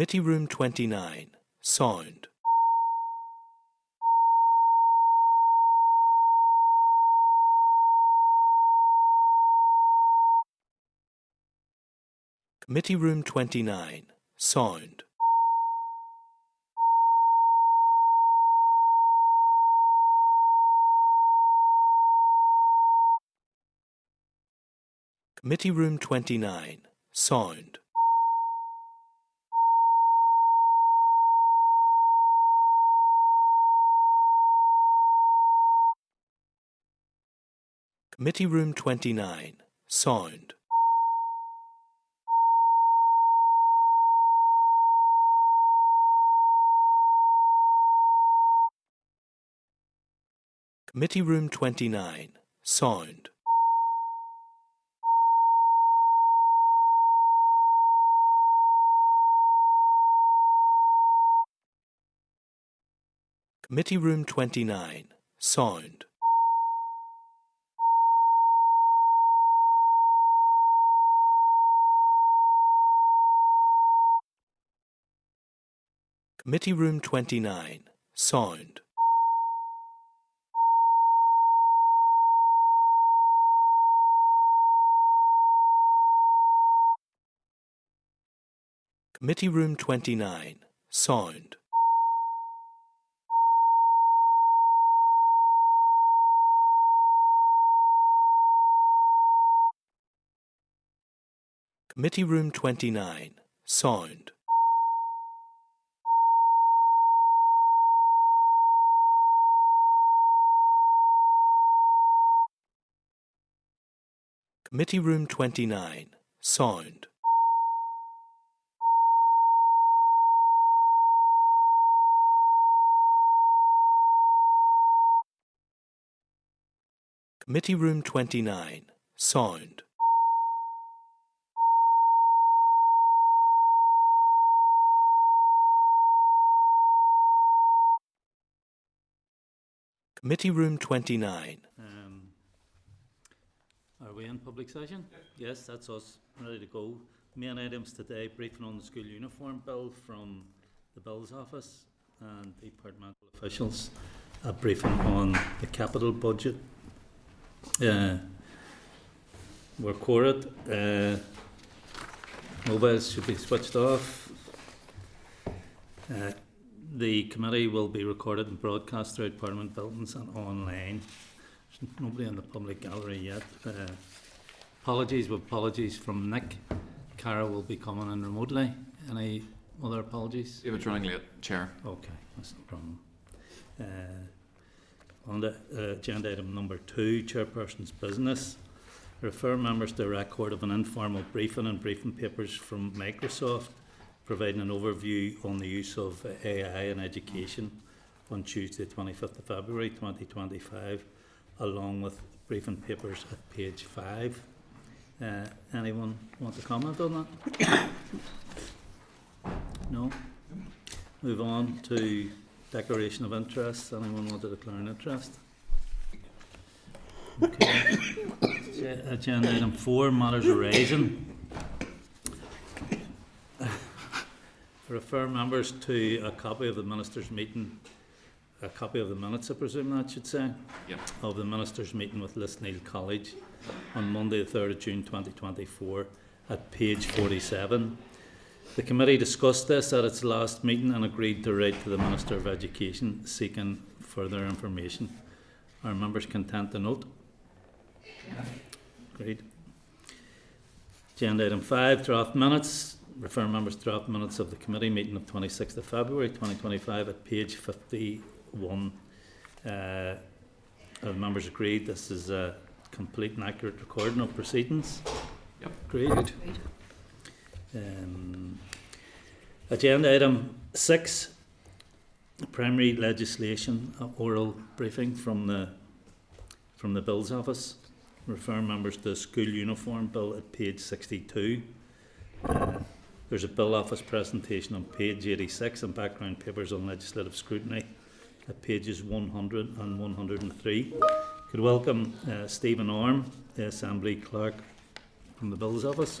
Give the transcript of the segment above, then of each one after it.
Committee Room 29, Sound. Committee Room 29, Sound. Committee Room 29, Sound. Committee Room 29, Sound. Committee Room 29, Sound. Committee Room 29, Sound. Committee Room 29, Sound. Committee Room 29, Sound. Committee Room 29, Sound. Committee Room 29, Sound. Committee Room 29, Sound. Committee Room 29. Are we in public session? Yes, that's us, ready to go. Main items today, briefing on the school uniform bill from the Bills office and departmental officials. A briefing on the capital budget. We're quorate. Mobiles should be switched off. The committee will be recorded and broadcast throughout Parliament buildings and online. There's nobody in the public gallery yet. Apologies from Nick. Cara will be coming in remotely. Any other apologies? Yeah, it's running late, Chair. Okay, that's no problem. On the agenda item number 2, Chairperson's business. Refer members to a record of an informal briefing and briefing papers from Microsoft, providing an overview on the use of AI in education on Tuesday 25th of February 2025, along with briefing papers at page 5. Anyone want to comment on that? No? Move on to declaration of interest. Anyone want to declare an interest? Okay. Agenda item 4, matters arising. Refer members to a copy of the ministers' meeting, a copy of the minutes, I presume that should say, Yep. of the ministers' meeting with Lisneal College on Monday the 3rd of June 2024 at page 47. The committee discussed this at its last meeting and agreed to write to the Minister of Education seeking further information. Are members content to note? Yeah. Agreed. Agenda item 5, draft minutes. Refer members to draft minutes of the committee meeting of 26th of February 2025 at page 51. Have members agreed this is a complete and accurate recording of proceedings? Yep. Agreed. Agenda item 6, primary legislation, oral briefing from the Bills office. Refer members to the school uniform bill at page 62. There's a bill office presentation on page 86 and background papers on legislative scrutiny at pages 100 and 103. Could welcome Stephen Orme, the Assembly Clerk from the Bills office.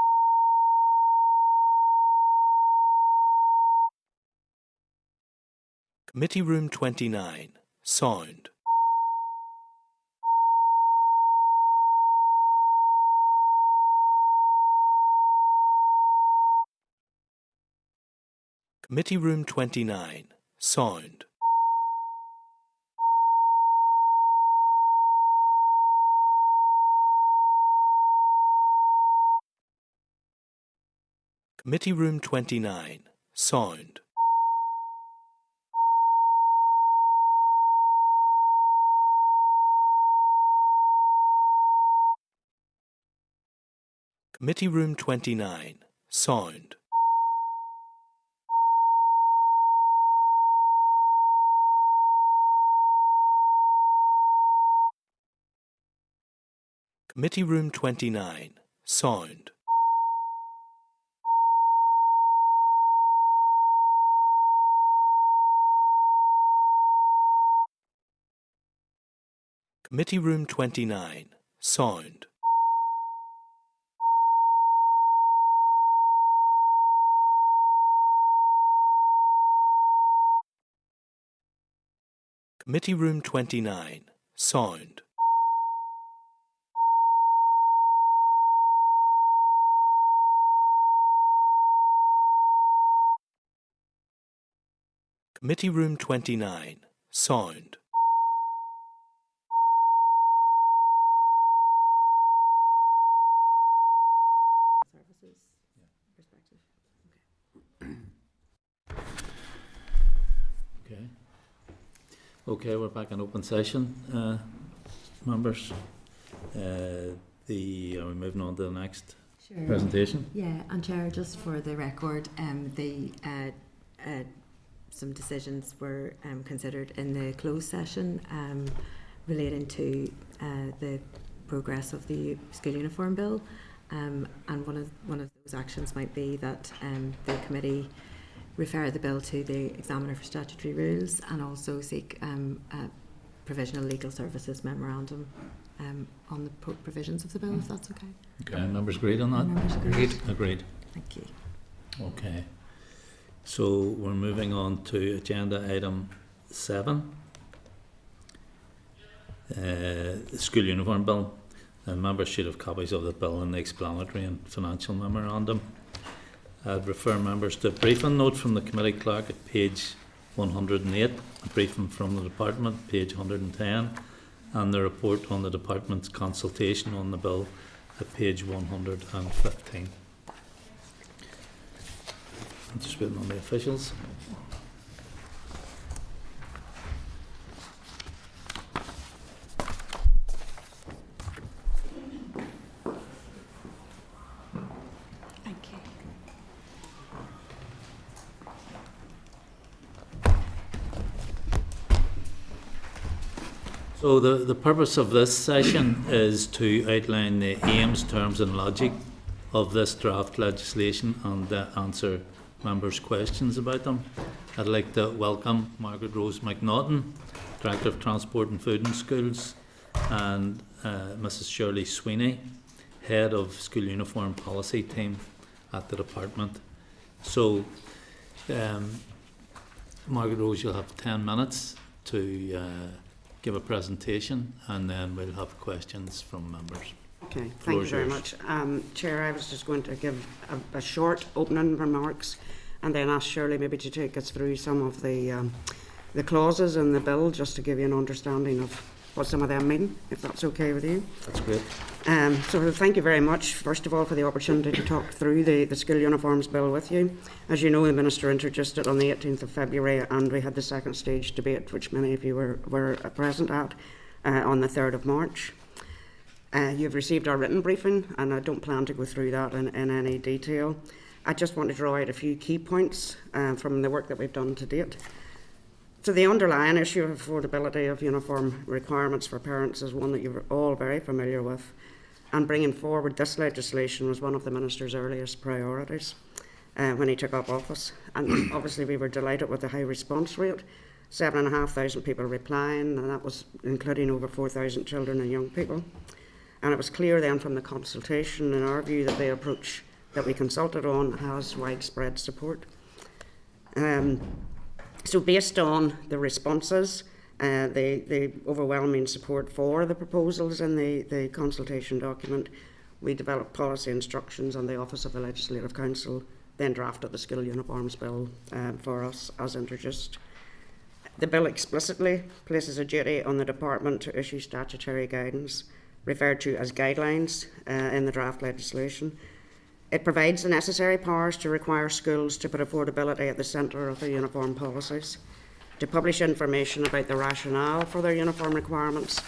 Committee Room 29, Sound. Committee Room 29, Sound. Committee Room 29, Sound. Committee Room 29, Sound. Committee Room 29, Sound. Committee Room 29, Sound. Committee Room 29, Sound. Committee Room 29, Sound. Services perspective. Okay. Okay, we're back in open session, members. Are we moving on to the next Sure. presentation? Yeah, and Chair, just for the record, some decisions were considered in the closed session relating to the progress of the school uniform bill, and one of those actions might be that the committee refer the bill to the examiner for statutory rules and also seek a provisional legal services memorandum on the provisions of the bill, if that's okay. Okay, members agreed on that? Members agreed. Agreed. Thank you. Okay. So we're moving on to agenda item 7. The school uniform bill. Members should have copies of the bill in the explanatory and financial memorandum. I'd refer members to a briefing note from the committee clerk at page 108, a briefing from the department, page 110, and the report on the department's consultation on the bill at page 115. I'm just waiting on the officials. Thank you. So the purpose of this session is to outline the aims, terms and logic of this draft legislation and answer members' questions about them. I'd like to welcome Margaret Rose McNaughton, Director of Transport and Food in Schools, and Mrs Shirley Sweeney, Head of School Uniform Policy Team at the department. So, Margaret Rose, you'll have 10 minutes to give a presentation, and then we'll have questions from members. Okay, thank you very much. Chair, I was just going to give a short opening remarks and then ask Shirley maybe to take us through some of the clauses in the bill, just to give you an understanding of what some of them mean, if that's okay with you. That's great. So thank you very much, first of all, for the opportunity to talk through the school uniforms bill with you. As you know, the Minister introduced it on the 18th of February, and we had the second stage debate, which many of you were present at, on the 3rd of March. You've received our written briefing, and I don't plan to go through that in any detail. I just want to draw out a few key points from the work that we've done to date. So the underlying issue of affordability of uniform requirements for parents is one that you're all very familiar with, and bringing forward this legislation was one of the Minister's earliest priorities when he took up office. And obviously we were delighted with the high response rate, 7,500 people replying, and that was including over 4,000 children and young people. And it was clear then from the consultation, in our view, that the approach that we consulted on has widespread support. So based on the responses, the overwhelming support for the proposals in the consultation document, we developed policy instructions, and the Office of the Legislative Council then drafted the School Uniforms Bill for us as introduced. The bill explicitly places a duty on the Department to issue statutory guidance, referred to as guidelines in the draft legislation. It provides the necessary powers to require schools to put affordability at the centre of their uniform policies, to publish information about the rationale for their uniform requirements,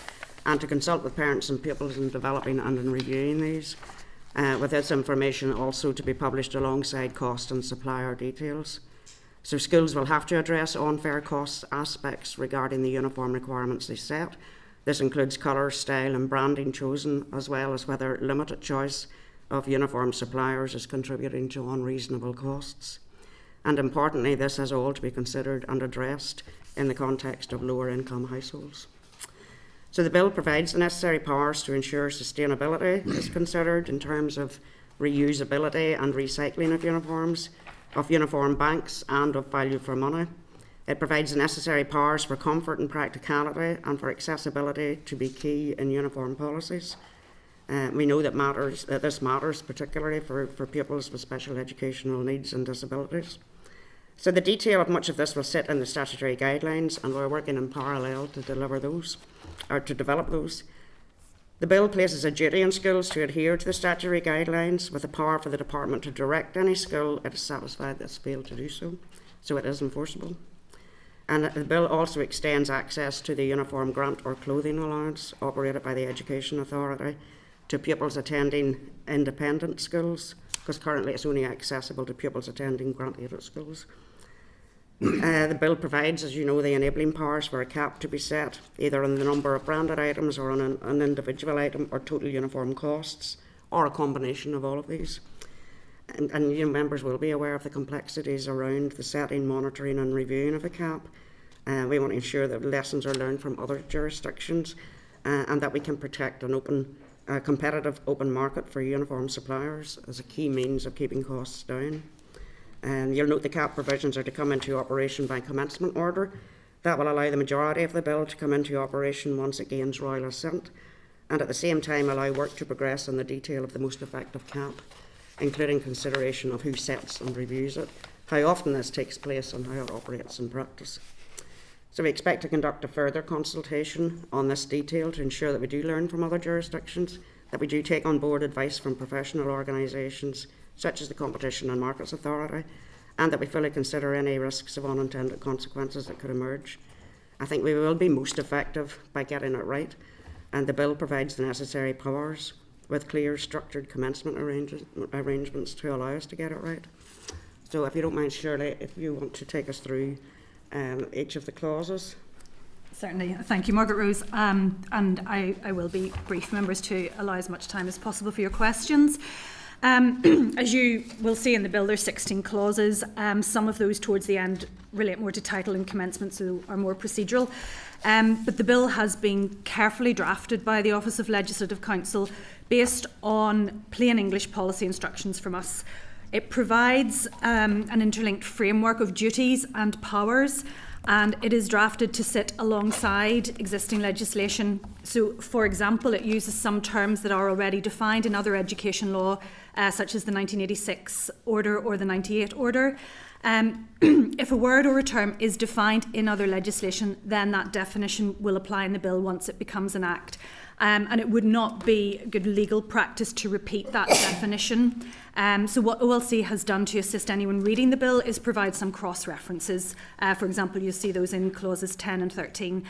and to consult with parents and pupils in developing and in reviewing these, with this information also to be published alongside cost and supplier details. So schools will have to address unfair cost aspects regarding the uniform requirements they set. This includes colour, style and branding chosen, as well as whether limited choice of uniform suppliers is contributing to unreasonable costs. And importantly, this has all to be considered and addressed in the context of lower income households. So the bill provides the necessary powers to ensure sustainability is considered in terms of reusability and recycling of uniforms, of uniform banks and of value for money. It provides the necessary powers for comfort and practicality and for accessibility to be key in uniform policies. We know that this matters particularly for pupils with special educational needs and disabilities. So the detail of much of this will sit in the statutory guidelines, and we're working in parallel to develop those. The bill places a duty on schools to adhere to the statutory guidelines, with the power for the department to direct any school it is satisfied that's failed to do so. So it is enforceable. And the bill also extends access to the uniform grant or clothing allowance operated by the Education Authority to pupils attending independent schools, because currently it's only accessible to pupils attending grant-aided schools. The bill provides, as you know, the enabling powers for a cap to be set, either on the number of branded items or on an individual item or total uniform costs, or a combination of all of these. And you members will be aware of the complexities around the setting, monitoring and reviewing of a cap. We want to ensure that lessons are learned from other jurisdictions and that we can protect a competitive open market for uniform suppliers as a key means of keeping costs down. You'll note the cap provisions are to come into operation by commencement order. That will allow the majority of the bill to come into operation once it gains royal assent, and at the same time allow work to progress on the detail of the most effective cap, including consideration of who sets and reviews it, how often this takes place and how it operates in practice. So we expect to conduct a further consultation on this detail to ensure that we do learn from other jurisdictions, that we do take on board advice from professional organisations such as the Competition and Markets Authority, and that we fully consider any risks of unintended consequences that could emerge. I think we will be most effective by getting it right, and the bill provides the necessary powers with clear structured commencement arrangements to allow us to get it right. So if you don't mind, Shirley, if you want to take us through each of the clauses. Certainly. Thank you, Margaret Rose. And I will be brief, members, to allow as much time as possible for your questions. As you will see in the bill, there's 16 clauses. Some of those towards the end relate more to title and commencement, so are more procedural. But the bill has been carefully drafted by the Office of Legislative Council based on plain English policy instructions from us. It provides an interlinked framework of duties and powers, and it is drafted to sit alongside existing legislation. So, for example, it uses some terms that are already defined in other education law, such as the 1986 order or the 98 order. If a word or a term is defined in other legislation, then that definition will apply in the bill once it becomes an act. And it would not be good legal practice to repeat that definition. So what OLC has done to assist anyone reading the bill is provide some cross-references. For example, you'll see those in clauses 10 and 13.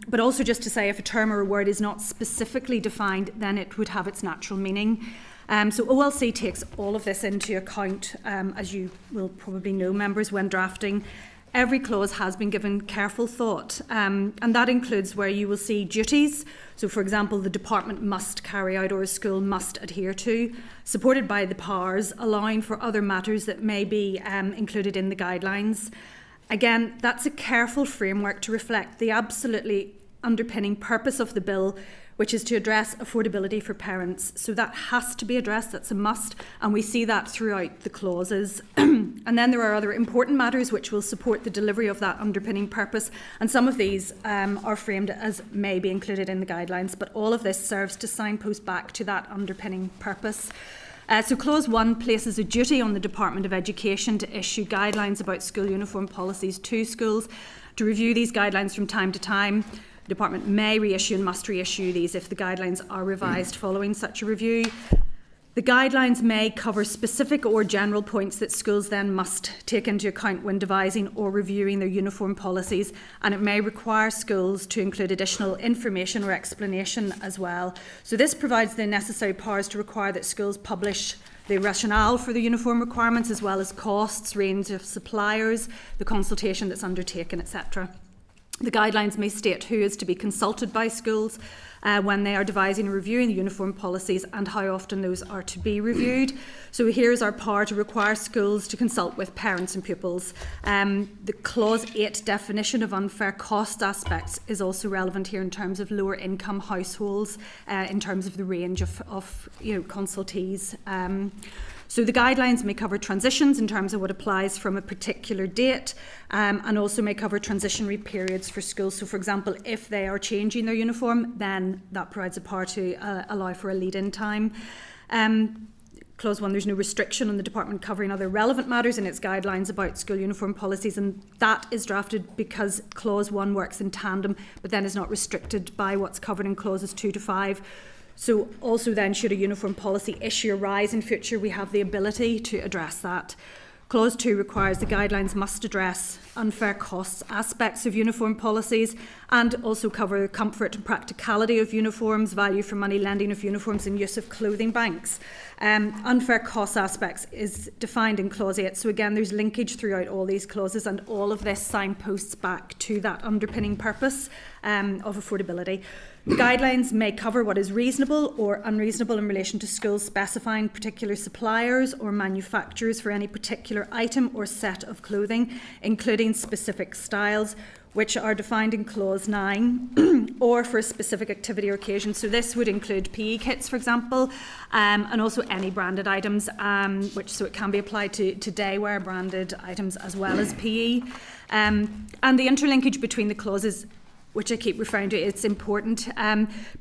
But also just to say, if a term or a word is not specifically defined, then it would have its natural meaning. So OLC takes all of this into account, as you will probably know, members, when drafting. Every clause has been given careful thought, and that includes where you will see duties. So, for example, the department must carry out or a school must adhere to, supported by the powers, allowing for other matters that may be included in the guidelines. Again, that's a careful framework to reflect the absolutely underpinning purpose of the bill, which is to address affordability for parents. So that has to be addressed, that's a must, and we see that throughout the clauses. And then there are other important matters which will support the delivery of that underpinning purpose, and some of these are framed as may be included in the guidelines, but all of this serves to signpost back to that underpinning purpose. So Clause 1 places a duty on the Department of Education to issue guidelines about school uniform policies to schools, to review these guidelines from time to time. The Department may reissue and must reissue these if the guidelines are revised following such a review. The guidelines may cover specific or general points that schools then must take into account when devising or reviewing their uniform policies, and it may require schools to include additional information or explanation as well. So this provides the necessary powers to require that schools publish the rationale for the uniform requirements, as well as costs, range of suppliers, the consultation that's undertaken, etc. The guidelines may state who is to be consulted by schools when they are devising and reviewing the uniform policies, and how often those are to be reviewed. So here's our power to require schools to consult with parents and pupils. The Clause 8 definition of unfair cost aspects is also relevant here in terms of lower income households, in terms of the range of consultees. So the guidelines may cover transitions in terms of what applies from a particular date, and also may cover transitionary periods for schools. So for example, if they are changing their uniform, then that provides a power to allow for a lead-in time. Clause 1, there's no restriction on the department covering other relevant matters in its guidelines about school uniform policies, and that is drafted because Clause 1 works in tandem, but then is not restricted by what's covered in Clauses 2 to 5. So also then, should a uniform policy issue arise in future, we have the ability to address that. Clause 2 requires the guidelines must address unfair costs aspects of uniform policies, and also cover the comfort and practicality of uniforms, value for money lending of uniforms, and use of clothing banks. Unfair costs aspects is defined in Clause 8. So again, there's linkage throughout all these clauses, and all of this signposts back to that underpinning purpose of affordability. The guidelines may cover what is reasonable or unreasonable in relation to schools specifying particular suppliers or manufacturers for any particular item or set of clothing, including specific styles, which are defined in Clause 9, or for a specific activity or occasion. So this would include PE kits, for example, and also any branded items, so it can be applied to daywear branded items as well as PE. And the interlinkage between the clauses, which I keep referring to, it's important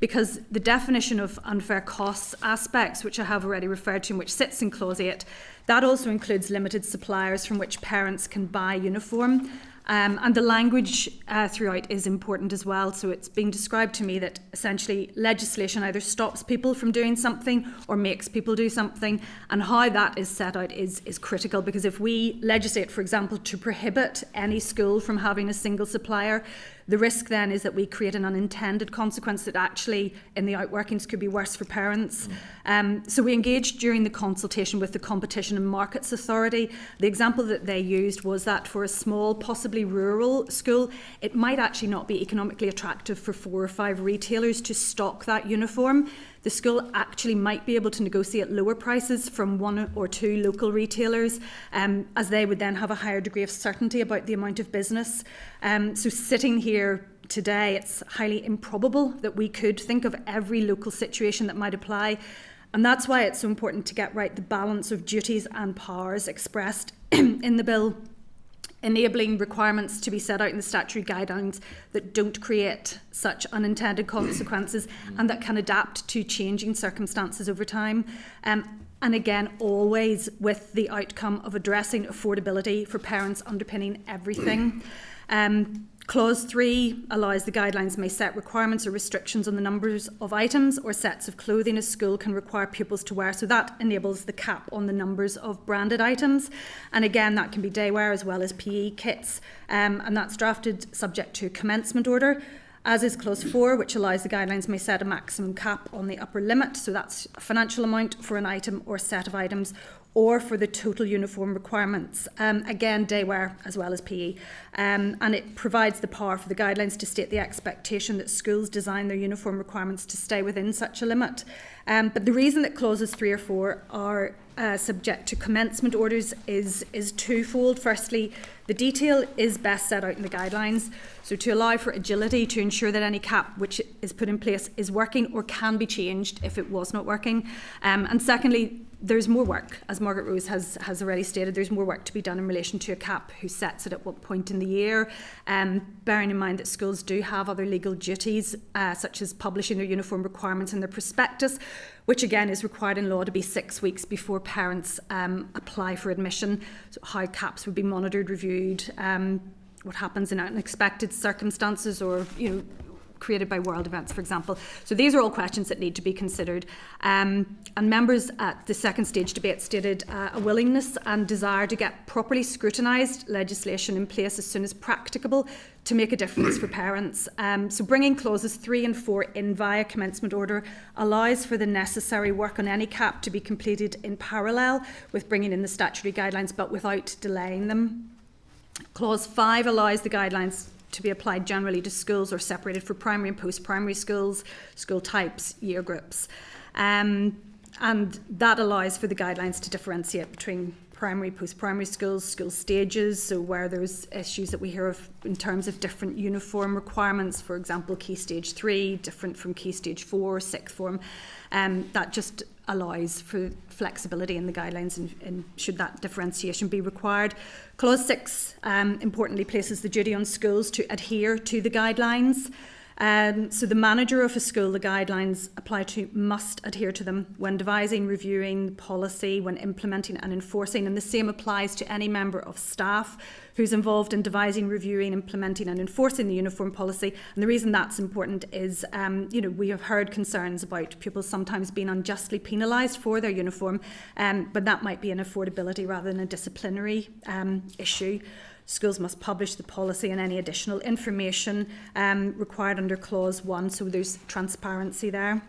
because the definition of unfair costs aspects, which I have already referred to and which sits in Clause 8, that also includes limited suppliers from which parents can buy uniform. And the language throughout is important as well. So it's being described to me that essentially legislation either stops people from doing something or makes people do something, and how that is set out is critical, because if we legislate, for example, to prohibit any school from having a single supplier, the risk then is that we create an unintended consequence that actually in the outworkings could be worse for parents. So we engaged during the consultation with the Competition and Markets Authority. The example that they used was that for a small, possibly rural school, it might actually not be economically attractive for 4 or 5 retailers to stock that uniform. The school actually might be able to negotiate lower prices from 1 or 2 local retailers, as they would then have a higher degree of certainty about the amount of business. So sitting here today, it's highly improbable that we could think of every local situation that might apply. And that's why it's so important to get right the balance of duties and powers expressed in the bill, enabling requirements to be set out in the statutory guidelines that don't create such unintended consequences and that can adapt to changing circumstances over time. And again, always with the outcome of addressing affordability for parents underpinning everything. Clause 3 allows the guidelines may set requirements or restrictions on the numbers of items or sets of clothing a school can require pupils to wear. So that enables the cap on the numbers of branded items. And again, that can be daywear as well as PE kits. And that's drafted subject to a commencement order, as is Clause 4, which allows the guidelines may set a maximum cap on the upper limit. So that's a financial amount for an item or set of items, or for the total uniform requirements. Again, day wear as well as PE. And it provides the power for the guidelines to state the expectation that schools design their uniform requirements to stay within such a limit. But the reason that clauses 3 or 4 are subject to commencement orders is twofold. Firstly, the detail is best set out in the guidelines, so to allow for agility to ensure that any cap which is put in place is working or can be changed if it was not working. And secondly, there's more work, as Margaret Rose has already stated, there's more work to be done in relation to a cap, who sets it at what point in the year, bearing in mind that schools do have other legal duties, such as publishing their uniform requirements in their prospectus, which again is required in law to be 6 weeks before parents apply for admission. So how caps would be monitored, reviewed, what happens in unexpected circumstances, or created by world events, for example. So these are all questions that need to be considered. And members at the second stage debate stated a willingness and desire to get properly scrutinised legislation in place as soon as practicable to make a difference for parents. So bringing clauses 3 and 4 in via commencement order allows for the necessary work on any cap to be completed in parallel with bringing in the statutory guidelines, but without delaying them. Clause 5 allows the guidelines to be applied generally to schools or separated for primary and post-primary schools, school types, year groups. And that allows for the guidelines to differentiate between primary, post-primary schools, school stages, so where there's issues that we hear of in terms of different uniform requirements, for example, Key Stage 3, different from Key Stage 4, sixth form, that just allows for flexibility in the guidelines and should that differentiation be required. Clause 6 importantly places the duty on schools to adhere to the guidelines. So the manager of a school the guidelines apply to must adhere to them when devising, reviewing policy, when implementing and enforcing, and the same applies to any member of staff who's involved in devising, reviewing, implementing and enforcing the uniform policy. And the reason that's important is, we have heard concerns about pupils sometimes being unjustly penalised for their uniform, but that might be an affordability rather than a disciplinary issue. Schools must publish the policy and any additional information required under Clause 1, so there's transparency there.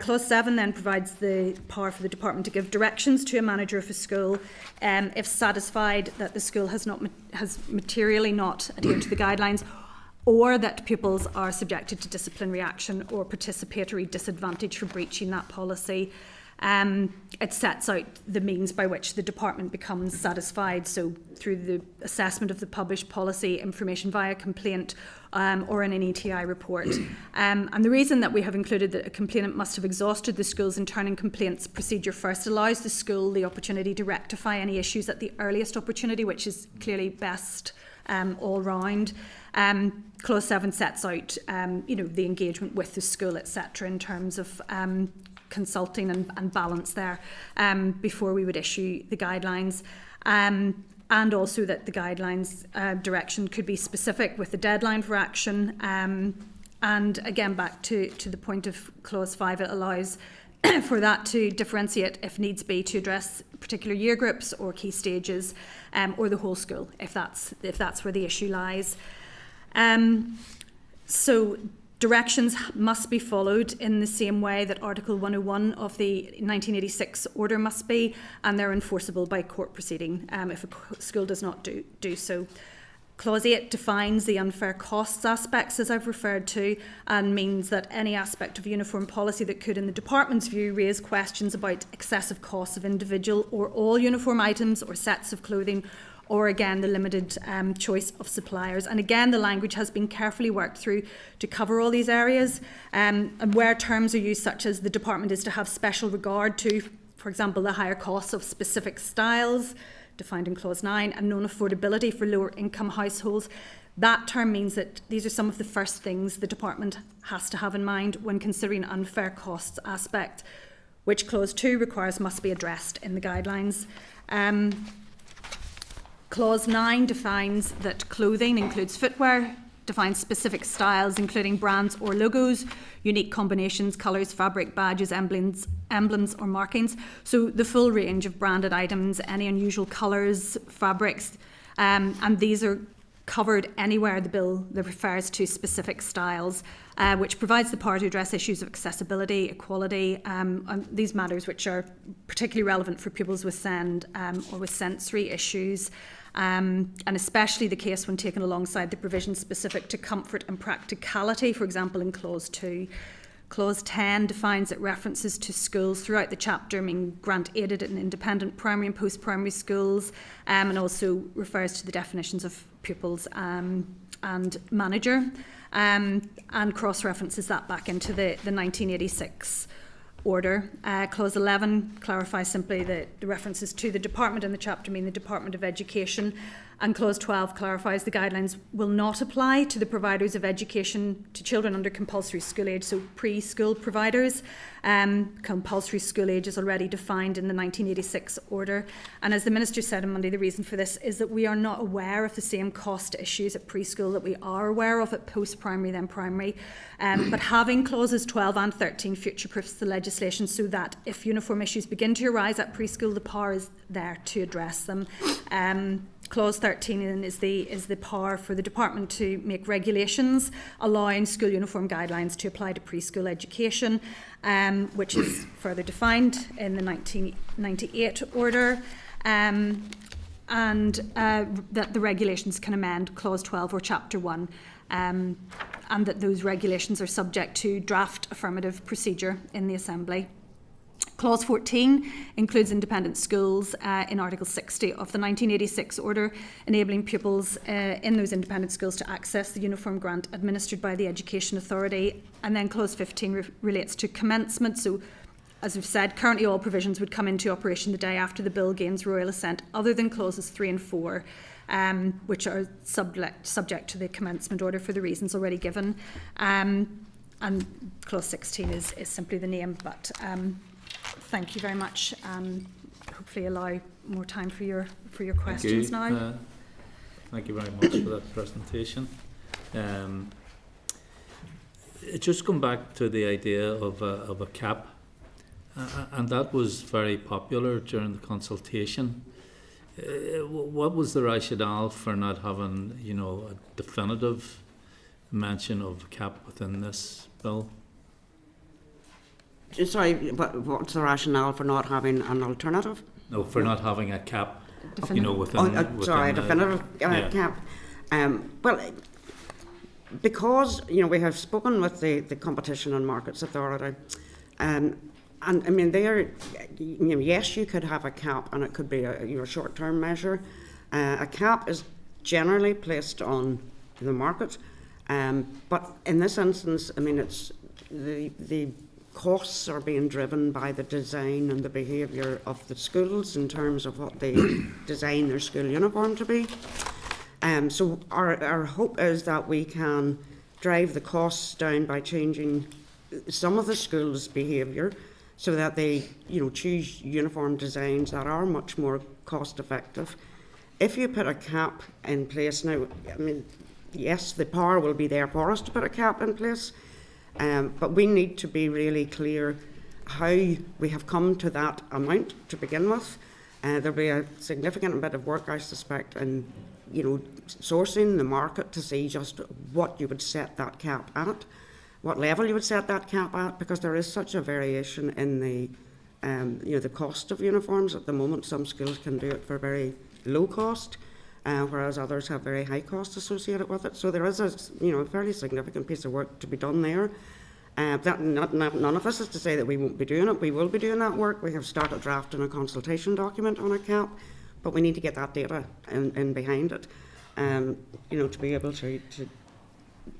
Clause 7 then provides the power for the department to give directions to a manager of a school if satisfied that the school has materially not adhered to the guidelines, or that pupils are subjected to disciplinary action or participatory disadvantage for breaching that policy. It sets out the means by which the department becomes satisfied, so through the assessment of the published policy, information via complaint, or in an ETI report. And the reason that we have included that a complainant must have exhausted the school's internal complaints procedure first allows the school the opportunity to rectify any issues at the earliest opportunity, which is clearly best all round. Clause 7 sets out the engagement with the school, etc., in terms of consulting and balance there before we would issue the guidelines. And also that the guidelines direction could be specific with the deadline for action. And again, back to the point of Clause 5, it allows for that to differentiate, if needs be, to address particular year groups or key stages, or the whole school, if that's where the issue lies. So directions must be followed in the same way that Article 101 of the 1986 order must be, and they're enforceable by court proceeding if a school does not do so. Clause 8 defines the unfair costs aspects, as I've referred to, and means that any aspect of uniform policy that could, in the department's view, raise questions about excessive costs of individual or all uniform items or sets of clothing, or again the limited choice of suppliers. And again, the language has been carefully worked through to cover all these areas, and where terms are used such as the department is to have special regard to, for example, the higher costs of specific styles, defined in Clause 9, and non-affordability for lower income households. That term means that these are some of the first things the department has to have in mind when considering unfair costs aspect, which Clause 2 requires must be addressed in the guidelines. Clause 9 defines that clothing includes footwear, defines specific styles including brands or logos, unique combinations, colours, fabric, badges, emblems or markings. So the full range of branded items, any unusual colours, fabrics, and these are covered anywhere the bill that refers to specific styles, which provides the power to address issues of accessibility, equality, and these matters which are particularly relevant for pupils with SEND or with sensory issues, and especially the case when taken alongside the provisions specific to comfort and practicality, for example in Clause 2. Clause 10 defines that references to schools throughout the chapter mean grant-aided and independent primary and post-primary schools, and also refers to the definitions of pupils and manager, and cross-references that back into the 1986 order. Clause 11 clarifies simply that the references to the department in the chapter mean the Department of Education, and Clause 12 clarifies the guidelines will not apply to the providers of education to children under compulsory school age, so preschool providers. Compulsory school age is already defined in the 1986 order, and as the Minister said on Monday, the reason for this is that we are not aware of the same cost issues at preschool that we are aware of at post-primary then primary, but having clauses 12 and 13 future-proofs the legislation so that if uniform issues begin to arise at preschool, the power is there to address them. Clause 13 is the power for the department to make regulations allowing school uniform guidelines to apply to preschool education, which is further defined in the 1998 order, and that the regulations can amend Clause 12 or Chapter 1, and that those regulations are subject to draft affirmative procedure in the Assembly. Clause 14 includes independent schools in Article 60 of the 1986 order, enabling pupils in those independent schools to access the uniform grant administered by the Education Authority. And then Clause 15 relates to commencement. So, as we've said, currently all provisions would come into operation the day after the bill gains royal assent, other than Clauses 3 and 4, which are subject to the commencement order for the reasons already given. And Clause 16 is simply the name, but thank you very much. Hopefully allow more time for your questions now. Thank you very much for that presentation. Just come back to the idea of a cap, and that was very popular during the consultation. What was the rationale for not having, a definitive mention of a cap within this bill? Sorry, what's the rationale for not having an alternative? No, for not having a cap, within... a definitive cap. Well, because, we have spoken with the Competition and Markets Authority, and I mean, yes, you could have a cap, and it could be a short-term measure. A cap is generally placed on the market, but in this instance, I mean, it's the costs are being driven by the design and the behaviour of the schools in terms of what they design their school uniform to be. So our hope is that we can drive the costs down by changing some of the schools' behaviour so that they, choose uniform designs that are much more cost effective. If you put a cap in place now, I mean, yes, the power will be there for us to put a cap in place, but we need to be really clear how we have come to that amount to begin with. There'll be a significant bit of work, I suspect, in sourcing the market to see just what you would set that cap at, what level you would set that cap at, because there is such a variation in the cost of uniforms at the moment. Some schools can do it for very low cost, whereas others have very high costs associated with it. So there is a fairly significant piece of work to be done there. None of us is to say that we won't be doing it. We will be doing that work. We have started drafting a consultation document on a cap, but we need to get that data in behind it, to be able to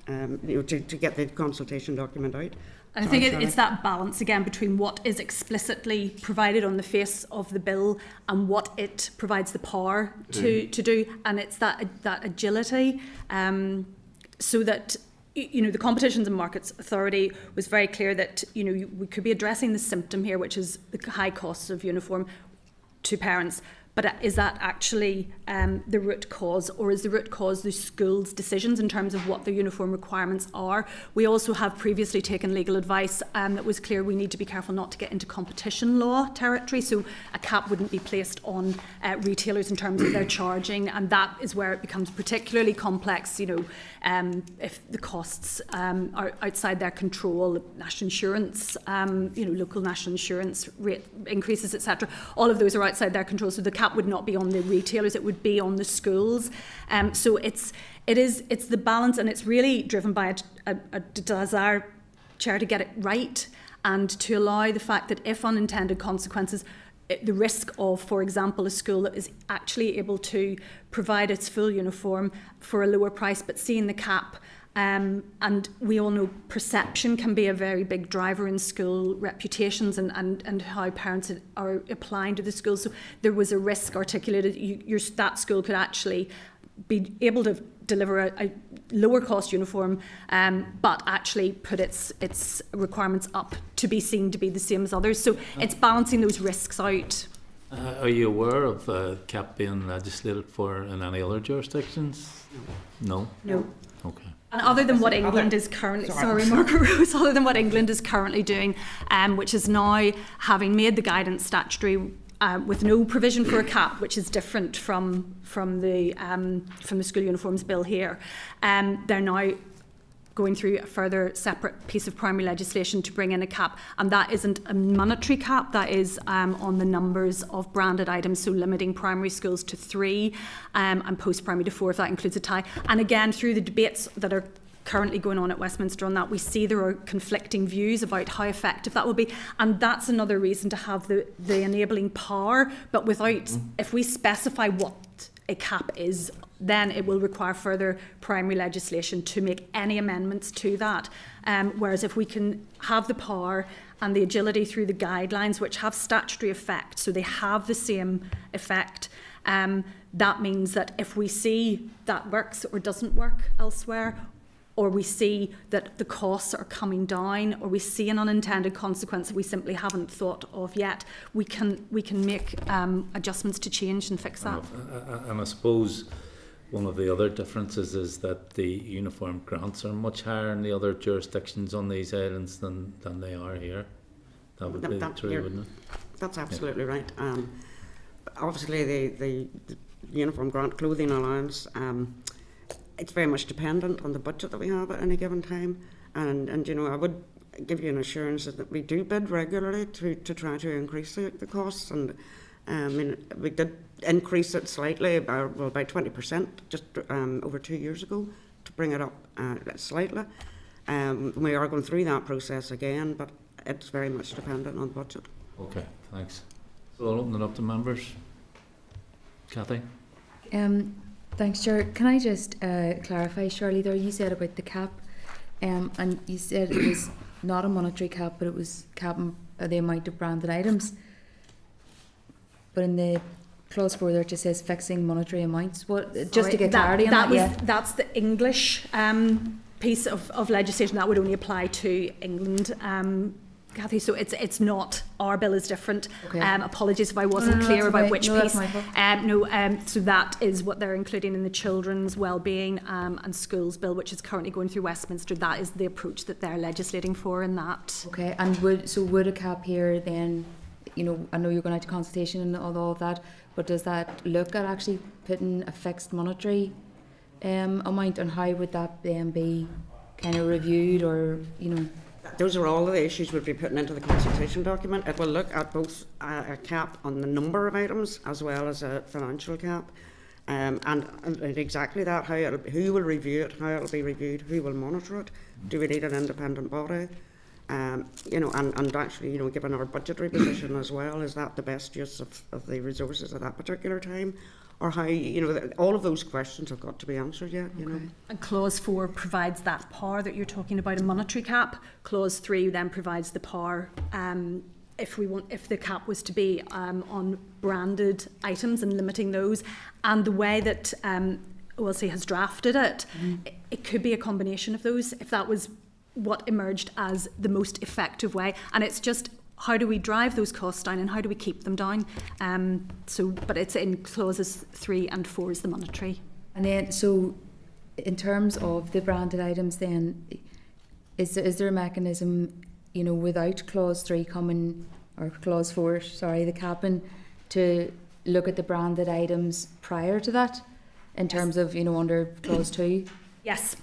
get the consultation document out. And I think it's that balance again between what is explicitly provided on the face of the bill and what it provides the power to do, and it's that agility, so that the Competition and Markets Authority was very clear that we could be addressing the symptom here, which is the high costs of uniform to parents, but is that actually the root cause, or is the root cause the school's decisions in terms of what the uniform requirements are? We also have previously taken legal advice that was clear we need to be careful not to get into competition law territory, so a cap wouldn't be placed on retailers in terms of their charging, and that is where it becomes particularly complex, if the costs are outside their control, national insurance, local national insurance rate increases, etc. All of those are outside their control, so the cap would not be on the retailers, it would be on the schools. So it's the balance, and it's really driven by a desire, Chair, to get it right and to allow the fact that if unintended consequences, the risk of, for example, a school that is actually able to provide its full uniform for a lower price, but seeing the cap, and we all know perception can be a very big driver in school reputations and how parents are applying to the school. So there was a risk articulated, that school could actually be able to deliver a lower cost uniform, but actually put its requirements up to be seen to be the same as others. So it's balancing those risks out. Are you aware of cap being legislated for in any other jurisdictions? No? No. Okay. And other than what England is currently, Margaret Rose, other than what England is currently doing, which is now having made the guidance statutory with no provision for a cap, which is different from the school uniforms bill here. They're now going through a further separate piece of primary legislation to bring in a cap, and that isn't a monetary cap, that is on the numbers of branded items, so limiting primary schools to 3 and post-primary to 4 if that includes a tie. And again, through the debates that are currently going on at Westminster on that, we see there are conflicting views about how effective that will be, and that's another reason to have the enabling power, but without, if we specify what a cap is, then it will require further primary legislation to make any amendments to that. Whereas if we can have the power and the agility through the guidelines, which have statutory effect, so they have the same effect, that means that if we see that works or doesn't work elsewhere, or we see that the costs are coming down, or we see an unintended consequence that we simply haven't thought of yet, we can make adjustments to change and fix that. And I suppose one of the other differences is that the uniform grants are much higher in the other jurisdictions on these islands than they are here. That would be true, wouldn't it? That's absolutely right. Obviously, the uniform grant clothing allowance, it's very much dependent on the budget that we have at any given time, and I would give you an assurance that we do bid regularly to try to increase the costs, and we did increase it slightly, by 20% just over 2 years ago, to bring it up slightly. We are going through that process again, but it's very much dependent on budget. Okay, thanks. So I'll open it up to members. Cathy? Thanks, Chair. Can I just clarify, Shirley, there you said about the cap, and you said it was not a monetary cap, but it was capping the amount of branded items. But in the clause 4 there, it just says fixing monetary amounts. What? Just to get clarity on that, yeah. That's the English piece of legislation that would only apply to England. Cathy, so it's not, our bill is different. Okay. Apologies if I wasn't clear about which piece. So that is what they're including in the Children's Wellbeing and Schools Bill, which is currently going through Westminster. That is the approach that they're legislating for in that. Okay, and would a cap here then, I know you're going out to consultation and all of that, but does that look at actually putting a fixed monetary amount, and how would that then be kind of reviewed, or Those are all of the issues we'll be putting into the consultation document. It will look at both a cap on the number of items as well as a financial cap, and exactly that, who will review it, how it will be reviewed, who will monitor it, do we need an independent body, and actually, given our budgetary position as well, is that the best use of the resources at that particular time? Or how, all of those questions have got to be answered yet, Okay. And clause 4 provides that power that you're talking about, a monetary cap. Clause 3 then provides the power, if the cap was to be on branded items and limiting those, and the way that OLC has drafted it, it could be a combination of those, if that was what emerged as the most effective way. And it's just how do we drive those costs down and how do we keep them down? But it's in clauses 3 and 4 is the monetary. And then, so in terms of the branded items, then is there a mechanism, you know, without clause 3 coming, or clause 4, sorry, the capping, to look at the branded items prior to that, in terms of, you know, under clause 2? Yes,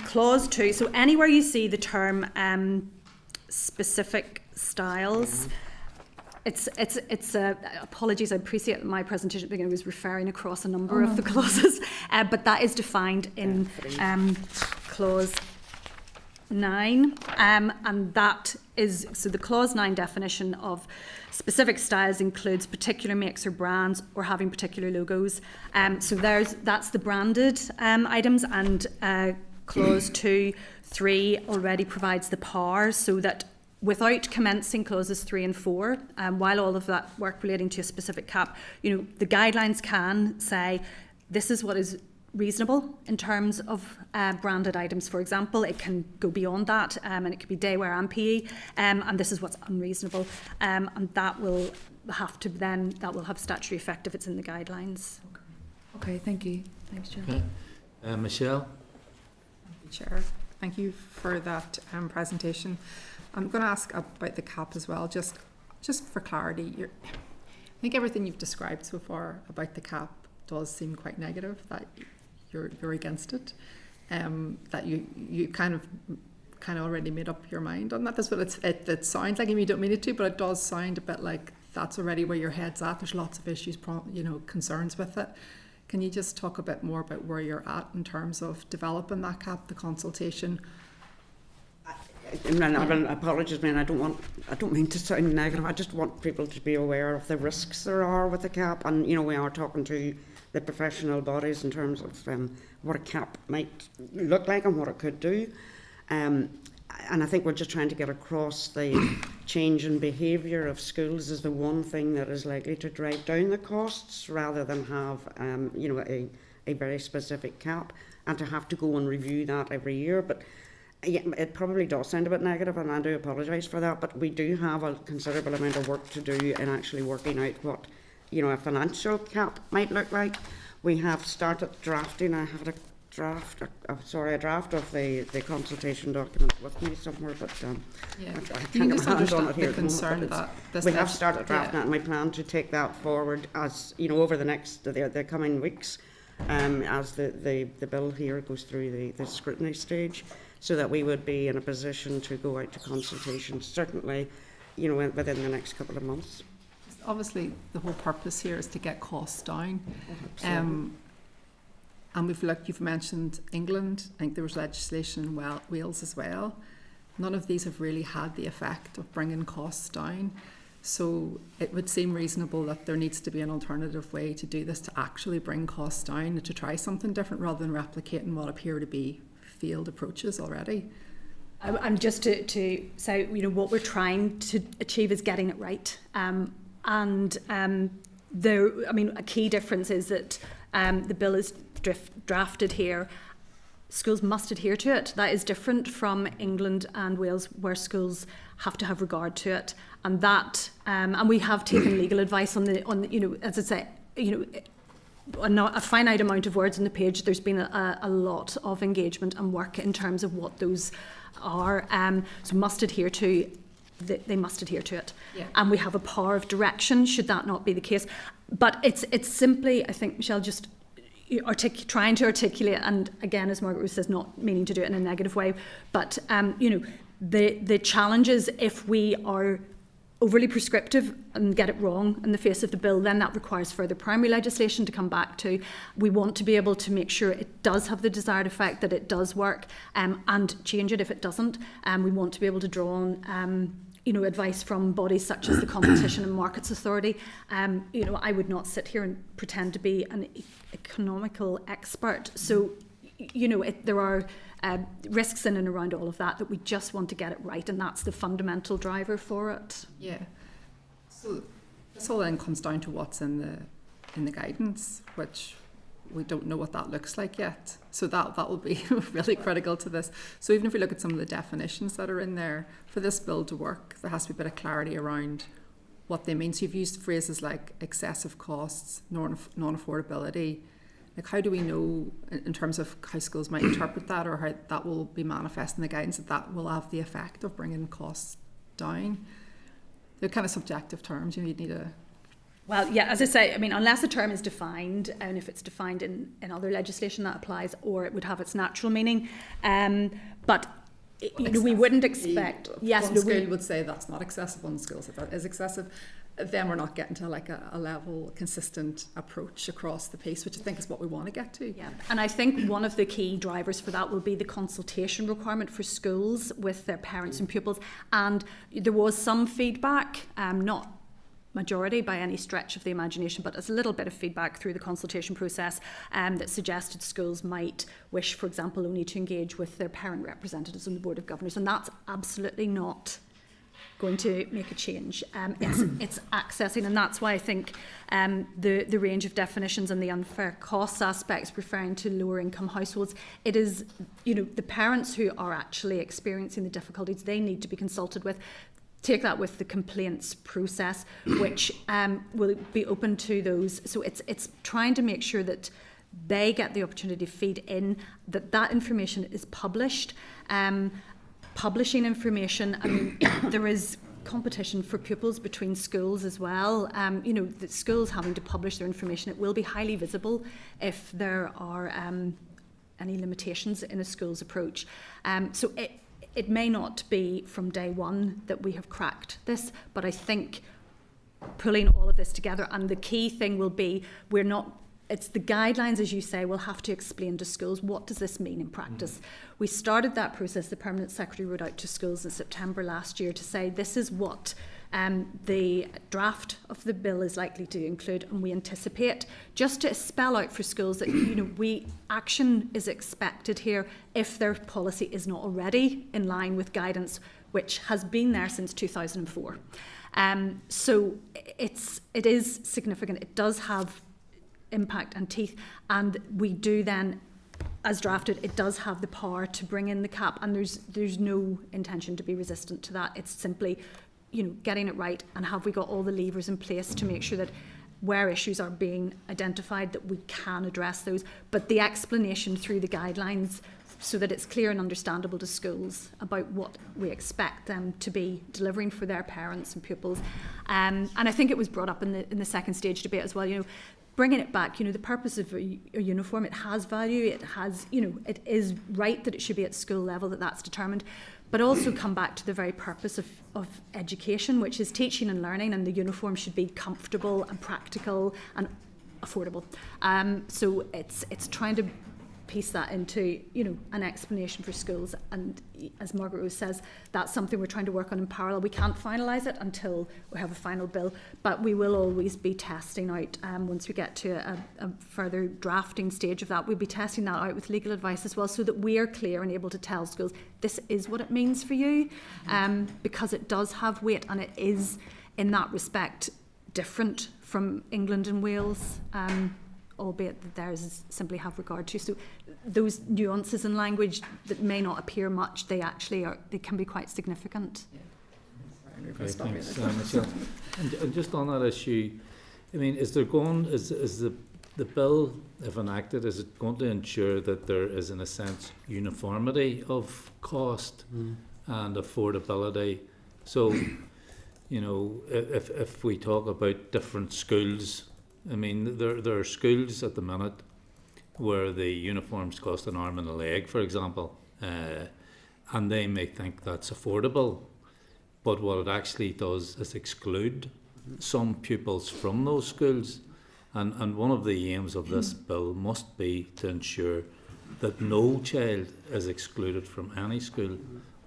clause 2. So anywhere you see the term specific styles, it's apologies, I appreciate that my presentation at the beginning was referring across a number of the clauses, but that is defined in clause 9, and that is, so the clause 9 definition of specific styles includes particular makes or brands or having particular logos. So that's the branded items, and clause 2.3 already provides the power so that without commencing clauses 3 and 4, while all of that work relating to a specific cap, you know, the guidelines can say this is what is reasonable in terms of branded items. For example, it can go beyond that, and it could be daywear and PE, and this is what's unreasonable, and that will have statutory effect if it's in the guidelines. Okay, thank you. Thanks, Chair. Okay. Michelle? Chair, thank you for that presentation. I'm going to ask about the cap as well, just for clarity. I think everything you've described so far about the cap does seem quite negative, that you're against it, that you kind of already made up your mind on that. That's what it sounds like, and you don't mean it to, but it does sound a bit like that's already where your head's at. There's lots of issues, concerns with it. Can you just talk a bit more about where you're at in terms of developing that cap, the consultation? Apologies, man. I don't mean to sound negative. I just want people to be aware of the risks there are with the cap, and you know, we are talking to the professional bodies in terms of what a cap might look like and what it could do. And I think we're just trying to get across the change in behaviour of schools is the one thing that is likely to drive down the costs, rather than have a very specific cap and to have to go and review that every year. But yeah, it probably does sound a bit negative, and I do apologise for that, but we do have a considerable amount of work to do in actually working out what, you know, a financial cap might look like. We have started drafting. I have a draft of the consultation document with me somewhere, but I can't get my hands on it here. We have started drafting it, and we plan to take that forward as, you know, over the coming weeks, as the bill here goes through the scrutiny stage, so that we would be in a position to go out to consultation, certainly, you know, within the next couple of months. Obviously, the whole purpose here is to get costs down. And you've mentioned England. I think there was legislation in Wales as well. None of these have really had the effect of bringing costs down. So it would seem reasonable that there needs to be an alternative way to do this, to actually bring costs down, to try something different rather than replicating what appear to be failed approaches already. And just to say, you know, what we're trying to achieve is getting it right. A key difference is that the bill is drafted here. Schools must adhere to it. That is different from England and Wales, where schools have to have regard to it, and that and we have taken legal advice on the you know, as I say, you know, a finite amount of words on the page. There's been a lot of engagement and work in terms of what those are. So must adhere to. They must adhere to it, and we have a power of direction should that not be the case. But it's simply, I think, Michelle, just trying to articulate, and again, as Margaret Rose says, not meaning to do it in a negative way, but you know, the challenges if we are overly prescriptive and get it wrong in the face of the bill, then that requires further primary legislation to come back to. We want to be able to make sure it does have the desired effect, that it does work, and change it if it doesn't. We want to be able to draw on advice from bodies such as the Competition and Markets Authority. I would not sit here and pretend to be an economical expert. So, there are risks in and around all of that we just want to get it right, and that's the fundamental driver for it. Yeah. So this all then comes down to what's in the guidance, which we don't know what that looks like yet. So that will be really critical to this. So even if we look at some of the definitions that are in there, for this bill to work, there has to be a bit of clarity around what they mean. So you've used phrases like excessive costs, non-affordability. Like, how do we know, in terms of how schools might interpret that, or how that will be manifest in the guidance, that will have the effect of bringing costs down? They're kind of subjective terms. You need a... Well, yeah, as I say, I mean, unless a term is defined, and if it's defined in other legislation, that applies, or it would have its natural meaning. But we wouldn't expect... Yes, one school would say that's not excessive, one school said that is excessive. Then we're not getting to like a level, consistent approach across the piece, which I think is what we want to get to. Yeah, and I think one of the key drivers for that will be the consultation requirement for schools with their parents and pupils. And there was some feedback, not majority by any stretch of the imagination, but as a little bit of feedback through the consultation process that suggested schools might wish, for example, only to engage with their parent representatives on the Board of Governors, and that's absolutely not going to make a change. It's accessing, and that's why I think the range of definitions and the unfair costs aspects referring to lower income households, it is, the parents who are actually experiencing the difficulties, they need to be consulted with. Take that with the complaints process, which will be open to those. So it's trying to make sure that they get the opportunity to feed in, that information is published. Publishing information, I mean, there is competition for pupils between schools as well. The schools having to publish their information, it will be highly visible if there are any limitations in a school's approach. So it may not be from day one that we have cracked this, but I think pulling all of this together, and the key thing will be, it's the guidelines, as you say, we'll have to explain to schools, what does this mean in practice? We started that process, the Permanent Secretary wrote out to schools in September last year to say this is what the draft of the bill is likely to include, and we anticipate, just to spell out for schools that action is expected here if their policy is not already in line with guidance which has been there since 2004. So it is significant. It does have impact and teeth, and we do then, as drafted, it does have the power to bring in the cap, and there's no intention to be resistant to that. It's simply getting it right, and have we got all the levers in place to make sure that where issues are being identified, that we can address those, but the explanation through the guidelines so that it's clear and understandable to schools about what we expect them to be delivering for their parents and pupils. And I think it was brought up in the second stage debate as well, bringing it back, the purpose of a uniform, it has value, it has, it is right that it should be at school level, that's determined, but also come back to the very purpose of education, which is teaching and learning, and the uniform should be comfortable and practical and affordable. So it's trying to piece that into an explanation for schools, and as Margaret Rose says, that's something we're trying to work on in parallel. We can't finalise it until we have a final bill, but we will always be testing out, once we get to a further drafting stage of that, we'll be testing that out with legal advice as well, so that we are clear and able to tell schools this is what it means for you, because it does have weight, and it is in that respect different from England and Wales, albeit that theirs simply have regard to. So those nuances in language that may not appear much, they actually are, they can be quite significant. Okay, thanks, Michelle. And just on that issue, I mean, is the bill, if enacted, is it going to ensure that there is, in a sense, uniformity of cost and affordability? So, if we talk about different schools, I mean, there are schools at the minute where the uniforms cost an arm and a leg, for example, and they may think that's affordable, but what it actually does is exclude some pupils from those schools, and one of the aims of this bill must be to ensure that no child is excluded from any school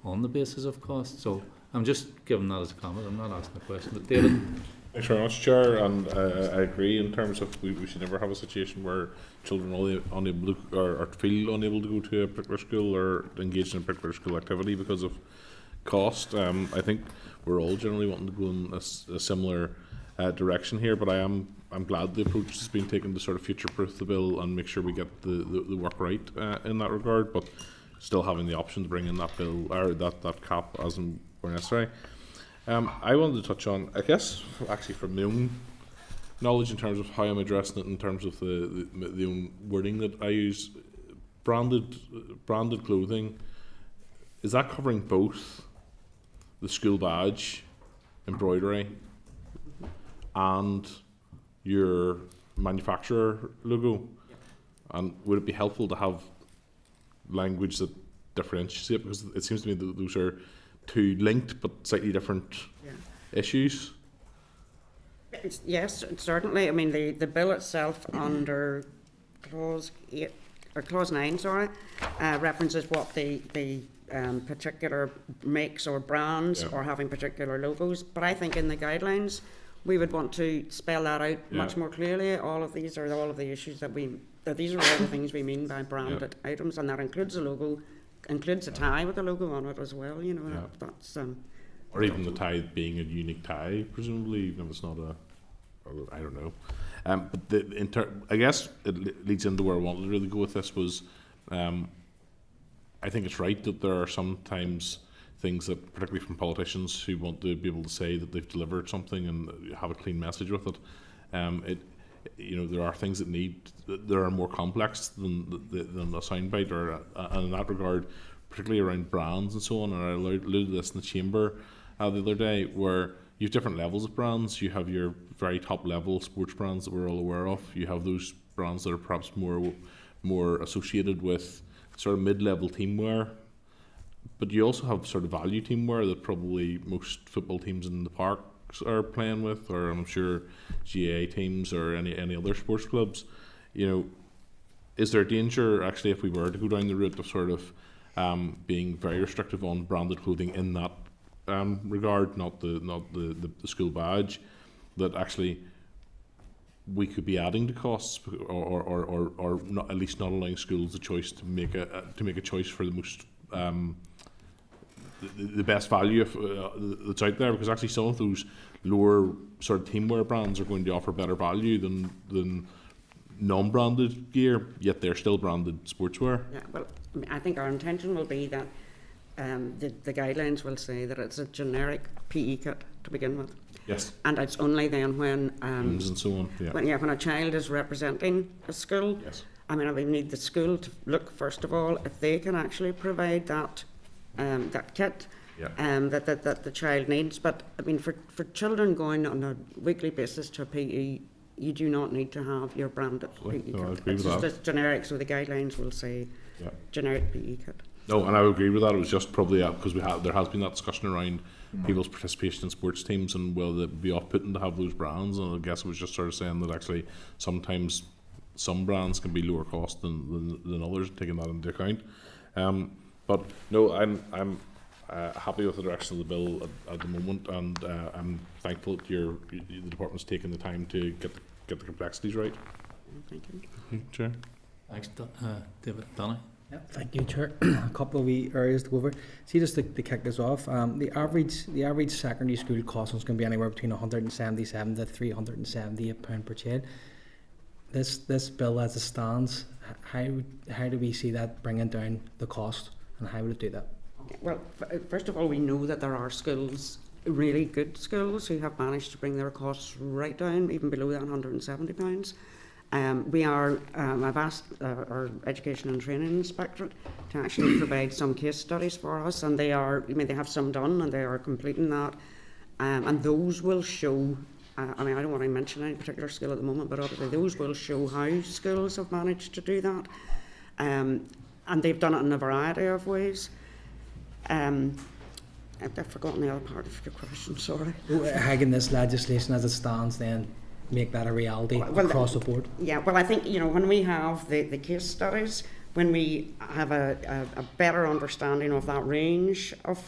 on the basis of cost. So I'm just giving that as a comment, I'm not asking a question, but David? Thanks very much, Chair, and I agree in terms of we should never have a situation where children are unable to, or feel unable to go to a particular school or engage in a particular school activity because of cost. I think we're all generally wanting to go in a similar direction here, but I'm glad the approach has been taken to sort of future-proof the bill and make sure we get the work right in that regard, but still having the option to bring in that bill or that cap as and where necessary. I wanted to touch on, I guess, actually from my own knowledge in terms of how I'm addressing it in terms of the own wording that I use. Branded clothing, is that covering both the school badge, embroidery, and your manufacturer logo? And would it be helpful to have language that differentiates it, because it seems to me that those are two linked but slightly different issues? Yes, certainly. I mean, the bill itself under clause 8 or clause 9, references what the particular makes or brands or having particular logos. But I think in the guidelines we would want to spell that out much more clearly. All of these are all of the issues these are all the things we mean by branded items, and that includes a logo, includes a tie with a logo on it as well. You know, that's or even the tie being a unique tie, presumably, even if it's not I don't know. But I guess it leads into where I wanted to really go with this was, I think it's right that there are sometimes things that, particularly from politicians who want to be able to say that they've delivered something and have a clean message with it. There are things that are more complex than a soundbite, and in that regard, particularly around brands and so on. And I alluded to this in the chamber the other day, where you have different levels of brands. You have your very top level sports brands that we're all aware of. You have those brands that are perhaps more associated with sort of mid-level teamwear. But you also have sort of value teamwear that probably most football teams in the parks are playing with, or I'm sure GAA teams or any other sports clubs. You know, is there a danger actually if we were to go down the route of sort of being very restrictive on branded clothing in that regard, not the school badge, that actually we could be adding to costs, or not, at least not allowing schools the choice to make a choice for the most the best value that's out there, because actually some of those lower sort of teamwear brands are going to offer better value than non-branded gear, yet they're still branded sportswear. Yeah, well, I think our intention will be that the guidelines will say that it's a generic PE kit to begin with. Yes. And it's only then when and so on. Yeah. When a child is representing a school. Yes. I mean, we need the school to look first of all if they can actually provide that kit that the child needs. But I mean, for children going on a weekly basis to a PE, you do not need to have your branded PE kit. I agree it's with just that. It's generic, so the guidelines will say generic PE kit. No, and I would agree with that. It was just probably because there has been that discussion around people's participation in sports teams and will it be off-putting to have those brands, and I guess it was just sort of saying that actually sometimes some brands can be lower cost than others, taking that into account. But no, I'm happy with the direction of the bill at the moment, and I'm thankful that the department's taken the time to get the complexities right. Thank you. Okay, Chair. Thanks, David. Danny? Yep, thank you, Chair. A couple of wee areas to go over. See, just to kick this off, the average secondary school costing is going to be anywhere between £177 to £378 per child. This bill as it stands, how do we see that bringing down the cost, and how would it do that? Well, first of all, we know that there are schools, really good schools, who have managed to bring their costs right down, even below that £170. I've asked our Education and Training Inspectorate to actually provide some case studies for us, and they have some done and they are completing that, and those will show, I don't want to mention any particular school at the moment, but obviously those will show how schools have managed to do that, and they've done it in a variety of ways. I've forgotten the other part of your question, sorry. How can this legislation as it stands then make that a reality across the board? Yeah, well, I think, when we have the case studies, when we have a better understanding of that range of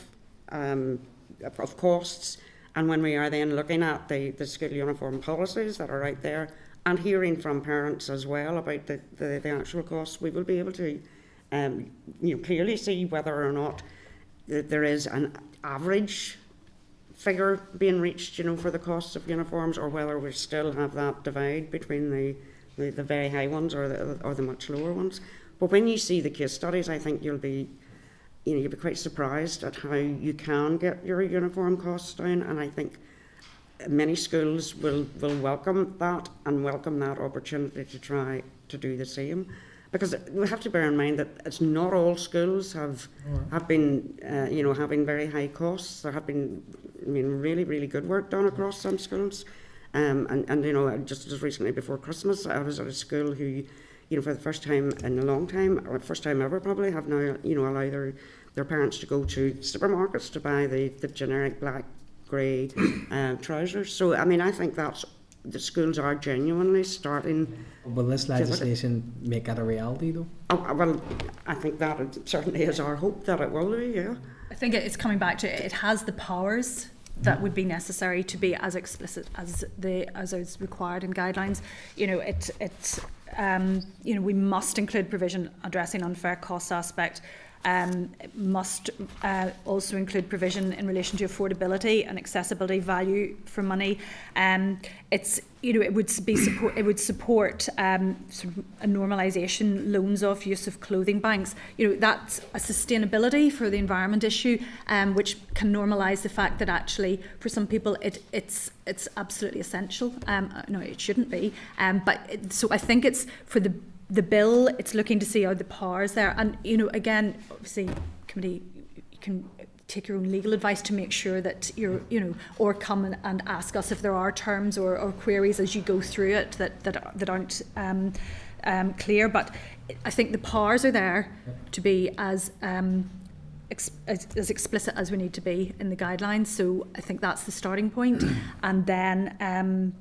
costs, and when we are then looking at the school uniform policies that are out there, and hearing from parents as well about the actual costs, we will be able to clearly see whether or not there is an average figure being reached, for the costs of uniforms, or whether we still have that divide between the very high ones or the much lower ones. But when you see the case studies, I think you'll be quite surprised at how you can get your uniform costs down, and I think many schools will welcome that and welcome that opportunity to try to do the same. Because we have to bear in mind that it's not all schools have been, having very high costs. There have been, really, really good work done across some schools. And just as recently before Christmas, I was at a school who, for the first time in a long time, or first time ever probably, have now, allowed their parents to go to supermarkets to buy the generic black, grey trousers. So, I think the schools are genuinely starting. Will this legislation make that a reality, though? Well, I think that it certainly is our hope that it will do, yeah. I think it's coming back to it has the powers that would be necessary to be as explicit as is required in guidelines. We must include provision addressing unfair cost aspect. It must also include provision in relation to affordability and accessibility, value for money. It would support sort of a normalisation, loans off, use of clothing banks. That's a sustainability for the environment issue, which can normalise the fact that actually for some people it's absolutely essential. No, it shouldn't be. So I think it's for the bill, it's looking to see how the powers there, and again, obviously, committee, you can take your own legal advice to make sure that you're, or come and ask us if there are terms or queries as you go through it that aren't clear. But I think the powers are there to be as explicit as we need to be in the guidelines. So I think that's the starting point, and then.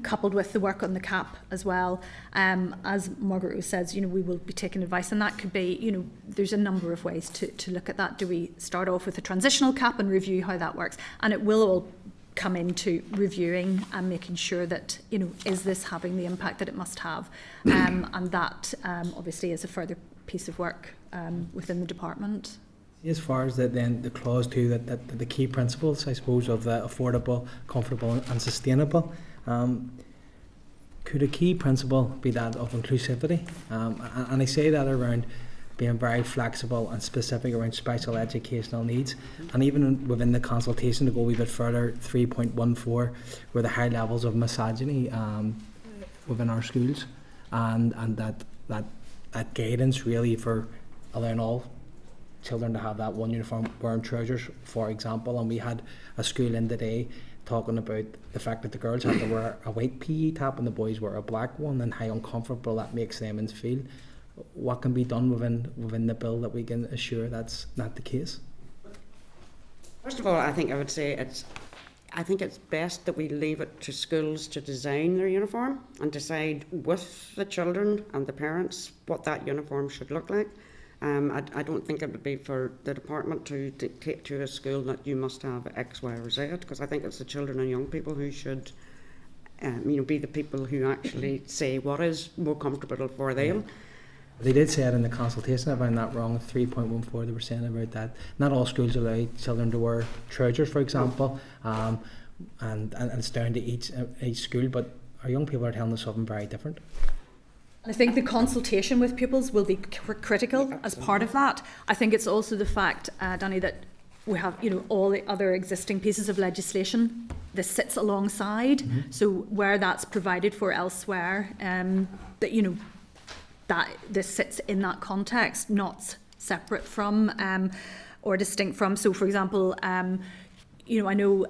Coupled with the work on the cap as well, as Margaret Rose says, we will be taking advice, and that could be, there's a number of ways to look at that. Do we start off with a transitional cap and review how that works? And it will all come into reviewing and making sure that, is this having the impact that it must have? And that obviously is a further piece of work within the department. As far as the clause 2, that the key principles, I suppose, of the affordable, comfortable and sustainable, could a key principle be that of inclusivity? And I say that around being very flexible and specific around special educational needs, and even within the consultation to go a wee bit further, 3.14, were the high levels of misogyny within our schools, and that guidance really for allowing all children to have that one uniform, wearing trousers, for example. And we had a school in today talking about the fact that the girls have to wear a white PE top and the boys wear a black one, and how uncomfortable that makes them feel. What can be done within the bill that we can assure that's not the case? First of all, I think I would say it's best that we leave it to schools to design their uniform and decide with the children and the parents what that uniform should look like. I don't think it would be for the department to dictate to a school that you must have X, Y or Z, because I think it's the children and young people who should be the people who actually say what is more comfortable for them. They did say it in the consultation, if I'm not wrong, 3.14 they were saying about that. Not all schools allow children to wear trousers, for example, and it's down to each school, but our young people are telling us something very different. I think the consultation with pupils will be critical as part of that. I think it's also the fact, Danny, that we have, all the other existing pieces of legislation. This sits alongside, so where that's provided for elsewhere, that this sits in that context, not separate from or distinct from. So, for example, I know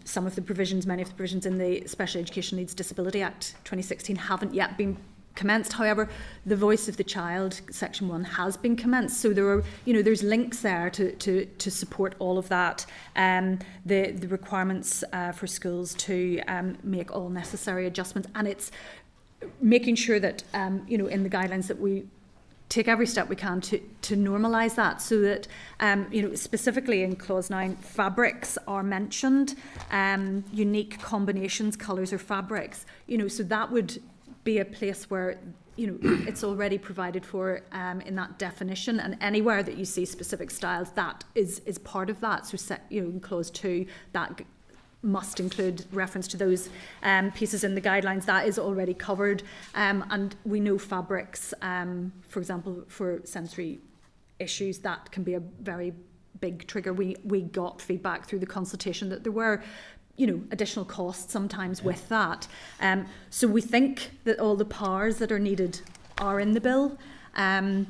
some of the provisions, many of the provisions in the Special Education Needs Disability Act 2016 haven't yet been commenced. However, the Voice of the Child, Section 1, has been commenced. So there are, there's links there to support all of that. The requirements for schools to make all necessary adjustments, and it's making sure that in the guidelines that we take every step we can to normalise that, so that specifically in clause 9, fabrics are mentioned, unique combinations, colours or fabrics. So that would be a place where it's already provided for in that definition, and anywhere that you see specific styles, that is part of that. So, in clause 2, that must include reference to those pieces in the guidelines. That is already covered, and we know fabrics, for example, for sensory issues, that can be a very big trigger. We got feedback through the consultation that there were additional costs sometimes with that. So we think that all the powers that are needed are in the bill, I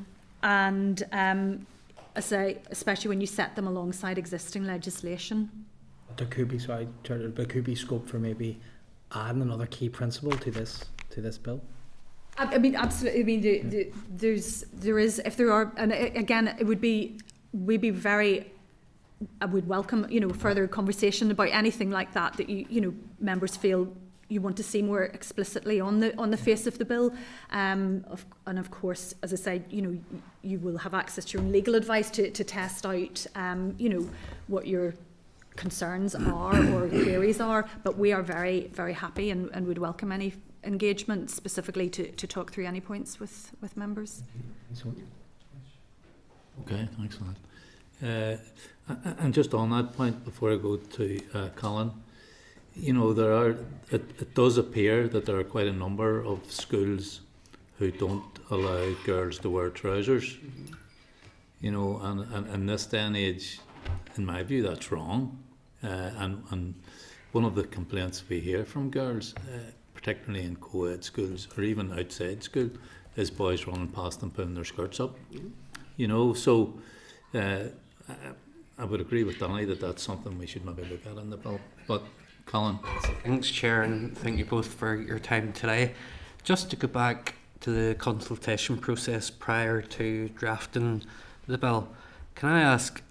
say, especially when you set them alongside existing legislation. There could be, there could be scope for maybe adding another key principle to this bill. I mean, absolutely. I mean, there is, if there are, and again, we'd be very. I would welcome, further conversation about anything like that you members feel you want to see more explicitly on the face of the bill, and of course, as I said, you will have access to your own legal advice to test out, what your concerns are or queries are. But we are very, very happy and would welcome any engagement specifically to talk through any points with members. Okay, thanks for that. And just on that point, before I go to Colin, it does appear that there are quite a number of schools who don't allow girls to wear trousers. And in this day and age, in my view, that's wrong. And one of the complaints we hear from girls, particularly in co-ed schools or even outside school, is boys running past them putting their skirts up. So I would agree with Danny that that's something we should maybe look at in the bill. But Colin. Thanks, Chair, and thank you both for your time today. Just to go back to the consultation process prior to drafting the bill, can I ask,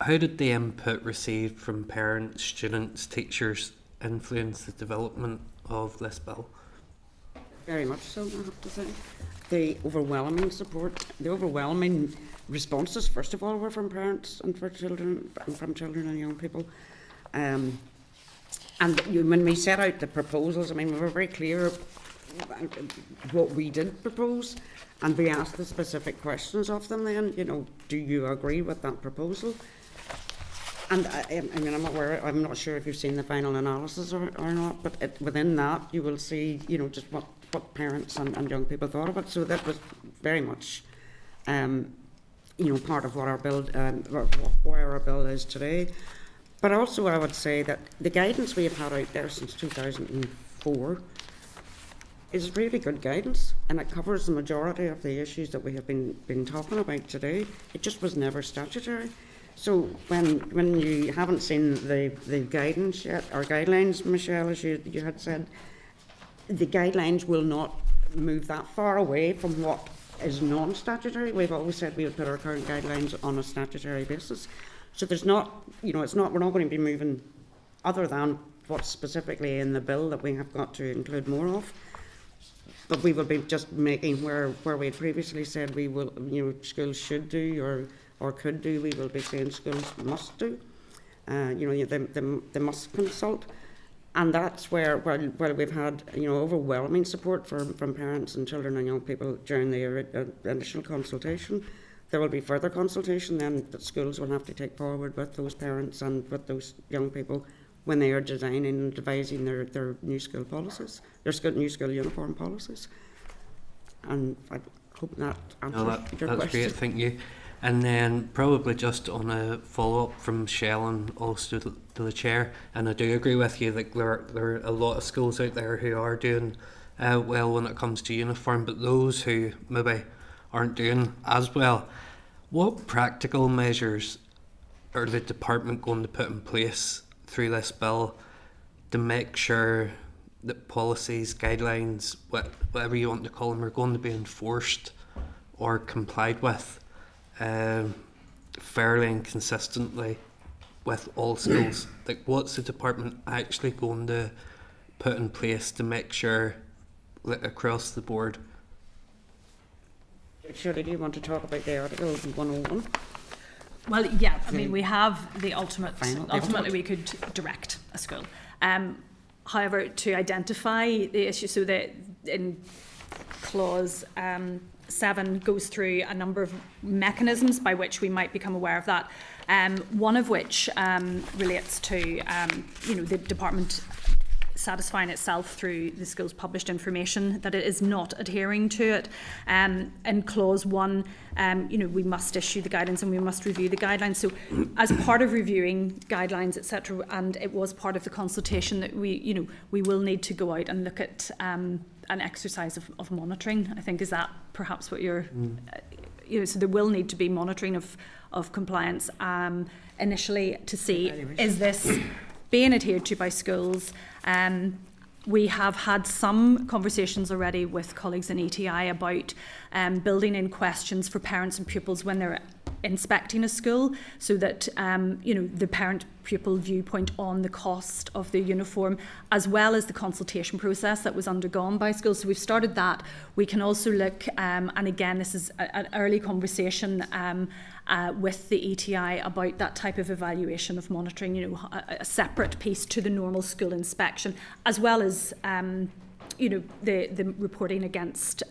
how did the input received from parents, students, teachers influence the development of this bill? Very much so, I have to say. The overwhelming support, the overwhelming responses, first of all, were from parents and from children and young people. And when we set out the proposals, I mean, we were very clear what we did propose, and we asked the specific questions of them then, do you agree with that proposal? And I mean, I'm not sure if you've seen the final analysis or not, but within that you will see, just what parents and young people thought of it. So that was very much, part of what our bill, where our bill is today. But also I would say that the guidance we have had out there since 2004 is really good guidance, and it covers the majority of the issues that we have been talking about today. It just was never statutory. So when you haven't seen the guidance yet, or guidelines, Michelle, as you had said, the guidelines will not move that far away from what is non-statutory. We've always said we would put our current guidelines on a statutory basis. So there's not, we're not going to be moving other than what's specifically in the bill that we have got to include more of. But we will be just making where we had previously said we will, schools should do or could do, we will be saying schools must do. They must consult. And that's where we've had, overwhelming support from parents and children and young people during the initial consultation. There will be further consultation then that schools will have to take forward with those parents and with those young people when they are designing and devising their new school policies, their new school uniform policies. And I hope that answers your question. That's great, thank you. And then probably just on a follow-up from Michelle and also to the Chair, and I do agree with you that there are a lot of schools out there who are doing well when it comes to uniform, but those who maybe aren't doing as well, what practical measures are the department going to put in place through this bill to make sure that policies, guidelines, whatever you want to call them, are going to be enforced or complied with fairly and consistently with all schools? Like, what's the department actually going to put in place to make sure that across the board? Shirley, do you want to talk about the Article 101? Well, yeah, I mean, we have the ultimately we could direct a school. However, to identify the issue, so that in clause 7 goes through a number of mechanisms by which we might become aware of that. One of which relates to the department satisfying itself through the school's published information that it is not adhering to it. In clause 1, we must issue the guidelines and we must review the guidelines. So as part of reviewing guidelines, etc., and it was part of the consultation that we will need to go out and look at an exercise of monitoring. I think, is that perhaps what you're so there will need to be monitoring of compliance initially to see, is this being adhered to by schools. We have had some conversations already with colleagues in ETI about building in questions for parents and pupils when they're inspecting a school, so that the parent-pupil viewpoint on the cost of the uniform, as well as the consultation process that was undergone by schools. So we've started that. We can also look, and again, this is an early conversation with the ETI about that type of evaluation of monitoring, a separate piece to the normal school inspection, as well as the reporting against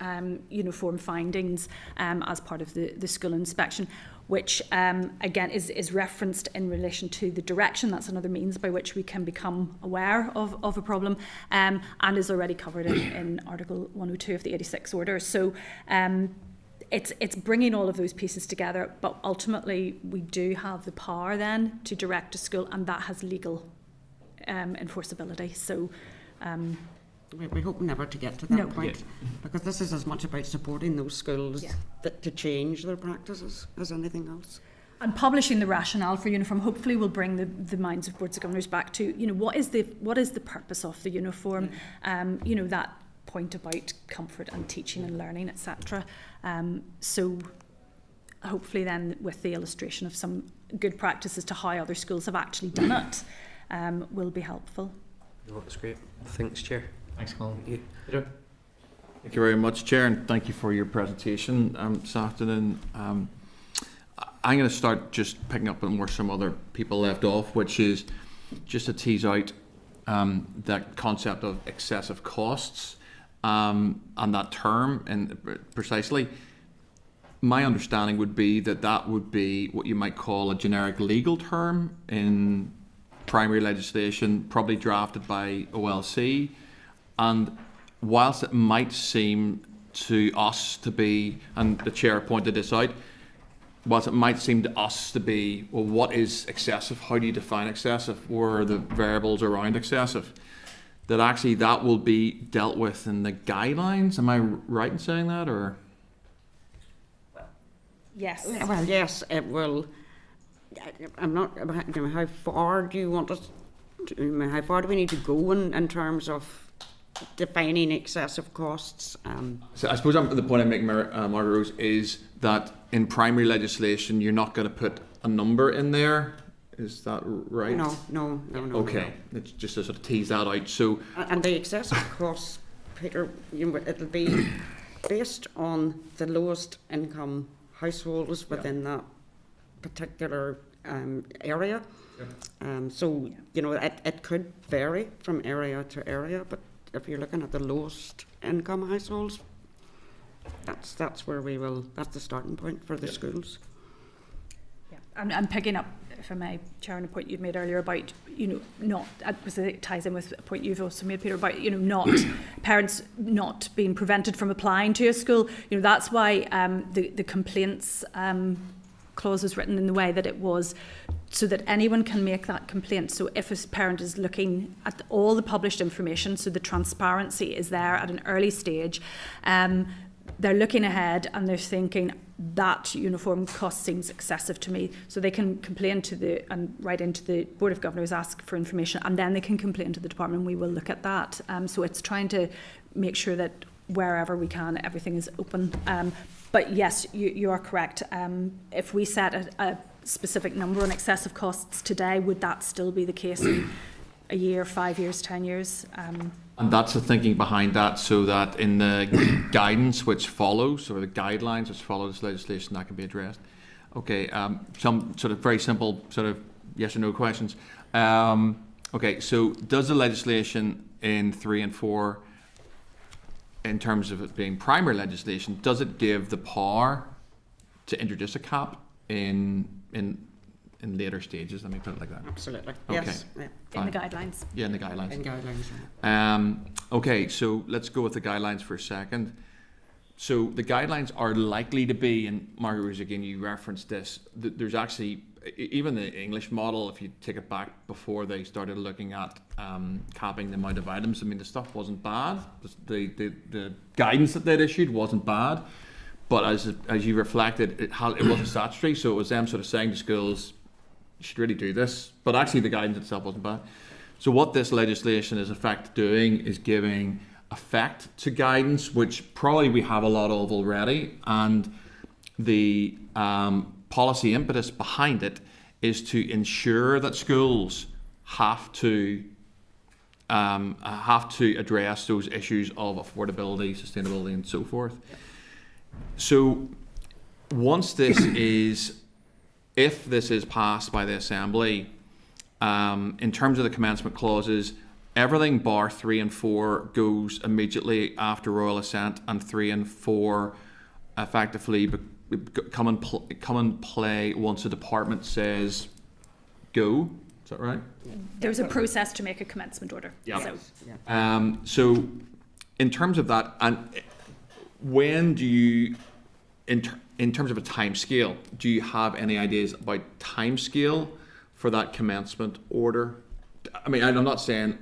uniform findings as part of the school inspection, which again is referenced in relation to the direction. That's another means by which we can become aware of a problem, and is already covered in Article 102 of the 86 order. So it's bringing all of those pieces together, but ultimately we do have the power then to direct a school, and that has legal enforceability. So we hope never to get to that point, because this is as much about supporting those schools to change their practices as anything else. And publishing the rationale for uniform hopefully will bring the minds of boards of governors back to what is the purpose of the uniform, that point about comfort and teaching and learning, etc. So hopefully then, with the illustration of some good practices to how other schools have actually done it, will be helpful. No, that's great. Thanks, Chair. Thanks, Colin. Thank you. Peter? Thank you very much, Chair, and thank you for your presentation this afternoon. I'm going to start just picking up on where some other people left off, which is just to tease out that concept of excessive costs and that term. And precisely, my understanding would be that would be what you might call a generic legal term in primary legislation, probably drafted by OLC. And whilst it might seem to us to be, and the Chair pointed this out, whilst it might seem to us to be, well, what is excessive? How do you define excessive? Where are the variables around excessive? That actually that will be dealt with in the guidelines. Am I right in saying that, or? Yes. Well, yes, it will. I'm not. How far do you want us? How far do we need to go in terms of defining excessive costs? So I suppose the point I'm making, Margaret Rose, is that in primary legislation you're not going to put a number in there. Is that right? No. Okay, it's just to sort of tease that out. So, and the excessive costs, Peter, it'll be based on the lowest income households within that particular area. So it could vary from area to area, but if you're looking at the lowest income households, that's where we will. That's the starting point for the schools. Yeah, I'm picking up, if I may, Chair, on a point you'd made earlier about not, because it ties in with a point you've also made, Peter, about not parents not being prevented from applying to a school. That's why the complaints clause was written in the way that it was, so that anyone can make that complaint. So if a parent is looking at all the published information, so the transparency is there at an early stage, they're looking ahead and they're thinking that uniform cost seems excessive to me, so they can complain to and write into the Board of Governors, ask for information, and then they can complain to the department. We will look at that. So it's trying to make sure that wherever we can, everything is open. But yes, you are correct. If we set a specific number on excessive costs today, would that still be the case in a year, 5 years, 10 years? and that's the thinking behind that, so that in the guidance which follows, or the guidelines which follow this legislation, that can be addressed. Okay, some sort of very simple sort of yes or no questions. Okay, so does the legislation in 3 and 4 in terms of it being primary legislation, does it give the power to introduce a cap in later stages? Let me put it like that. Absolutely. Okay. Yes. Yeah. In the guidelines. Yeah, in the guidelines. In guidelines. Okay, so let's go with the guidelines for a second. So the guidelines are likely to be, and Margaret Rose, again, you referenced this, there's actually, even the English model, if you take it back before they started looking at capping the amount of items, I mean, the stuff wasn't bad. The guidance that they'd issued wasn't bad. But as you reflected, it wasn't statutory, so it was them sort of saying to schools, you should really do this. But actually the guidance itself wasn't bad. So what this legislation is in fact doing is giving effect to guidance, which probably we have a lot of already, and the policy impetus behind it is to ensure that schools have to address those issues of affordability, sustainability, and so forth. So once if this is passed by the Assembly, in terms of the commencement clauses, everything bar 3 and 4 goes immediately after royal assent, and 3 and 4 effectively come and play once the department says go. Is that right? There's a process to make a commencement order. Yeah. So. So in terms of that, and when do you, in terms of a time scale, do you have any ideas about time scale for that commencement order? I mean, I'm not saying,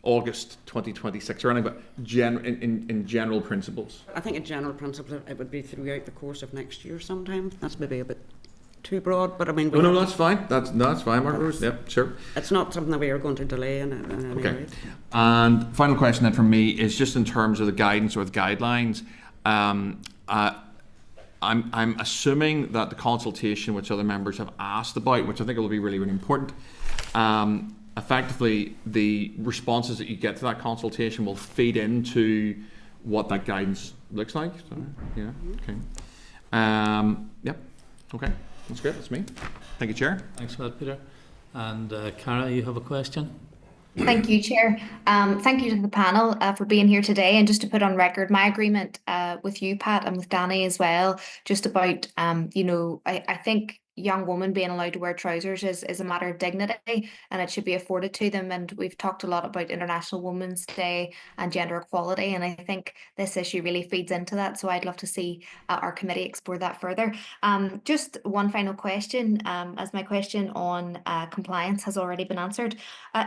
August 2026 or anything, but in general principles. I think in general principles it would be throughout the course of next year sometime. That's maybe a bit too broad, but I mean... No, that's fine. That's fine, Margaret Rose. Yep, sure. It's not something that we are going to delay in any Okay. way. And final question then from me is just in terms of the guidance or the guidelines. I'm assuming that the consultation which other members have asked about, which I think will be really, really important, effectively the responses that you get to that consultation will feed into what that guidance looks like. So, yeah, okay. Yep, okay, that's great, that's me. Thank you, Chair. Thanks for that, Peter. And Cara, you have a question? Thank you, Chair. Thank you to the panel for being here today. And just to put on record my agreement with you, Pat, and with Danny as well, just about, I think young women being allowed to wear trousers is a matter of dignity, and it should be afforded to them. And we've talked a lot about International Women's Day and gender equality, and I think this issue really feeds into that. So I'd love to see our committee explore that further. Just one final question, as my question on compliance has already been answered.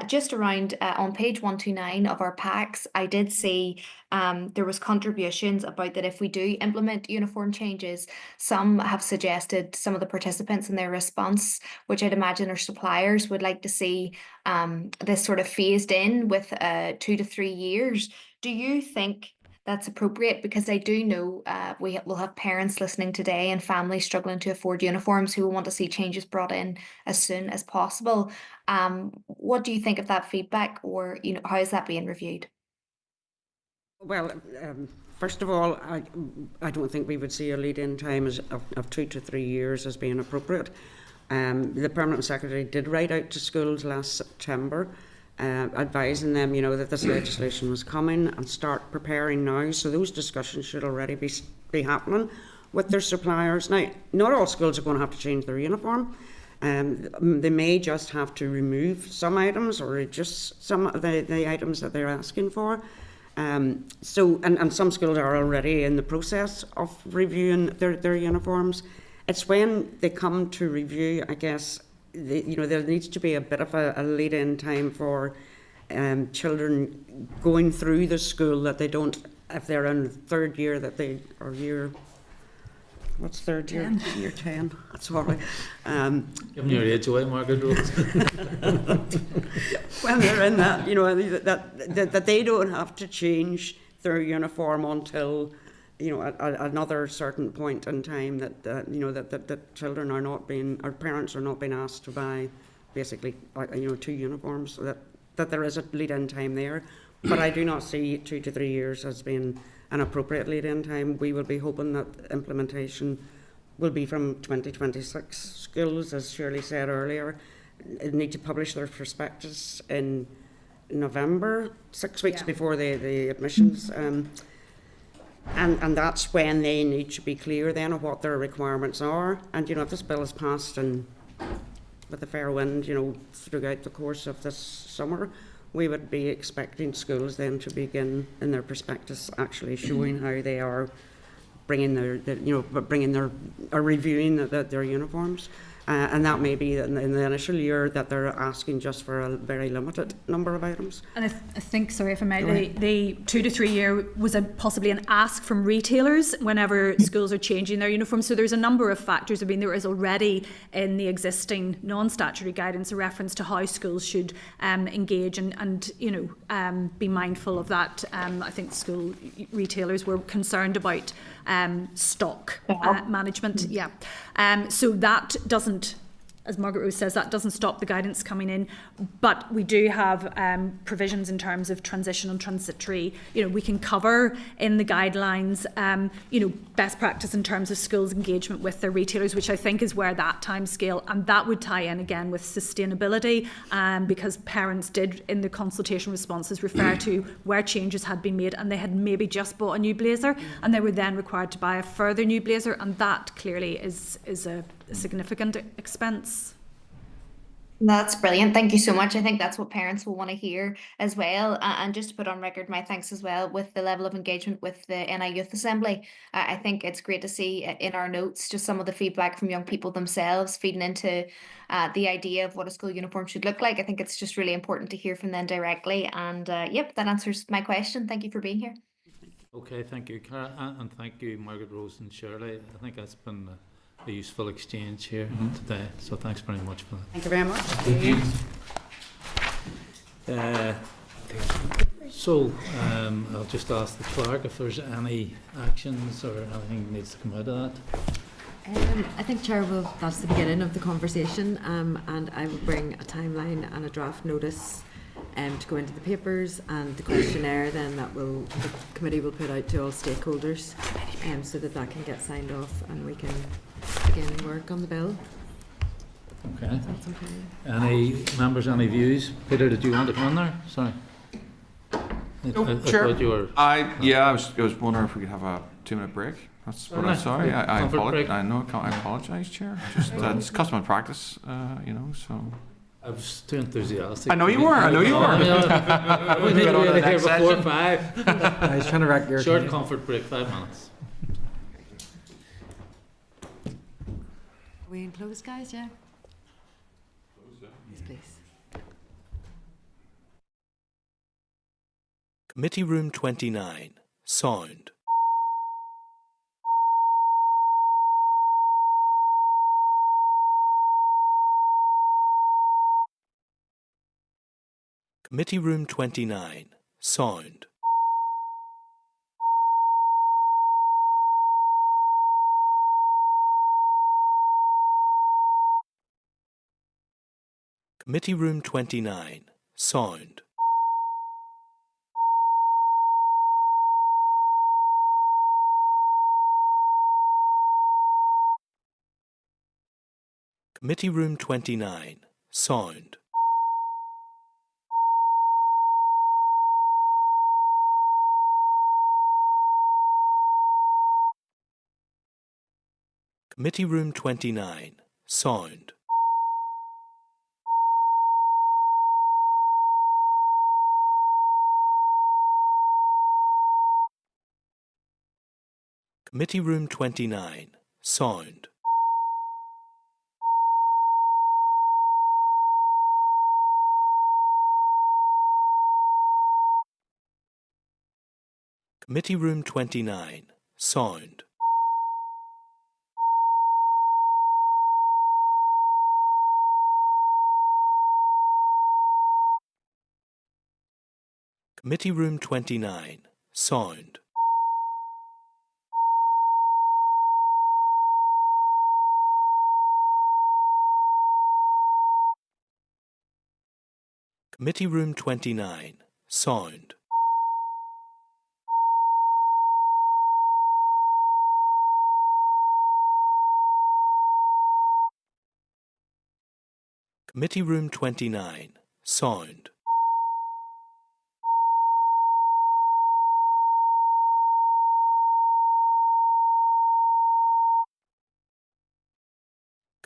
Just around on page 129 of our packs, I did see there was contributions about that if we do implement uniform changes, some have suggested, some of the participants in their response, which I'd imagine are suppliers, would like to see this sort of phased in with 2 to 3 years. Do you think that's appropriate? Because I do know we will have parents listening today and families struggling to afford uniforms who will want to see changes brought in as soon as possible. What do you think of that feedback, or how is that being reviewed? Well, first of all, I don't think we would see a lead-in time of 2 to 3 years as being appropriate. The Permanent Secretary did write out to schools last September advising them, that this legislation was coming and start preparing now. So those discussions should already be happening with their suppliers. Now, not all schools are going to have to change their uniform. They may just have to remove some items or reduce some of the items that they're asking for. And some schools are already in the process of reviewing their uniforms. It's when they come to review, I guess, there needs to be a bit of a lead-in time for children going through the school, that they don't, if they're in third year, that they are what's third year? 10. Year 10. That's all right. Giving your age away, Margaret Rose. When they're in that, that they don't have to change their uniform until, another certain point in time, that children are not being, or parents are not being asked to buy, basically, 2 uniforms, so that there is a lead-in time there. But I do not see 2 to 3 years as being an appropriate lead-in time. We will be hoping that implementation will be from 2026. Schools, as Shirley said earlier, need to publish their prospectus in November, 6 weeks before the admissions And that's when they need to be clear then of what their requirements are. And, if this bill is passed and with a fair wind, throughout the course of this summer, we would be expecting schools then to begin in their prospectus actually showing how they are bringing or reviewing their uniforms. And that may be in the initial year that they're asking just for a very limited number of items. And I think, sorry if I may, the 2 to 3 year was possibly an ask from retailers whenever schools are changing their uniforms. So there's a number of factors. I mean, there is already in the existing non-statutory guidance a reference to how schools should engage and be mindful of that. I think school retailers were concerned about stock management. Yeah. So that doesn't, as Margaret Rose says, that doesn't stop the guidance coming in, but we do have provisions in terms of transitional and transitory. We can cover in the guidelines, best practice in terms of schools' engagement with their retailers, which I think is where that time scale, and that would tie in again with sustainability, because parents did in the consultation responses refer to where changes had been made and they had maybe just bought a new blazer and they were then required to buy a further new blazer, and that clearly is a significant expense. That's brilliant. Thank you so much. I think that's what parents will want to hear as well. And just to put on record my thanks as well with the level of engagement with the NI Youth Assembly. I think it's great to see in our notes just some of the feedback from young people themselves feeding into the idea of what a school uniform should look like. I think it's just really important to hear from them directly. And yep, that answers my question. Thank you for being here. Okay, thank you, Cara, and thank you, Margaret Rose and Shirley. I think that's been a useful exchange here today, so thanks very much for that. Thank you very much. So I'll just ask the clerk if there's any actions or anything that needs to come out of that. I think, Chair, that's the beginning of the conversation, and I will bring a timeline and a draft notice to go into the papers, and the questionnaire then the committee will put out to all stakeholders, so that can get signed off and we can begin work on the bill. Okay. That's okay. Any members, any views? Peter, did you want to come in there? Sorry. Sure. I was wondering if we could have a 2-minute break. That's what I'm sorry. I apologize, Chair. Just it's customer practice, so. I was too enthusiastic. I know you were. We need to be here before 5. I was trying to rack your short comfort break, 5 minutes. Are we in close, guys? Yeah. Yes, please. Committee Room 29. Sound. Committee Room 29. Sound. Committee Room 29. Sound. Committee Room 29. Sound. Committee Room 29. Sound. Committee Room 29. Sound. Committee Room 29. Sound. Committee Room 29. Sound. Committee Room 29. Sound. Committee Room 29. Sound.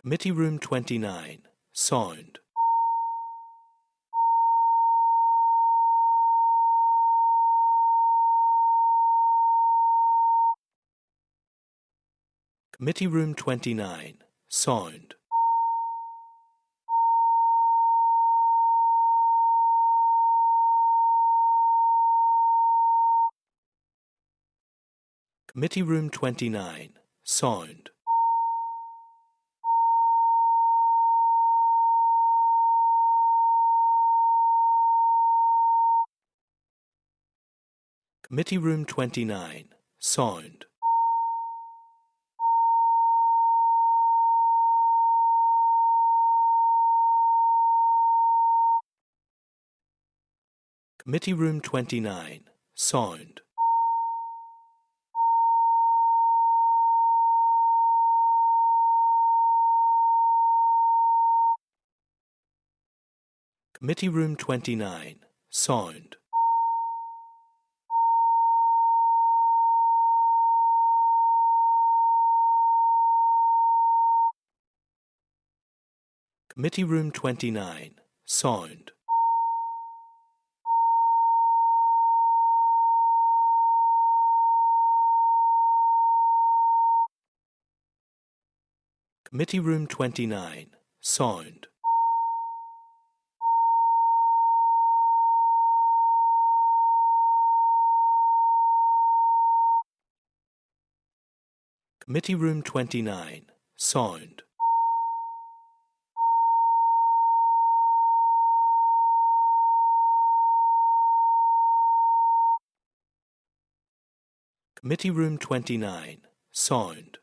Committee Room 29, Sound. Committee Room 29, Sound. Committee Room 29, Sound. Committee Room 29, Sound. Committee Room 29, Sound. Committee Room 29, Sound. Committee Room 29, Sound. Committee Room 29, Sound. Committee Room 29, Sound. Committee Room 29, Sound.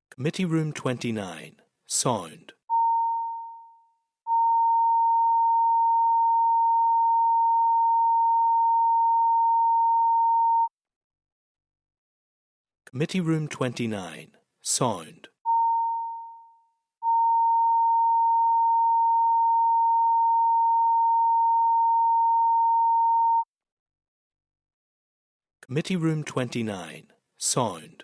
Committee Room 29, Sound. Committee Room 29, Sound. Committee Room 29, Sound.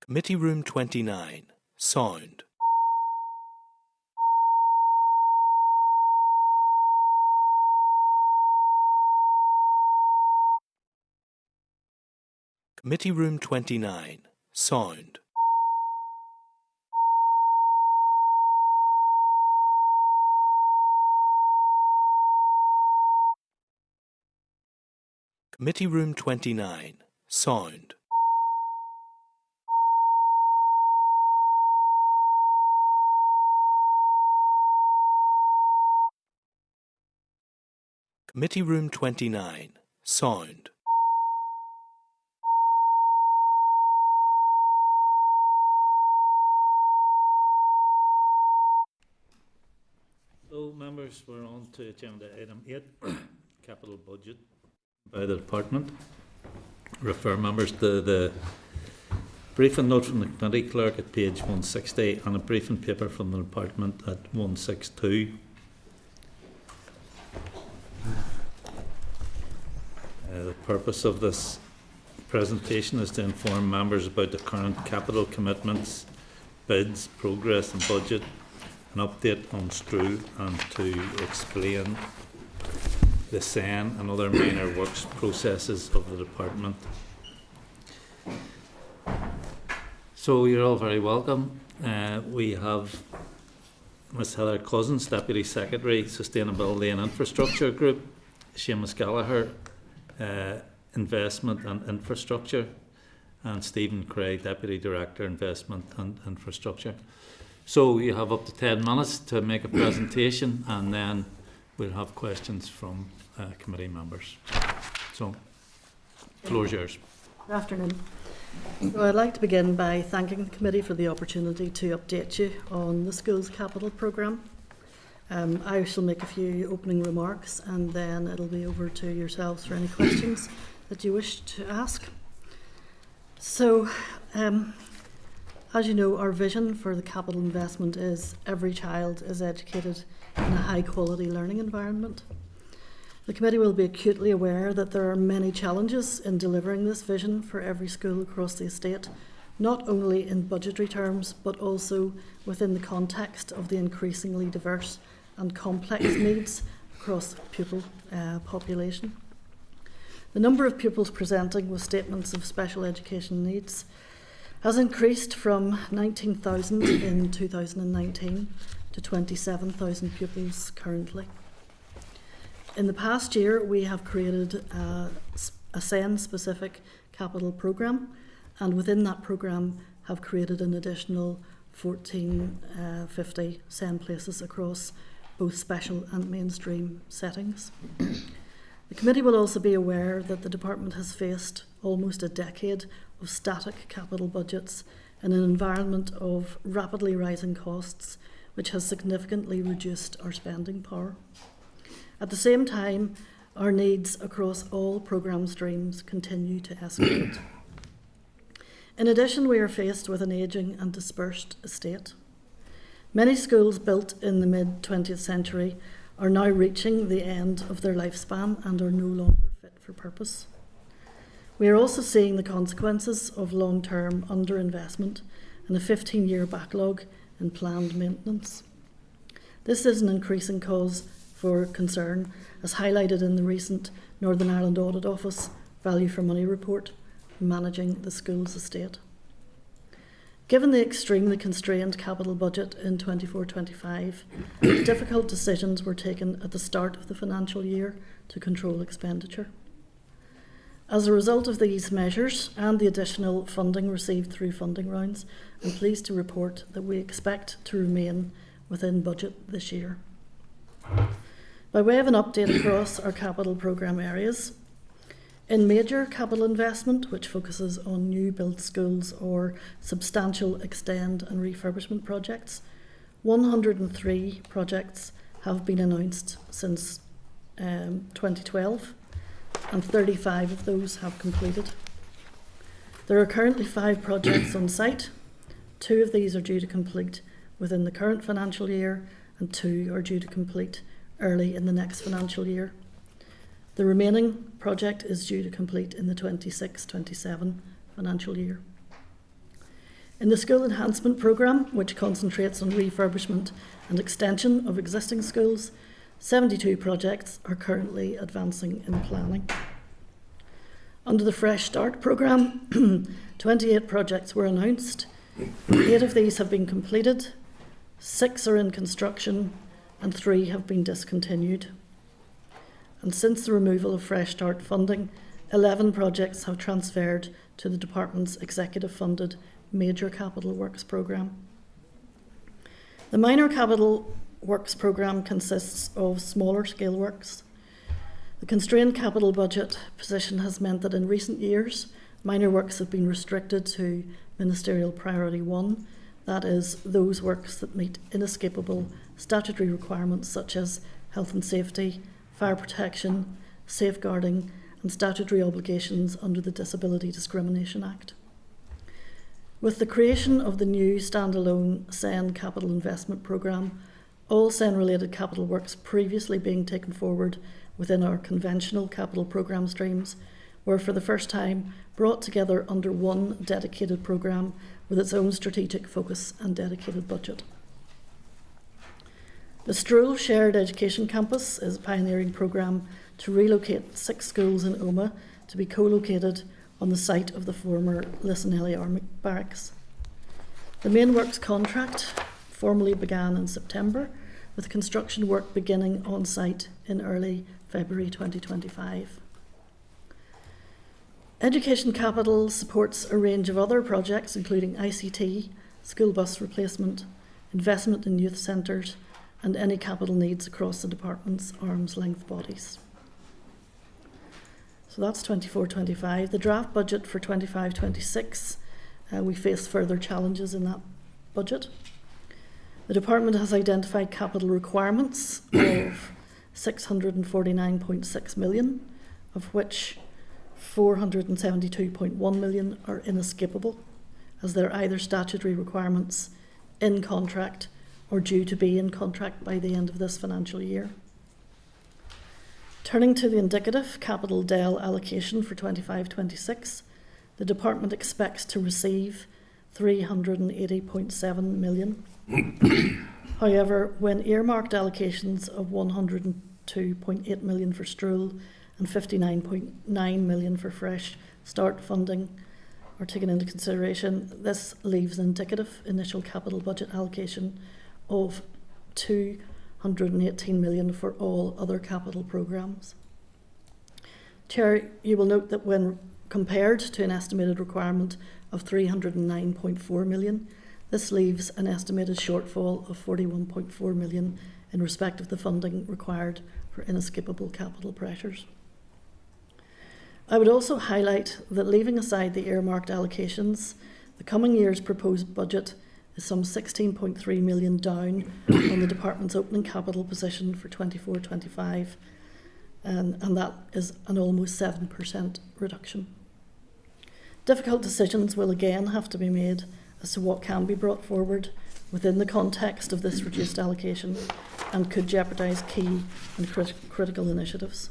Committee Room 29, Sound. Committee Room 29, Sound. Committee Room 29, Sound. Committee Room 29, Sound. So, members, we're on to agenda item 8, capital budget by the department. Refer members to the briefing note from the committee clerk at page 160 and a briefing paper from the department at 162. The purpose of this presentation is to inform members about the current capital commitments, bids, progress and budget, an update on STRU, and to explain the SEN and other minor works processes of the department. So you're all very welcome. We have Ms Heather Cousins, Deputy Secretary, Sustainability and Infrastructure Group, Seamus Gallagher, Investment and Infrastructure, and Stephen Craig, Deputy Director, Investment and Infrastructure. So you have up to 10 minutes to make a presentation, and then we'll have questions from committee members. So, the floor is yours. Good afternoon. So I'd like to begin by thanking the committee for the opportunity to update you on the school's capital programme. I shall make a few opening remarks, and then it'll be over to yourselves for any questions that you wish to ask. So As you know, our vision for the capital investment is every child is educated in a high quality learning environment. The committee will be acutely aware that there are many challenges in delivering this vision for every school across the estate, not only in budgetary terms, but also within the context of the increasingly diverse and complex needs across the pupil population. The number of pupils presenting with statements of special education needs has increased from 19,000 in 2019 to 27,000 pupils currently. In the past year, we have created a SEN-specific capital programme, and within that programme have created an additional 1450 SEN places across both special and mainstream settings. The committee will also be aware that the department has faced almost a decade of static capital budgets in an environment of rapidly rising costs, which has significantly reduced our spending power. At the same time, our needs across all programme streams continue to escalate. In addition, we are faced with an ageing and dispersed estate. Many schools built in the mid-20th century are now reaching the end of their lifespan and are no longer fit for purpose. We are also seeing the consequences of long-term underinvestment and a 15-year backlog in planned maintenance. This is an increasing cause for concern, as highlighted in the recent Northern Ireland Audit Office Value for Money report, Managing the School's Estate. Given the extremely constrained capital budget in 24-25, difficult decisions were taken at the start of the financial year to control expenditure. As a result of these measures and the additional funding received through funding rounds, I'm pleased to report that we expect to remain within budget this year. By way of an update across our capital programme areas, in major capital investment, which focuses on new build schools or substantial extend and refurbishment projects, 103 projects have been announced since 2012, and 35 of those have completed. There are currently 5 projects on site. 2 of these are due to complete within the current financial year, and 2 are due to complete early in the next financial year. The remaining project is due to complete in the 26-27 financial year. In the School Enhancement Programme, which concentrates on refurbishment and extension of existing schools, 72 projects are currently advancing in planning. Under the Fresh Start Programme, 28 projects were announced. 8 of these have been completed, 6 are in construction, and 3 have been discontinued. And since the removal of Fresh Start funding, 11 projects have transferred to the department's executive-funded Major Capital Works programme. The Minor Capital Works programme consists of smaller scale works. The constrained capital budget position has meant that in recent years, minor works have been restricted to Ministerial Priority 1, that is, those works that meet inescapable statutory requirements such as health and safety, fire protection, safeguarding, and statutory obligations under the Disability Discrimination Act. With the creation of the new standalone SEN Capital Investment Programme, all SEN-related capital works previously being taken forward within our conventional capital programme streams were for the first time brought together under one dedicated programme with its own strategic focus and dedicated budget. The Stroll Shared Education Campus is a pioneering programme to relocate 6 schools in Omagh to be co-located on the site of the former Lissanelli Army Barracks. The main works contract formally began in September, with construction work beginning on site in early February 2025. Education Capital supports a range of other projects including ICT, school bus replacement, investment in youth centres, and any capital needs across the department's arm's length bodies. So that's 24-25. The draft budget for 25-26, we face further challenges in that budget. The department has identified capital requirements of 649.6 million, of which 472.1 million are inescapable as they're either statutory requirements, in contract, or due to be in contract by the end of this financial year. Turning to the indicative capital DEL allocation for 25-26, the department expects to receive 380.7 million. However, when earmarked allocations of 102.8 million for Stroll and 59.9 million for Fresh Start funding are taken into consideration, this leaves an indicative initial capital budget allocation of 218 million for all other capital programmes. Chair, you will note that when compared to an estimated requirement of 309.4 million, this leaves an estimated shortfall of 41.4 million in respect of the funding required for inescapable capital pressures. I would also highlight that, leaving aside the earmarked allocations, the coming year's proposed budget is some 16.3 million down on the department's opening capital position for 24-25, and that is an almost 7% reduction. Difficult decisions will again have to be made as to what can be brought forward within the context of this reduced allocation and could jeopardise key and critical initiatives.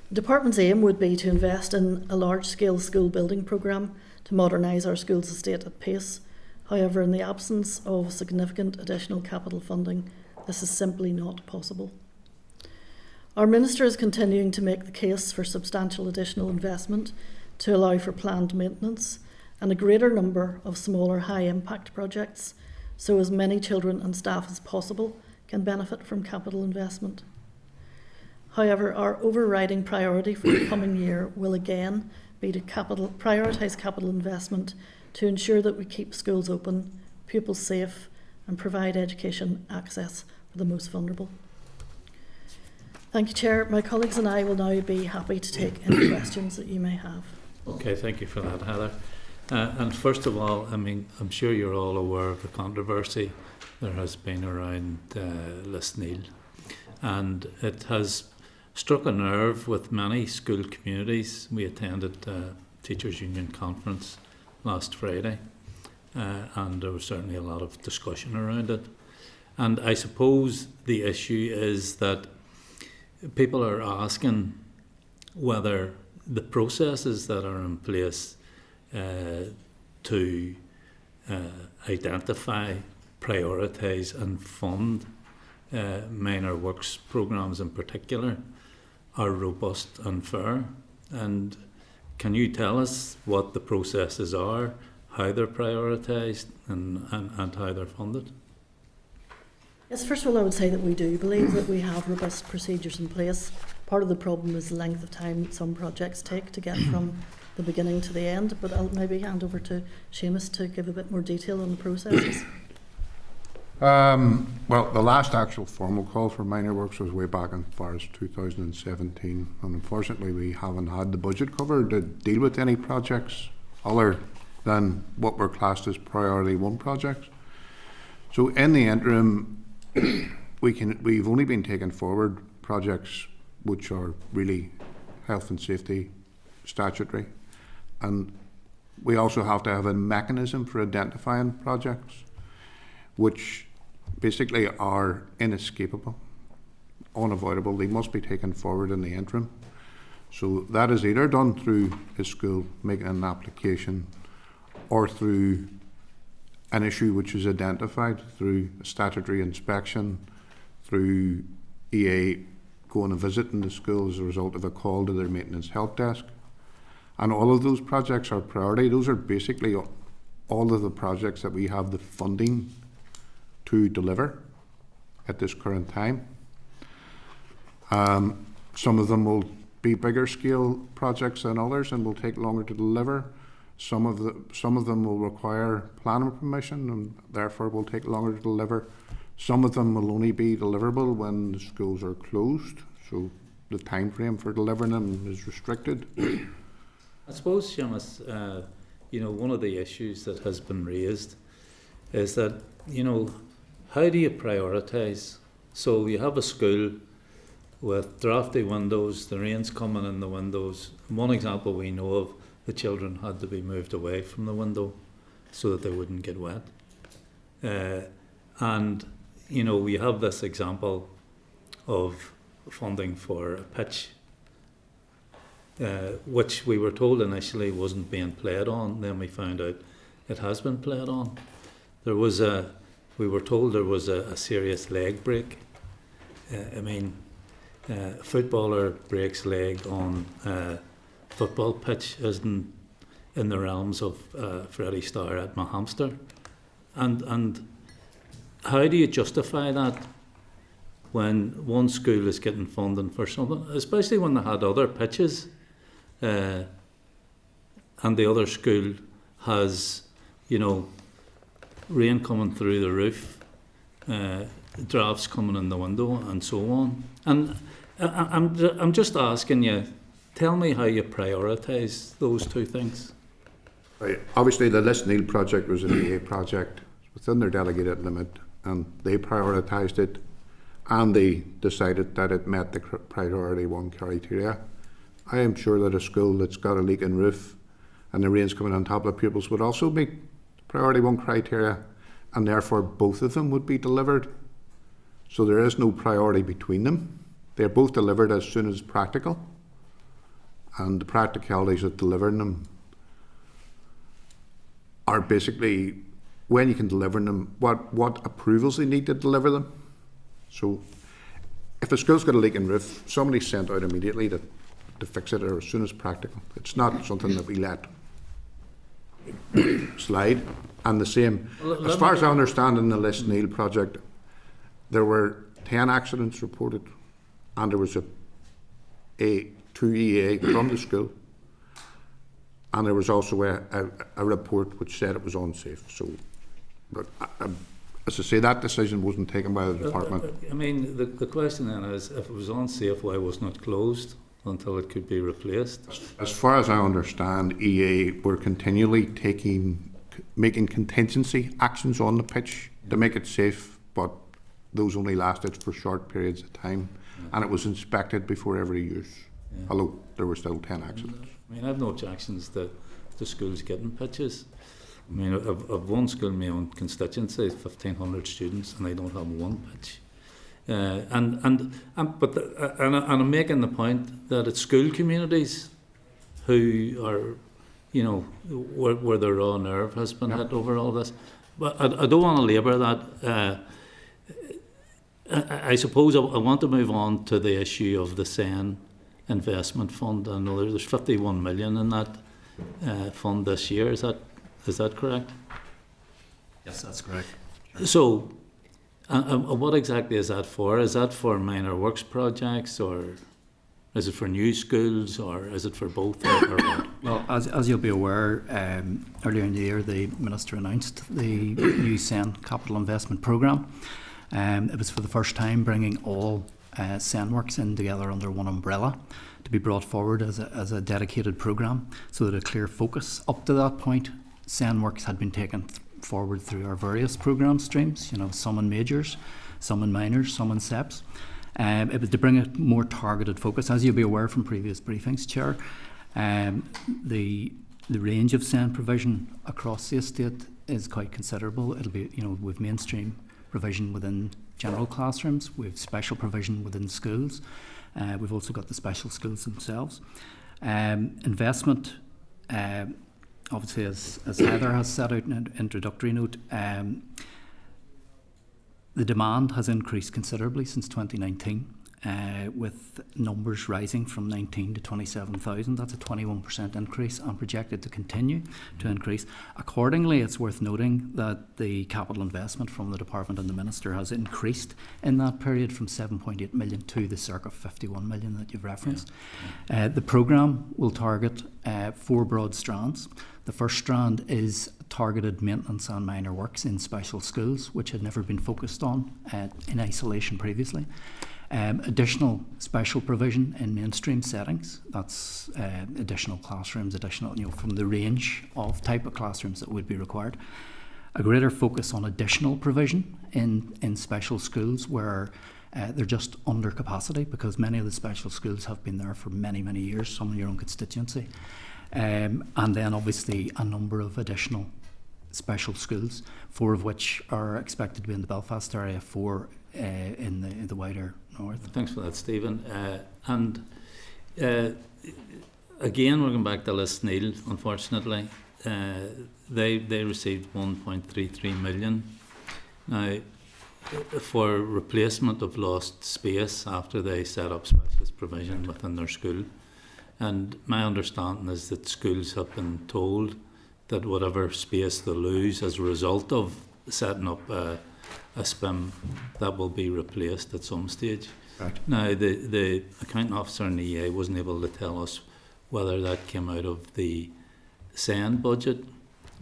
The department's aim would be to invest in a large-scale school building programme to modernise our schools estate at pace. However, in the absence of significant additional capital funding, this is simply not possible. Our Minister is continuing to make the case for substantial additional investment to allow for planned maintenance and a greater number of smaller high-impact projects, so as many children and staff as possible can benefit from capital investment. However, our overriding priority for the coming year will again be to prioritise capital investment to ensure that we keep schools open, pupils safe, and provide education access for the most vulnerable. Thank you, Chair. My colleagues and I will now be happy to take any questions that you may have. Okay, thank you for that, Heather. And first of all, I mean, I'm sure you're all aware of the controversy there has been around Lisneal, and it has struck a nerve with many school communities. We attended a Teachers' Union conference last Friday, and there was certainly a lot of discussion around it. And I suppose the issue is that people are asking whether the processes that are in place to identify, prioritise and fund minor works programmes in particular are robust and fair. And can you tell us what the processes are, how they're prioritised and how they're funded? Yes, first of all, I would say that we do believe that we have robust procedures in place. Part of the problem is the length of time that some projects take to get from the beginning to the end, but I'll maybe hand over to Seamus to give a bit more detail on the processes. Well, the last actual formal call for minor works was way back as far as 2017, and unfortunately we haven't had the budget cover to deal with any projects other than what were classed as priority 1 projects. So in the interim, we've only been taking forward projects which are really health and safety statutory, and we also have to have a mechanism for identifying projects which basically are inescapable, unavoidable. They must be taken forward in the interim. So that is either done through a school making an application or through an issue which is identified through a statutory inspection, through EA going and visiting the school as a result of a call to their maintenance help desk. And all of those projects are priority. Those are basically all of the projects that we have the funding to deliver at this current time. Some of them will be bigger scale projects than others and will take longer to deliver. Some of them will require planning permission and therefore will take longer to deliver. Some of them will only be deliverable when the schools are closed, so the time frame for delivering them is restricted. I suppose, Seamus, one of the issues that has been raised is that, how do you prioritise? So you have a school with drafty windows, the rain's coming in the windows. One example we know of the children had to be moved away from the window so that they wouldn't get wet. And, you know, we have this example of funding for a pitch, which we were told initially wasn't being played on. Then we found out it has been played on. We were told there was a serious leg break. A footballer breaks leg on a football pitch isn't in the realms of Freddie Starr at Mahamster. And how do you justify that when one school is getting funding for something, especially when they had other pitches, and the other school has, you know, rain coming through the roof, drafts coming in the window, and so on. And I'm just asking you, tell me how you prioritise those two things. Right. Obviously, the Lisneel project was an EA project within their delegated limit, and they prioritised it, and they decided that it met the priority one criteria. I am sure that a school that's got a leaking roof and the rain's coming on top of pupils would also meet priority one criteria, and therefore both of them would be delivered. So there is no priority between them. They're both delivered as soon as practical, and the practicalities of delivering them are basically when you can deliver them, what approvals they need to deliver them. So if a school's got a leaking roof, somebody's sent out immediately to fix it or as soon as practical. It's not something that we let slide. And the same, as far as I understand in the Lisneel project, there were 10 accidents reported, and there was a 2 EA from the school, and there was also a report which said it was unsafe. So, but as I say, that decision wasn't taken by the department. I mean, the question then is, if it was unsafe, why wasn't it closed until it could be replaced? As far as I understand, EA were continually making contingency actions on the pitch to make it safe, but those only lasted for short periods of time, and it was inspected before every use, although there were still 10 accidents. I mean, I have no objections to schools getting pitches. I mean, I've one school in my own constituency, 1,500 students, and they don't have one pitch. And I'm making the point that it's school communities who are, you know, where the raw nerve has been hit over all this. But I don't want to labour that. I suppose I want to move on to the issue of the SEN investment fund. I know there's 51 million in that fund this year. Is that correct? Yes, that's correct. So, what exactly is that for? Is that for minor works projects, or is it for new schools, or is it for both? Or what? Well, as you'll be aware, earlier in the year, the Minister announced the new SEN Capital Investment Programme. It was for the first time bringing all SEN works in together under one umbrella to be brought forward as a dedicated programme, so that a clear focus. Up to that point, SEN works had been taken forward through our various programme streams, you know, some in majors, some in minors, some in SEPs. It was to bring a more targeted focus. As you'll be aware from previous briefings, Chair, the range of SEN provision across the estate is quite considerable. It'll be, you know, with mainstream provision within general classrooms, we have special provision within schools. We've also got the special schools themselves. Investment, obviously, as Heather has set out in an introductory note, the demand has increased considerably since 2019, with numbers rising from 19 to 27,000. That's a 21% increase and projected to continue to increase. Accordingly, it's worth noting that the capital investment from the Department and the Minister has increased in that period from 7.8 million to the circa 51 million that you've referenced. The programme will target 4 broad strands. The first strand is targeted maintenance and minor works in special schools, which had never been focused on in isolation previously. Additional special provision in mainstream settings. That's additional classrooms, additional, you know, from the range of type of classrooms that would be required. A greater focus on additional provision in special schools where they're just under capacity, because many of the special schools have been there for many, many years, some in your own constituency. and then obviously a number of additional special schools, 4 of which are expected to be in the Belfast area, 4 in the wider north. Thanks for that, Stephen. Again, we're going back to Lisneal, unfortunately. They received 1.33 million. Now, for replacement of lost space after they set up specialist provision within their school. And my understanding is that schools have been told that whatever space they lose as a result of setting up a SPIM, that will be replaced at some stage. Right. Now, the accounting officer in the EA wasn't able to tell us whether that came out of the SEN budget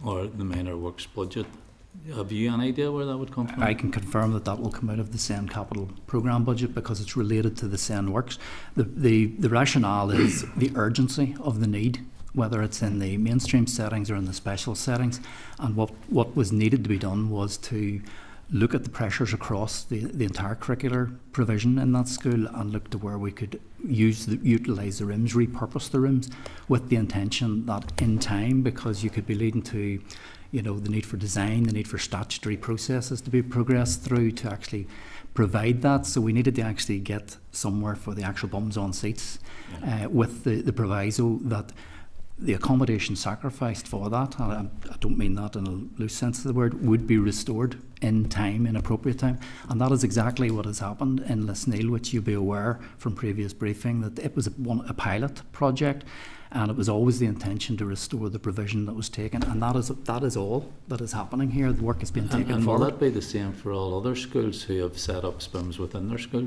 or the minor works budget. Have you any idea where that would come from? I can confirm that will come out of the SEN capital programme budget because it's related to the SEN works. The rationale is the urgency of the need, whether it's in the mainstream settings or in the special settings. And what was needed to be done was to look at the pressures across the entire curricular provision in that school and look to where we could utilise the rooms, repurpose the rooms, with the intention that in time, because you could be leading to the need for design, the need for statutory processes to be progressed through to actually provide that. So we needed to actually get somewhere for the actual bums on seats, with the proviso that the accommodation sacrificed for that, and I don't mean that in a loose sense of the word, would be restored in time, in appropriate time. And that is exactly what has happened in Lisneal, which you'll be aware from previous briefing that it was a pilot project, and it was always the intention to restore the provision that was taken, and that is all that is happening here. The work has been taken and forward. Will that be the same for all other schools who have set up SPIMs within their school?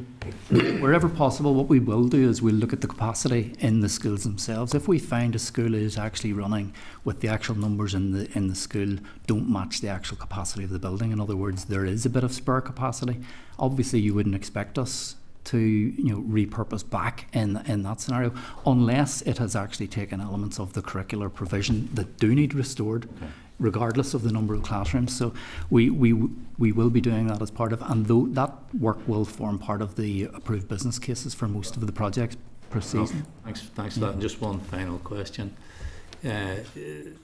Wherever possible, what we will do is we'll look at the capacity in the schools themselves. If we find a school is actually running with the actual numbers in the school don't match the actual capacity of the building, in other words, there is a bit of spare capacity, obviously you wouldn't expect us to repurpose back in that scenario, unless it has actually taken elements of the curricular provision that do need restored, regardless of the number of classrooms. So we will be doing that as part of, and though that work will form part of the approved business cases for most of the projects proceedings. Oh, thanks for that. And just one final question. The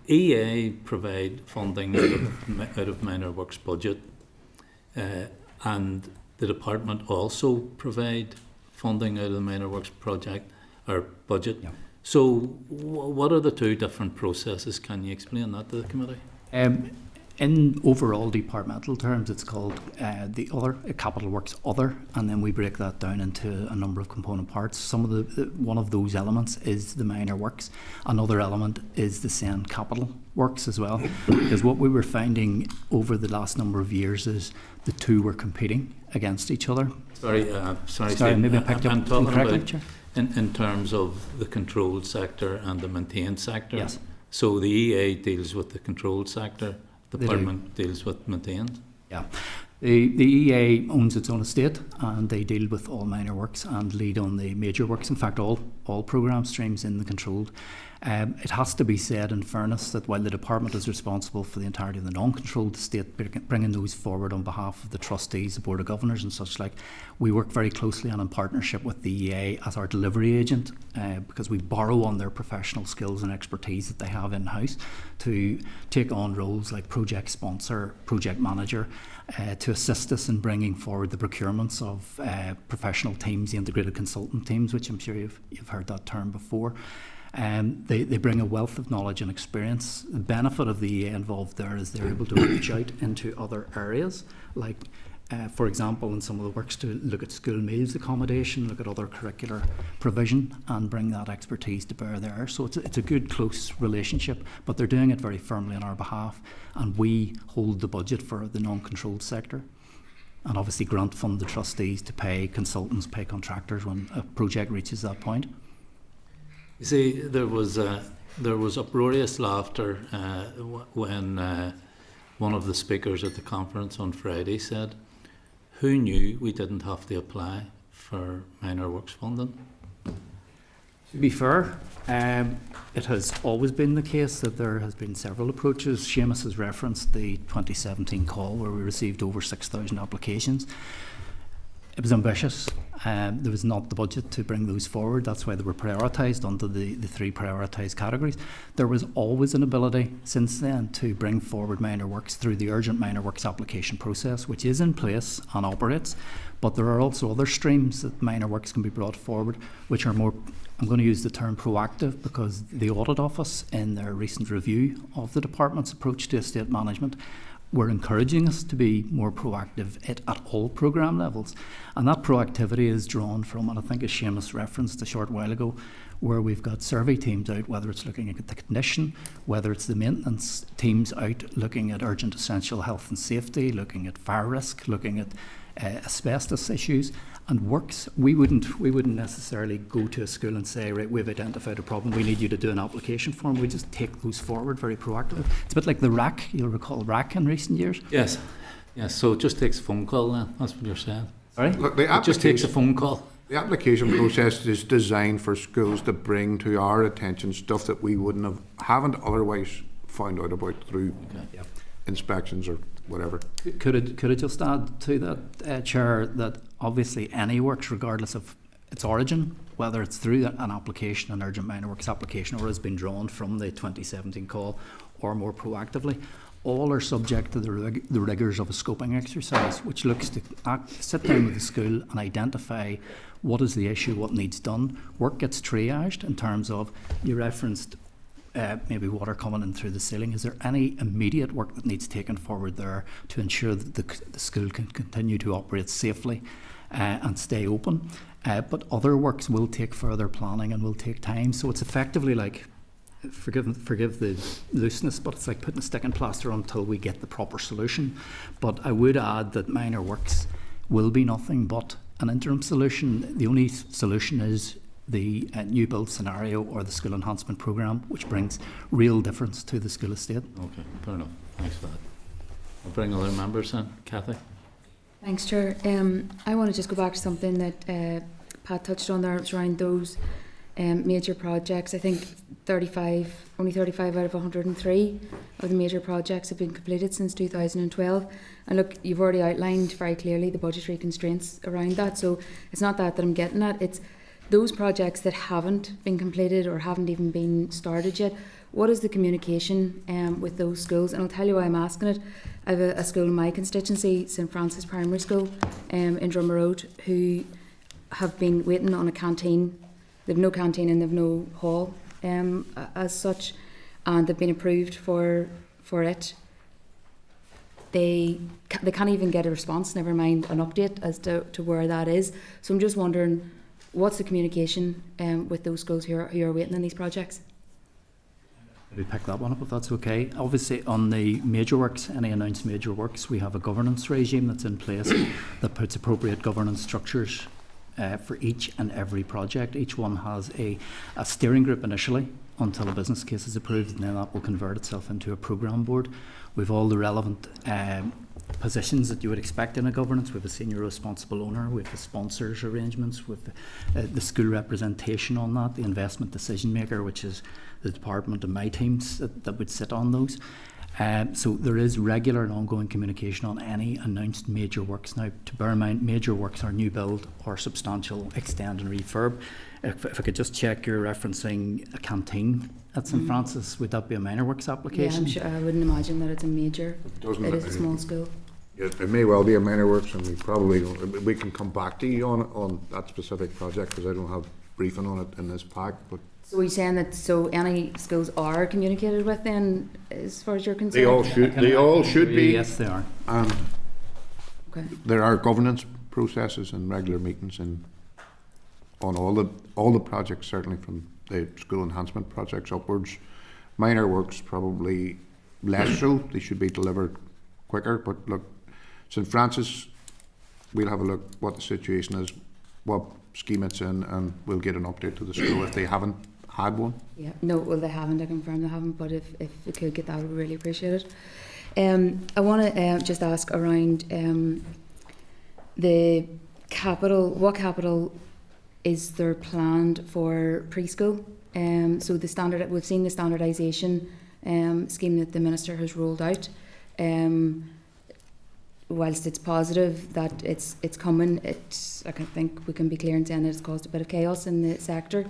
EA provide funding out of minor works budget, and the department also provide funding out of the minor works project or budget. Yeah. So what are the two different processes? Can you explain that to the committee? In overall departmental terms, it's called the other capital works other, and then we break that down into a number of component parts. Some of one of those elements is the minor works. Another element is the SEN capital works as well, because what we were finding over the last number of years is the two were competing against each other. Sorry, Steve, maybe I picked up incorrectly. In terms of the controlled sector and the maintained sector. Yes. So the EA deals with the controlled sector. The department deals with maintained. Yeah. The EA owns its own estate, and they deal with all minor works and lead on the major works. In fact, all programme streams in the controlled. It has to be said, in fairness, that while the department is responsible for the entirety of the non-controlled estate, bringing those forward on behalf of the trustees, the board of governors, and such like, we work very closely and in partnership with the EA as our delivery agent, because we borrow on their professional skills and expertise that they have in-house to take on roles like project sponsor, project manager, to assist us in bringing forward the procurements of professional teams, the integrated consultant teams, which I'm sure you've heard that term before. They bring a wealth of knowledge and experience. The benefit of the EA involved there is they're able to reach out into other areas, like for example in some of the works to look at school meals accommodation, look at other curricular provision, and bring that expertise to bear there. So it's a good close relationship, but they're doing it very firmly on our behalf, and we hold the budget for the non-controlled sector, and obviously grant fund the trustees to pay consultants, pay contractors when a project reaches that point. You see, there was uproarious laughter when one of the speakers at the conference on Friday said, "Who knew we didn't have to apply for minor works funding?" To be fair, it has always been the case that there has been several approaches. Seamus has referenced the 2017 call where we received over 6,000 applications. It was ambitious, There was not the budget to bring those forward. That's why they were prioritised under the three prioritised categories. There was always an ability since then to bring forward minor works through the urgent minor works application process, which is in place and operates. But there are also other streams that minor works can be brought forward, which are more, I'm going to use the term proactive, because the Audit Office, in their recent review of the Department's approach to estate management, were encouraging us to be more proactive at all programme levels. And that proactivity is drawn from, and I think as Seamus referenced a short while ago, where we've got survey teams out, whether it's looking at the condition, whether it's the maintenance teams out looking at urgent essential health and safety, looking at fire risk, looking at asbestos issues, and works. We wouldn't necessarily go to a school and say, right, we've identified a problem, we need you to do an application form. We just take those forward very proactively. It's a bit like the RAC, you'll recall RAC in recent years. Yes, so it just takes a phone call then, that's what you're saying. Sorry? Look, it just takes a phone call. The application process is designed for schools to bring to our attention stuff that we haven't otherwise found out about through inspections or whatever. Could I just add to that, Chair, that obviously any works, regardless of its origin, whether it's through an application, an urgent minor works application, or has been drawn from the 2017 call, or more proactively, all are subject to the rigours of a scoping exercise, which looks to sit down with the school and identify what is the issue, what needs done. Work gets triaged in terms of, you referenced maybe water coming in through the ceiling. Is there any immediate work that needs taken forward there to ensure that the school can continue to operate safely and stay open? But other works will take further planning and will take time. So it's effectively like, forgive the looseness, but it's like putting a stick and plaster on until we get the proper solution. But I would add that minor works will be nothing but an interim solution. The only solution is the new build scenario or the school enhancement programme, which brings real difference to the school estate. Okay, fair enough. Thanks for that. I'll bring other members in. Cathy? Thanks, Chair. I want to just go back to something that Pat touched on there. It was around those major projects. I think only 35 out of 103 of the major projects have been completed since 2012. And look, you've already outlined very clearly the budgetary constraints around that. So it's not that I'm getting at. It's those projects that haven't been completed or haven't even been started yet. What is the communication with those schools? And I'll tell you why I'm asking it. I have a school in my constituency, St Francis Primary School in Drummer Road, who have been waiting on a canteen. They've no canteen and they've no hall as such, and they've been approved for it. They can't even get a response, never mind an update as to where that is. So I'm just wondering, what's the communication with those schools who are waiting on these projects? We pick that one up if that's okay. Obviously on the major works, any announced major works, we have a governance regime that's in place that puts appropriate governance structures for each and every project. Each one has a steering group initially until a business case is approved, and then that will convert itself into a programme board. We've all the relevant positions that you would expect in a governance. We have a senior responsible owner, we have the sponsors arrangements, with the school representation on that, the investment decision maker, which is the department and my teams that would sit on those. So there is regular and ongoing communication on any announced major works. Now, to bear in mind, major works are new build or substantial extend and refurb. If I could just check, you're referencing a canteen at St Francis. Would that be a minor works application? Yeah, I'm sure. I wouldn't imagine that it's a major. It is a small school. It may well be a minor works, and we can come back to you on that specific project, because I don't have briefing on it in this pack. But so you're saying that any schools are communicated with then, as far as you're concerned? They all should be. Yes, they are. Okay. There are governance processes and regular meetings on all the projects, certainly from the school enhancement projects upwards. Minor works probably less so. They should be delivered quicker. But look, St Francis, we'll have a look what the situation is, what scheme it's in, and we'll get an update to the school if they haven't had one. Yeah, no, well they haven't. I confirm they haven't. But if we could get that, we'd really appreciate it. I want to just ask around the capital. What capital is there planned for preschool? So we've seen the standardisation scheme that the Minister has rolled out. whilst it's positive that it's coming, I think we can be clear in saying that it's caused a bit of chaos in the sector.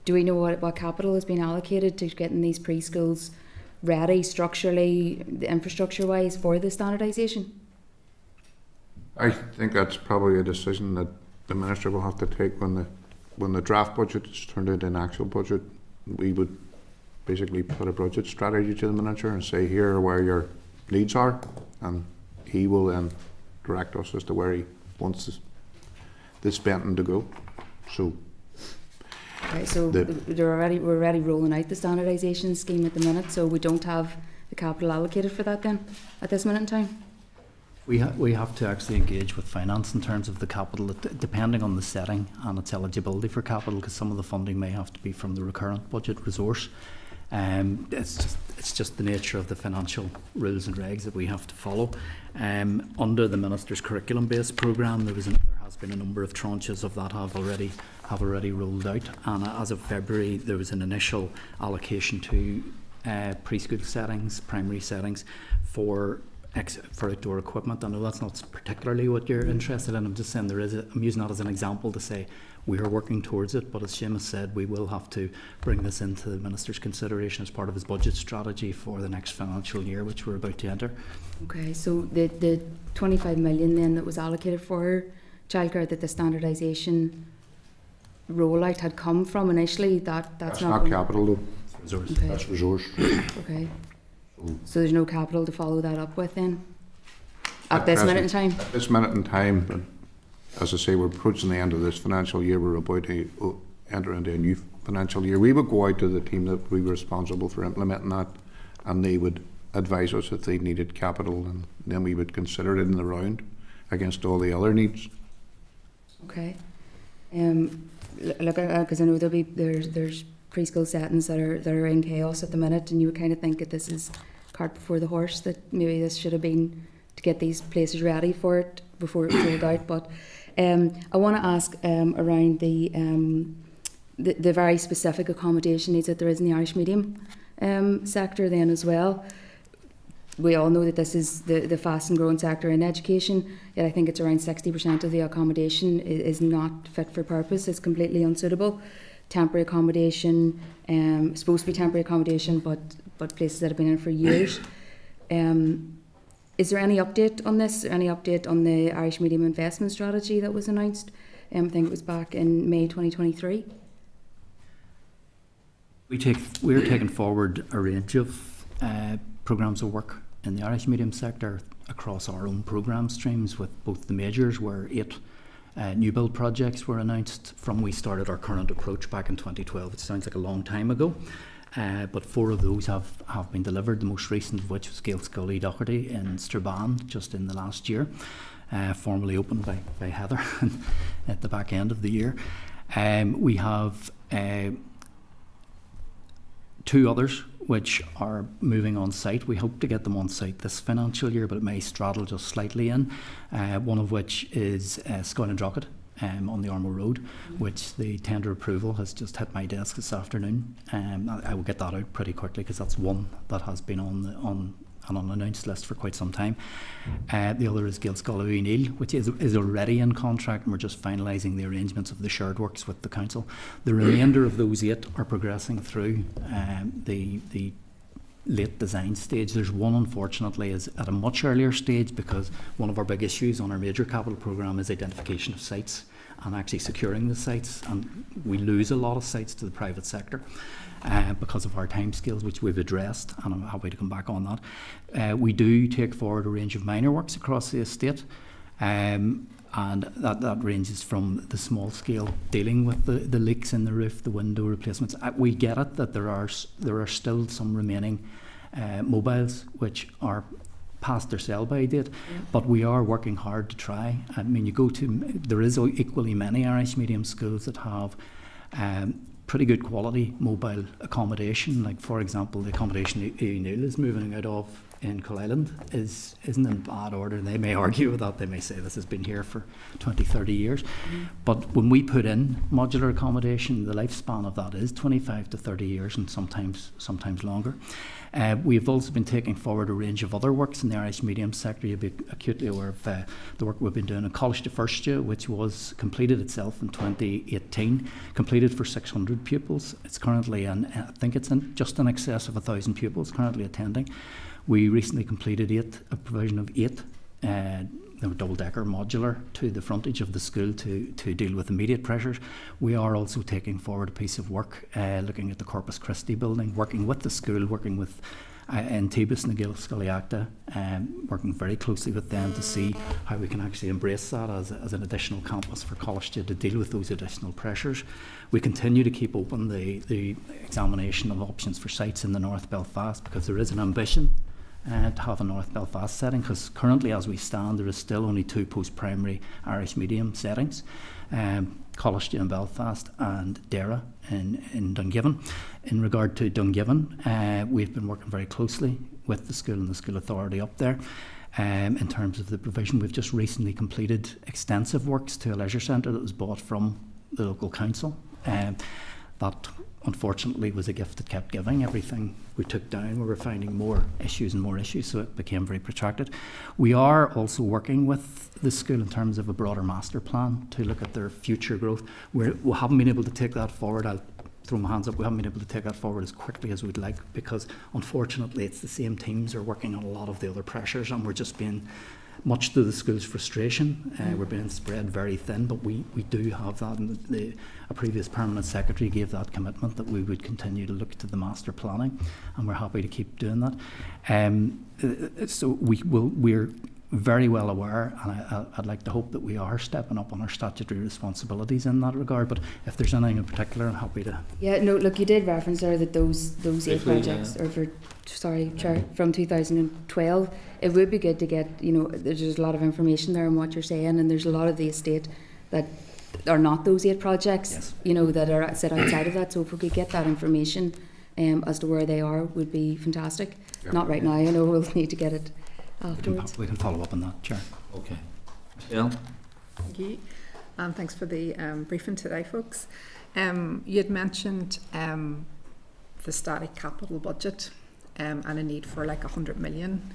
Do we know what capital has been allocated to getting these preschools ready structurally, infrastructure-wise, for the standardisation? I think that's probably a decision that the Minister will have to take when the draft budget is turned into an actual budget. We would basically put a budget strategy to the Minister and say, here are where your needs are, and he will then direct us as to where he wants this spending to go. So, okay, so we're already rolling out the standardisation scheme at the minute, so we don't have the capital allocated for that then at this minute in time? We have to actually engage with finance in terms of the capital, depending on the setting and its eligibility for capital, because some of the funding may have to be from the recurrent budget resource. It's just the nature of the financial rules and regs that we have to follow. Under the Minister's curriculum-based programme, there has been a number of tranches of that have already rolled out, and as of February there was an initial allocation to preschool settings, primary settings for outdoor equipment. I know that's not particularly what you're interested in. I'm just saying I'm using that as an example to say we are working towards it, but as Seamus said, we will have to bring this into the Minister's consideration as part of his budget strategy for the next financial year, which we're about to enter. Okay, so the 25 million then that was allocated for childcare that the standardisation rollout had come from initially, that's not capital though. Resource. Okay. That's resource. Okay. So there's no capital to follow that up with then? At this minute in time? At this minute in time, as I say, we're approaching the end of this financial year. We're about to enter into a new financial year. We would go out to the team that we were responsible for implementing that, and they would advise us if they needed capital, and then we would consider it in the round against all the other needs. Okay. Look, because I know there's preschool settings that are in chaos at the minute, and you would kind of think that this is cart before the horse, that maybe this should have been to get these places ready for it before it rolled out. But I want to ask around the very specific accommodation needs that there is in the Irish medium sector then as well. We all know that this is the fast and growing sector in education, yet I think it's around 60% of the accommodation is not fit for purpose, it's completely unsuitable. Temporary accommodation, supposed to be temporary accommodation, but places that have been in for years. Is there any update on this? Any update on the Irish Medium Investment Strategy that was announced? I think it was back in May 2023. We're taking forward a range of programmes of work in the Irish medium sector across our own programme streams, with both the majors, where 8 new build projects were announced from we started our current approach back in 2012. It sounds like a long time ago, but 4 of those have been delivered, the most recent of which was Gaelscully Doherty in Strabane just in the last year, formally opened by Heather at the back end of the year. We have 2 others which are moving on site. We hope to get them on site this financial year, but it may straddle just slightly in. One of which is Scoilandrocket on the Armagh Road, which the tender approval has just hit my desk this afternoon. I will get that out pretty quickly, because that's one that has been on an unannounced list for quite some time. The other is Gaelscully O'Neill, which is already in contract, and we're just finalising the arrangements of the shared works with the council. The remainder of those 8 are progressing through the late design stage. There's one, unfortunately, is at a much earlier stage, because one of our big issues on our major capital programme is identification of sites and actually securing the sites, and we lose a lot of sites to the private sector because of our timescales, which we've addressed, and I'm happy to come back on that. We do take forward a range of minor works across the estate, and that ranges from the small scale, dealing with the leaks in the roof, the window replacements. We get it that there are still some remaining mobiles which are past their sell-by date, but we are working hard to try. I mean, there is equally many Irish medium schools that have pretty good quality mobile accommodation. Like, for example, the accommodation O'Neill is moving out of in Coal Island isn't in bad order. They may argue with that. They may say this has been here for 20, 30 years. But when we put in modular accommodation, the lifespan of that is 25 to 30 years and sometimes longer. We've also been taking forward a range of other works in the Irish medium sector. You'll be acutely aware of the work we've been doing in College to First Year, which was completed itself in 2018, completed for 600 pupils. It's currently, I think it's just in excess of 1,000 pupils currently attending. We recently completed a provision of 8 double-decker modular to the frontage of the school to deal with immediate pressures. We are also taking forward a piece of work looking at the Corpus Christi building, working with the school, working with Antibus and Gil Sculliacta, working very closely with them to see how we can actually embrace that as an additional campus for College to deal with those additional pressures. We continue to keep open the examination of options for sites in the North Belfast, because there is an ambition to have a North Belfast setting, because currently as we stand there is still only 2 post-primary Irish medium settings, College in Belfast and Dara in Dungiven. In regard to Dungiven, we've been working very closely with the school and the school authority up there. In terms of the provision, we've just recently completed extensive works to a leisure centre that was bought from the local council. That unfortunately was a gift that kept giving. Everything we took down, we were finding more issues, so it became very protracted. We are also working with the school in terms of a broader master plan to look at their future growth. We haven't been able to take that forward. I'll throw my hands up. We haven't been able to take that forward as quickly as we'd like, because unfortunately it's the same teams are working on a lot of the other pressures, and we're just being, much to the school's frustration, we're being spread very thin, but we do have that, and a previous permanent secretary gave that commitment that we would continue to look to the master planning, and we're happy to keep doing that. So we're very well aware, and I'd like to hope that we are stepping up on our statutory responsibilities in that regard, but if there's anything in particular, I'm happy to... Yeah, no, look, you did reference there that those 8 projects are from 2012. It would be good to get, there's a lot of information there on what you're saying, and there's a lot of the estate that are not those 8 projects, yes, that are set outside of that. So if we could get that information as to where they are, would be fantastic. Yeah. Not right now, we'll need to get it afterwards. We can follow up on that, Chair. Okay. Michelle? Thank you. And thanks for the briefing today, folks. You had mentioned the static capital budget and a need for like 100 million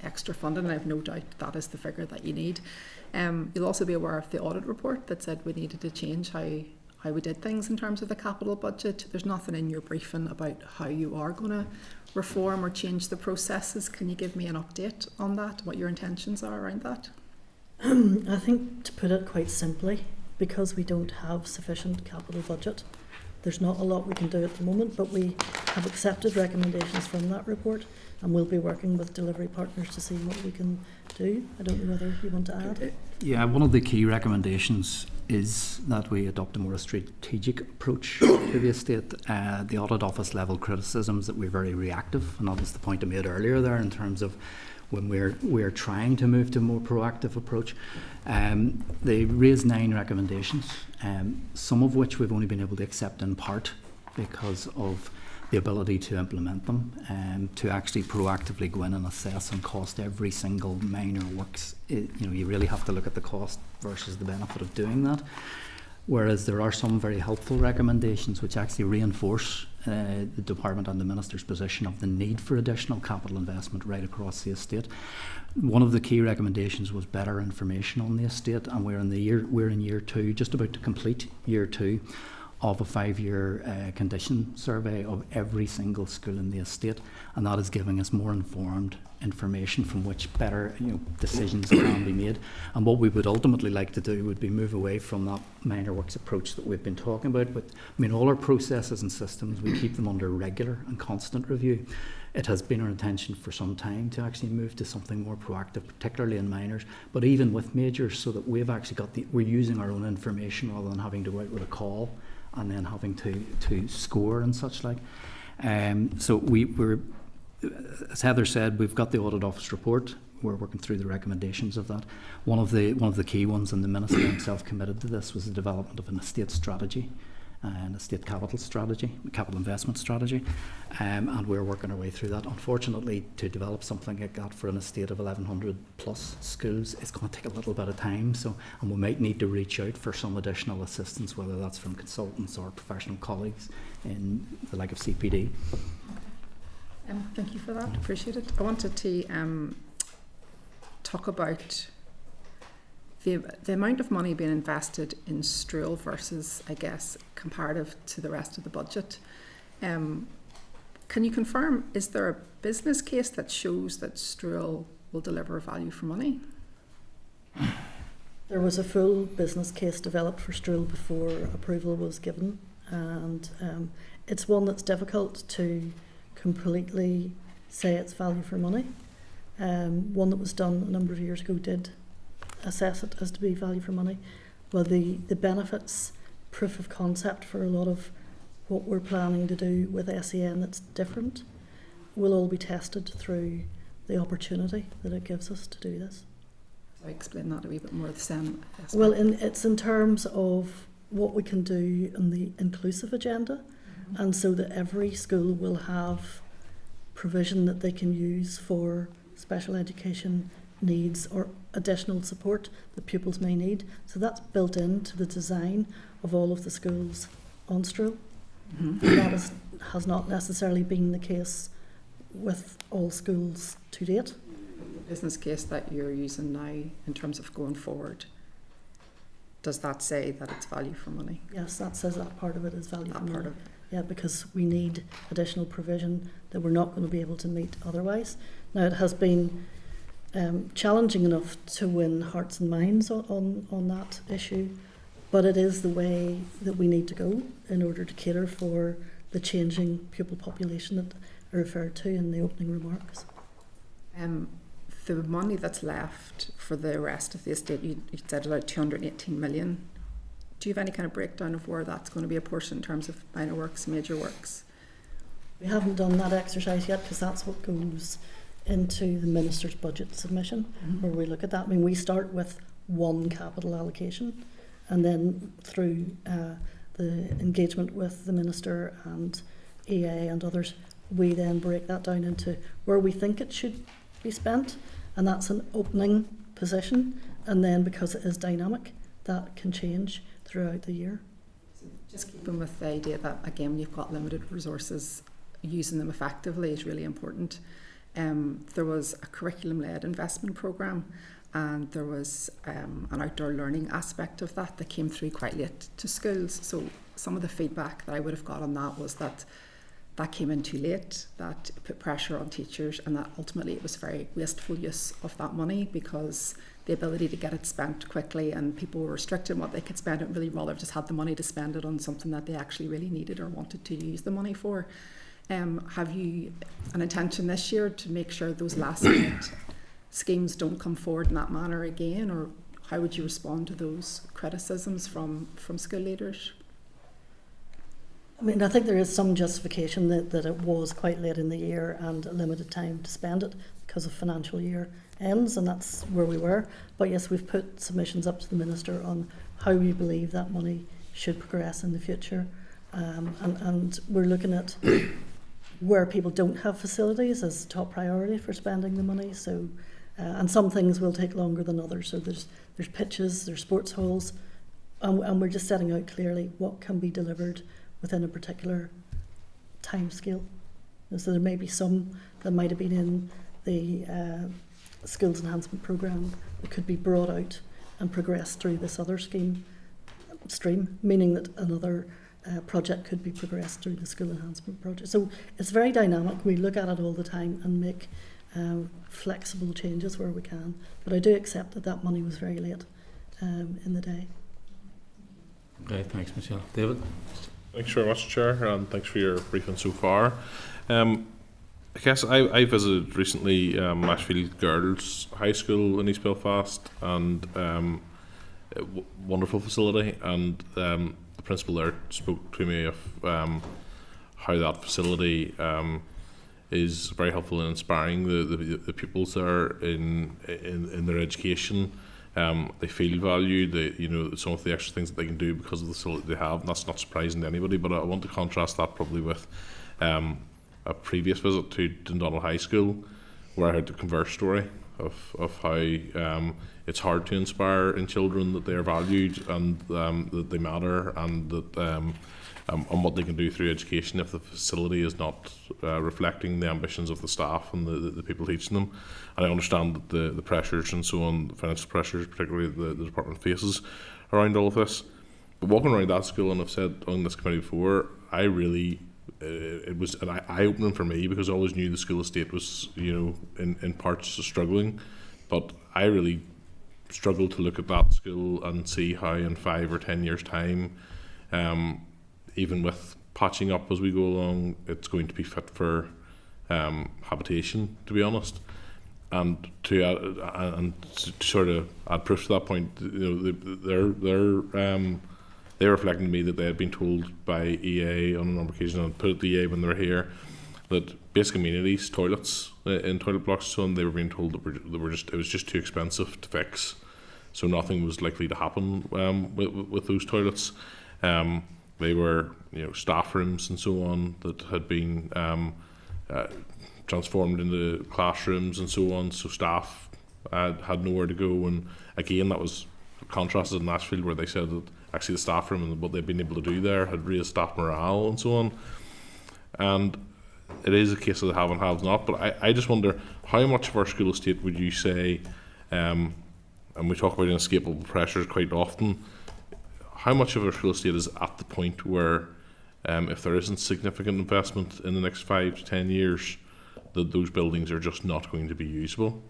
extra funding, and I have no doubt that is the figure that you need. You'll also be aware of the audit report that said we needed to change how we did things in terms of the capital budget. There's nothing in your briefing about how you are going to reform or change the processes. Can you give me an update on that, what your intentions are around that? I think, to put it quite simply, because we don't have sufficient capital budget, there's not a lot we can do at the moment, but we have accepted recommendations from that report, and we'll be working with delivery partners to see what we can do. I don't know whether you want to add. Yeah, one of the key recommendations is that we adopt a more strategic approach to the estate. The audit office level criticisms that we're very reactive, and that was the point I made earlier there in terms of when we're trying to move to a more proactive approach. They raised 9 recommendations, some of which we've only been able to accept in part because of the ability to implement them, to actually proactively go in and assess and cost every single minor works. You really have to look at the cost versus the benefit of doing that. Whereas there are some very helpful recommendations which actually reinforce the Department and the Minister's position of the need for additional capital investment right across the estate. One of the key recommendations was better information on the estate, and we're in year 2, just about to complete year 2 of a 5-year condition survey of every single school in the estate, and that is giving us more informed information from which better decisions can be made. And what we would ultimately like to do would be move away from that minor works approach that we've been talking about. But all our processes and systems, we keep them under regular and constant review. It has been our intention for some time to actually move to something more proactive, particularly in minors, but even with majors, so that we've actually we're using our own information rather than having to go out with a call and then having to score and such like. So we're, as Heather said, we've got the audit office report. We're working through the recommendations of that. One of the key ones, and the Minister himself committed to this, was the development of an estate strategy. and a state capital strategy, capital investment strategy, and we're working our way through that. Unfortunately, to develop something like that for an estate of 1,100 plus schools, it's going to take a little bit of time. So, and we might need to reach out for some additional assistance, whether that's from consultants or professional colleagues in the like of CPD. Thank you for that. Appreciate it. I wanted to talk about the amount of money being invested in Strual versus, I guess, comparative to the rest of the budget. Can you confirm, is there a business case that shows that Strual will deliver value for money? There was a full business case developed for Strual before approval was given, and it's one that's difficult to completely say it's value for money. One that was done a number of years ago did assess it as to be value for money. Well, the benefits, proof of concept for a lot of what we're planning to do with SEN that's different will all be tested through the opportunity that it gives us to do this. So I explain that a wee bit more, the SEN aspect. Well, it's in terms of what we can do in the inclusive agenda, and so that every school will have provision that they can use for special education needs or additional support that pupils may need. So that's built into the design of all of the schools on Strual. And that has not necessarily been the case with all schools to date. The business case that you're using now in terms of going forward, does that say that it's value for money? Yes, that says that part of it is value for money. Part of it. Yeah, because we need additional provision that we're not going to be able to meet otherwise. Now, it has been challenging enough to win hearts and minds on that issue, but it is the way that we need to go in order to cater for the changing pupil population that I referred to in the opening remarks. The money that's left for the rest of the estate, you said about 218 million. Do you have any kind of breakdown of where that's going to be apportioned in terms of minor works, major works? We haven't done that exercise yet because that's what goes into the Minister's budget submission, where we look at that. I mean, we start with one capital allocation, and then through the engagement with the Minister and EA and others, we then break that down into where we think it should be spent, and that's an opening position, and then because it is dynamic, that can change throughout the year. Just keeping with the idea that, again, you've got limited resources, using them effectively is really important. There was a curriculum-led investment programme, and there was an outdoor learning aspect of that came through quite late to schools. So some of the feedback that I would have got on that was that came in too late, that put pressure on teachers, and that ultimately it was very wasteful use of that money because the ability to get it spent quickly and people were restricted in what they could spend it, really rather just had the money to spend it on something that they actually really needed or wanted to use the money for. Have you an intention this year to make sure those last minute schemes don't come forward in that manner again, or how would you respond to those criticisms from school leaders? I mean, I think there is some justification that it was quite late in the year and a limited time to spend it because of financial year ends, and that's where we were. But yes, we've put submissions up to the Minister on how we believe that money should progress in the future. And we're looking at where people don't have facilities as top priority for spending the money. So, and some things will take longer than others. So there's pitches, there's sports halls, and we're just setting out clearly what can be delivered within a particular time scale. So there may be some that might have been in the skills enhancement programme that could be brought out and progressed through this other stream, meaning that another project could be progressed through the school enhancement project. So it's very dynamic. We look at it all the time and make flexible changes where we can. But I do accept that money was very late in the day. Okay, thanks, Michelle. David? Thanks very much, Chair, and thanks for your briefing so far. I guess I visited recently Ashfield Girls High School in East Belfast, and wonderful facility, and the principal there spoke to me of how that facility is very helpful in inspiring the pupils there in their education, They feel valued. Some of the extra things that they can do because of the facility they have. And that's not surprising to anybody. But I want to contrast that probably with a previous visit to Dundonald High School, where I heard the converse story of how it's hard to inspire in children that they are valued and that they matter, and that and what they can do through education if the facility is not reflecting the ambitions of the staff and the people teaching them. And I understand that the pressures and so on, the financial pressures, particularly the department faces around all of this. But walking around that school, and I've said on this committee before, it was an eye-opening for me, because I always knew the school estate was, in parts struggling, but I really struggled to look at that school and see how in 5 or 10 years' time, even with patching up as we go along, it's going to be fit for habitation, to be honest. And to sort of add proof to that point, they reflected to me that they had been told by EA on a number of occasions, and put it to EA when they were here, that basic amenities, toilets in toilet blocks, so on, they were being told that it was just too expensive to fix, so nothing was likely to happen with those toilets. They were, staff rooms and so on that had been transformed into classrooms and so on, so staff had nowhere to go. And again, that was contrasted in Nashville, where they said that actually the staff room and what they've been able to do there had raised staff morale and so on. And it is a case of the have and have not, but I just wonder, how much of our school estate would you say, and we talk about inescapable pressures quite often, how much of our school estate is at the point where if there isn't significant investment in the next 5 to 10 years, that those buildings are just not going to be usable?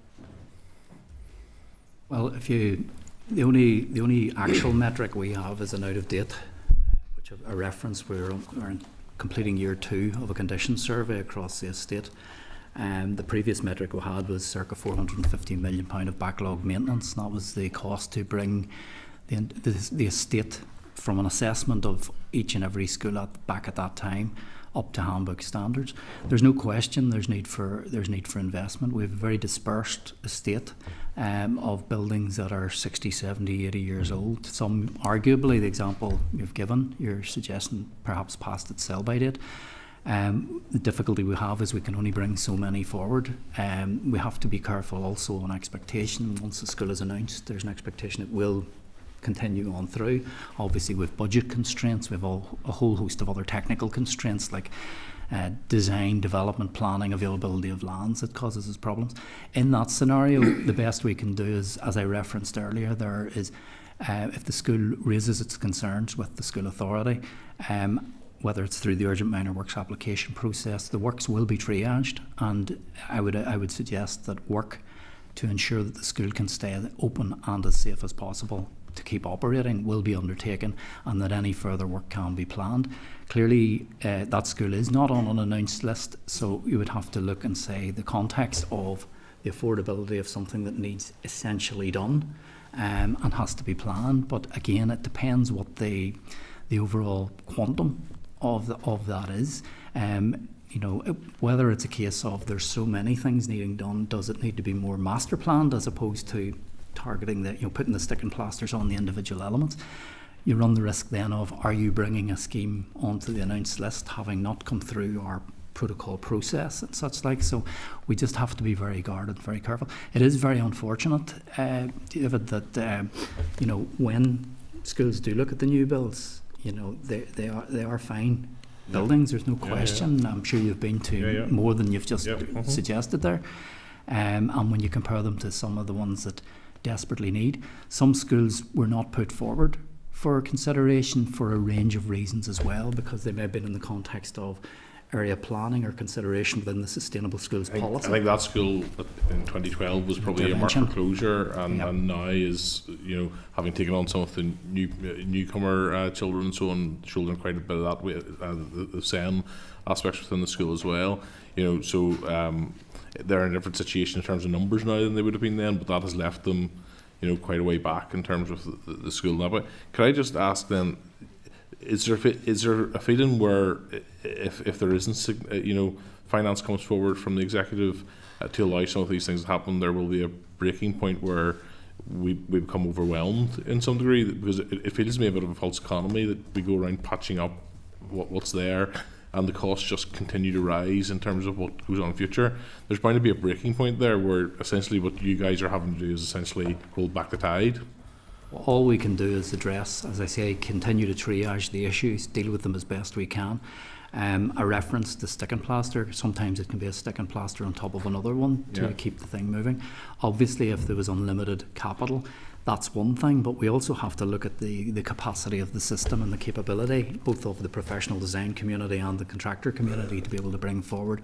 Well, the only actual metric we have is an out of date, which a reference we're completing year 2 of a condition survey across the estate. The previous metric we had was circa £450 million of backlog maintenance. That was the cost to bring the estate from an assessment of each and every school back at that time up to handbook standards. There's no question there's need for investment. We have a very dispersed estate of buildings that are 60, 70, 80 years old. Some, arguably, the example you've given, you're suggesting perhaps past its sell-by date. The difficulty we have is we can only bring so many forward. We have to be careful also on expectation. Once the school is announced, there's an expectation it will continue on through. Obviously, with budget constraints, we have a whole host of other technical constraints like design, development, planning, availability of lands that causes us problems. In that scenario, the best we can do is, as I referenced earlier, there is if the school raises its concerns with the school authority, whether it's through the urgent minor works application process, the works will be triaged, and I would suggest that work to ensure that the school can stay open and as safe as possible to keep operating will be undertaken, and that any further work can be planned. Clearly, that school is not on an announced list, so you would have to look and say the context of the affordability of something that needs essentially done and has to be planned. But again, it depends what the overall quantum of that is. Whether it's a case of there's so many things needing done, does it need to be more master planned as opposed to targeting putting the stick and plasters on the individual elements? You run the risk then of, are you bringing a scheme onto the announced list having not come through our protocol process and such like? So we just have to be very guarded, very careful. It is very unfortunate, David, that when schools do look at the new builds, they are fine buildings. There's no question. Yeah. I'm sure you've been to more than you've just suggested there. And when you compare them to some of the ones that desperately need, some schools were not put forward for consideration for a range of reasons as well, because they may have been in the context of area planning or consideration within the sustainable schools policy. I think that school in 2012 was probably earmarked for closure, and now is, having taken on some of the newcomer children and so on, children quite a bit of that way, the SEN aspects within the school as well. They're in a different situation in terms of numbers now than they would have been then, but that has left them, quite a way back in terms of the school that way. Could I just ask then, is there a feeling where if there isn't, finance comes forward from the executive to allow some of these things to happen, there will be a breaking point where we become overwhelmed in some degree, because it feels to me a bit of a false economy that we go around patching up what's there, and the costs just continue to rise in terms of what goes on in the future. There's bound to be a breaking point there where essentially what you guys are having to do is essentially hold back the tide. All we can do is address, as I say, continue to triage the issues, deal with them as best we can. I referenced the stick and plaster. Sometimes it can be a stick and plaster on top of another one to keep the thing moving. Obviously, if there was unlimited capital, that's one thing, but we also have to look at the capacity of the system and the capability, both of the professional design community and the contractor community, to be able to bring forward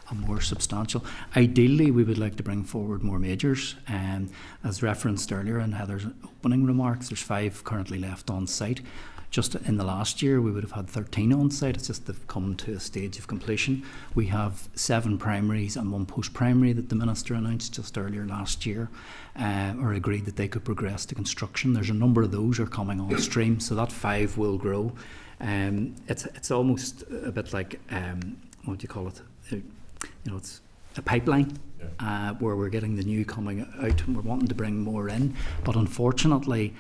a more substantial. Ideally, we would like to bring forward more majors, and as referenced earlier in Heather's opening remarks, there's 5 currently left on site. Just in the last year, we would have had 13 on site. It's just they've come to a stage of completion. We have 7 primaries and 1 post-primary that the Minister announced just earlier last year, or agreed that they could progress to construction. There's a number of those are coming on stream, so that 5 will grow. It's almost a bit like, what do you call it? It's a pipeline where we're getting the new coming out and we're wanting to bring more in. But unfortunately,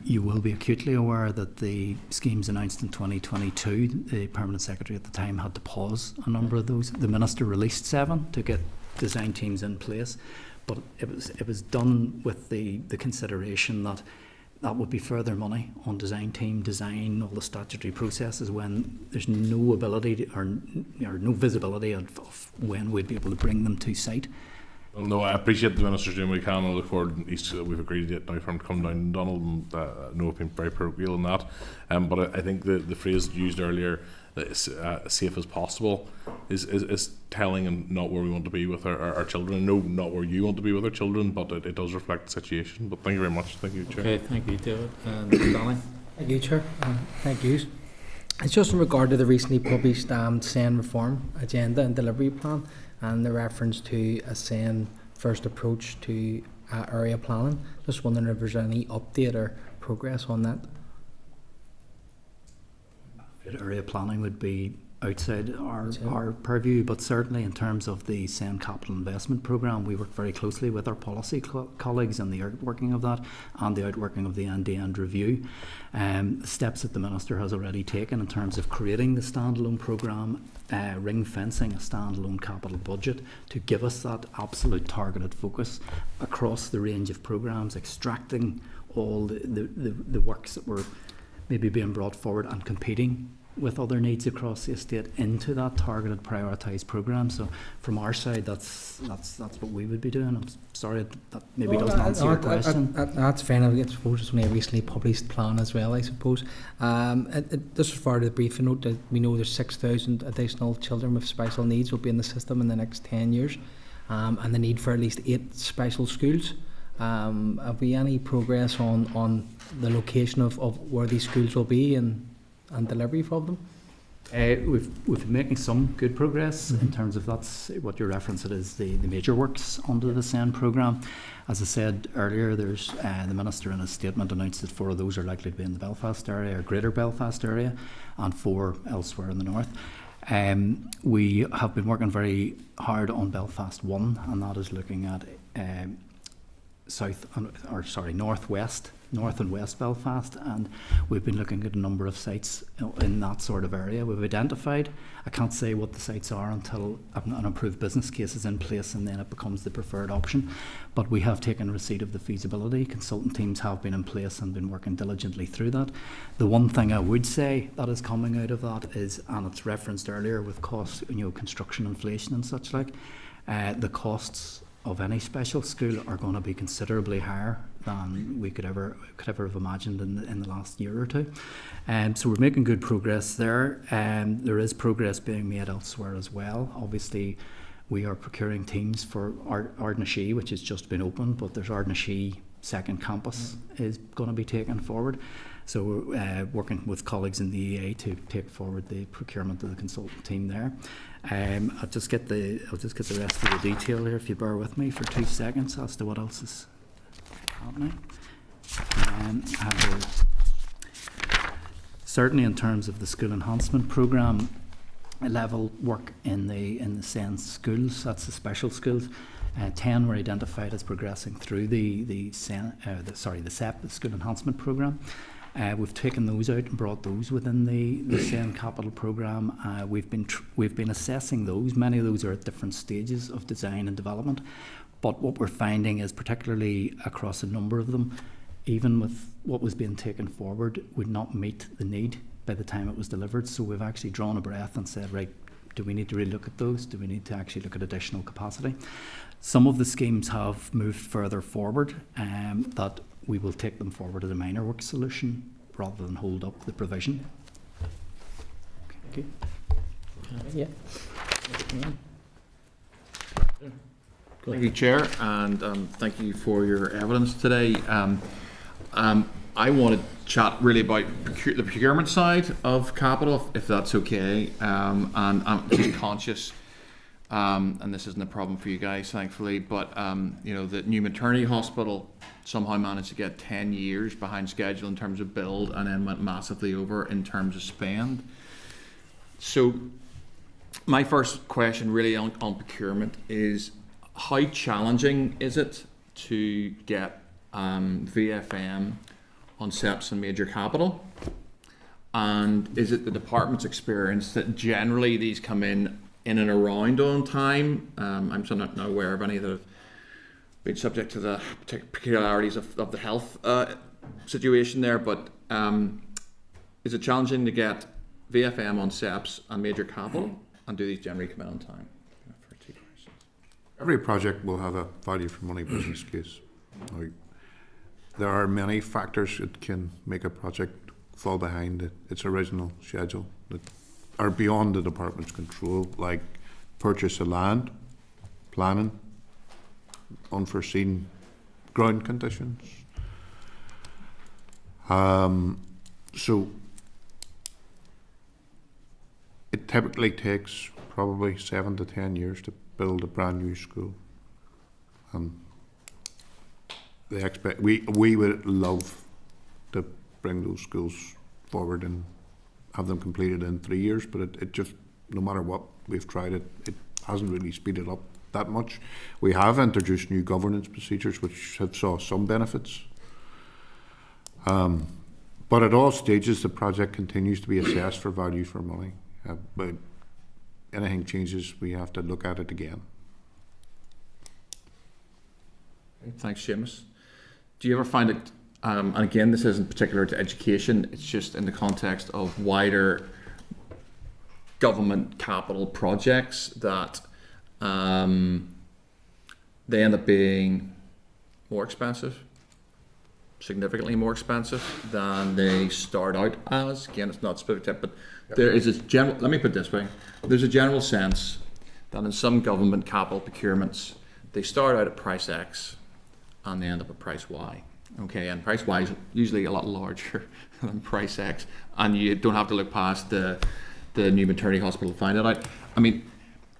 you will be acutely aware that the schemes announced in 2022, the Permanent Secretary at the time had to pause a number of those. The Minister released 7 to get design teams in place, but it was done with the consideration that would be further money on design team, design, all the statutory processes, when there's no ability or no visibility of when we'd be able to bring them to site. Well, no, I appreciate the Minister's doing what he can. I look forward. We've agreed it now for him to come down to Donald, and no, I've been very parochial in that. But I think the phrase used earlier, safe as possible, is telling and not where we want to be with our children. No, not where you want to be with our children, but it does reflect the situation. But thank you very much. Thank you, Chair. Okay, thank you, David. And Danny? Thank you, Chair. Thank you. It's just in regard to the recently published SEN reform agenda and delivery plan, and the reference to a SEN first approach to area planning. Just wondering if there's any update or progress on that. Area planning would be outside our purview, but certainly in terms of the SEN Capital Investment Programme, we work very closely with our policy colleagues in the outworking of that and the outworking of the end-to-end review. The steps that the Minister has already taken in terms of creating the standalone programme, ring-fencing a standalone capital budget to give us that absolute targeted focus across the range of programmes, extracting all the works that were maybe being brought forward and competing with other needs across the estate into that targeted prioritised programme. So from our side, that's what we would be doing. I'm sorry that maybe doesn't answer your question. That's fair enough. I suppose it's only a recently published plan as well, I suppose. Just as far as the briefing note, that we know there's 6,000 additional children with special needs will be in the system in the next 10 years, and the need for at least 8 special schools. Have we any progress on the location of where these schools will be and delivery for them? We've been making some good progress in terms of that's what you're referencing is the major works under the SEN programme. As I said earlier, there's the Minister in his statement announced that 4 of those are likely to be in the Belfast area or Greater Belfast area and 4 elsewhere in the north. We have been working very hard on Belfast 1, and that is looking at North and West Belfast, and we've been looking at a number of sites in that sort of area. We've identified, I can't say what the sites are until an approved business case is in place and then it becomes the preferred option, but we have taken receipt of the feasibility. Consultant teams have been in place and been working diligently through that. The one thing I would say that is coming out of that is, and it's referenced earlier with costs, construction inflation and such like, the costs of any special school are going to be considerably higher than we could ever have imagined in the last year or two. So we're making good progress there. There is progress being made elsewhere as well. Obviously, we are procuring teams for Ardnashee, which has just been opened, but there's Ardnashee second campus is going to be taken forward. So we're working with colleagues in the EA to take forward the procurement of the consultant team there. I'll just get the rest of the detail here, if you bear with me for 2 seconds, as to what else is happening. Certainly in terms of the school enhancement programme level work in the SEN schools, that's the special schools. 10 were identified as progressing through the SEP, the School Enhancement Programme. We've taken those out and brought those within the SEN Capital Programme. We've been assessing those. Many of those are at different stages of design and development. But what we're finding is, particularly across a number of them, even with what was being taken forward, would not meet the need by the time it was delivered. So we've actually drawn a breath and said, right, do we need to really look at those? Do we need to actually look at additional capacity? Some of the schemes have moved further forward, that we will take them forward as a minor work solution rather than hold up the provision. Okay. Yeah. Thank you, Chair, and thank you for your evidence today. I want to chat really about the procurement side of capital, if that's okay. And I'm just conscious, and this isn't a problem for you guys, thankfully, but you know, the new maternity hospital somehow managed to get 10 years behind schedule in terms of build, and then went massively over in terms of spend. So my first question really on procurement is, how challenging is it to get VFM on SEPs and major capital? And is it the department's experience that generally these come in and around on time? I'm still not aware of any that have been subject to the peculiarities of the health situation there, but is it challenging to get VFM on SEPs and major capital, and do these generally come in on time? Every project will have a value for money business case. Now, there are many factors that can make a project fall behind its original schedule that are beyond the department's control, like purchase of land, planning, unforeseen ground conditions. So it typically takes probably 7 to 10 years to build a brand new school, and we would love to bring those schools forward and have them completed in 3 years, but it just, no matter what we've tried, it hasn't really speeded up that much. We have introduced new governance procedures which have saw some benefits, but at all stages the project continues to be assessed for value for money. But anything changes, we have to look at it again. Thanks, Seamus. Do you ever find it, and again, this isn't particular to education, it's just in the context of wider government capital projects, that they end up being more expensive, significantly more expensive than they start out as? Again, it's not specific, but there is a general, let me put it this way, there's a general sense that in some government capital procurements, they start out at price X and they end up at price Y. Okay, and price Y is usually a lot larger than price X, and you don't have to look past the new maternity hospital to find it out. I mean,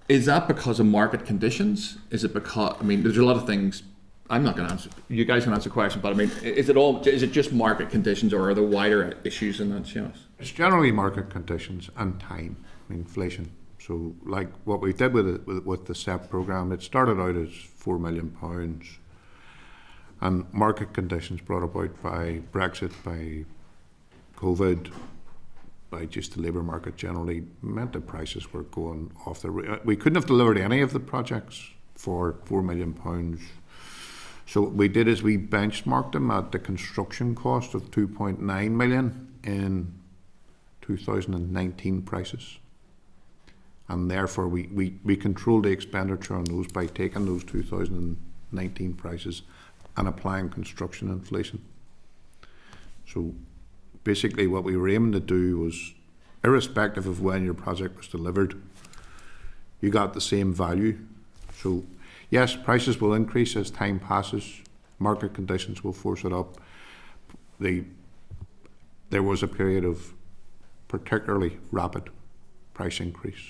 is that because of market conditions? Is it because, I mean, there's a lot of things, I'm not going to answer, you guys can answer the question, but I mean, is it just market conditions, or are there wider issues in that, you know? It's generally market conditions and time, inflation. So like what we did with the SEP programme, it started out as £4 million, and market conditions brought about by Brexit, by COVID, by just the labour market generally, meant that prices were going off the roof. We couldn't have delivered any of the projects for £4 million. So what we did is we benchmarked them at the construction cost of 2.9 million in 2019 prices, and therefore we controlled the expenditure on those by taking those 2019 prices and applying construction inflation. So basically what we were aiming to do was, irrespective of when your project was delivered, you got the same value. So yes, prices will increase as time passes, market conditions will force it up. There was a period of particularly rapid price increase.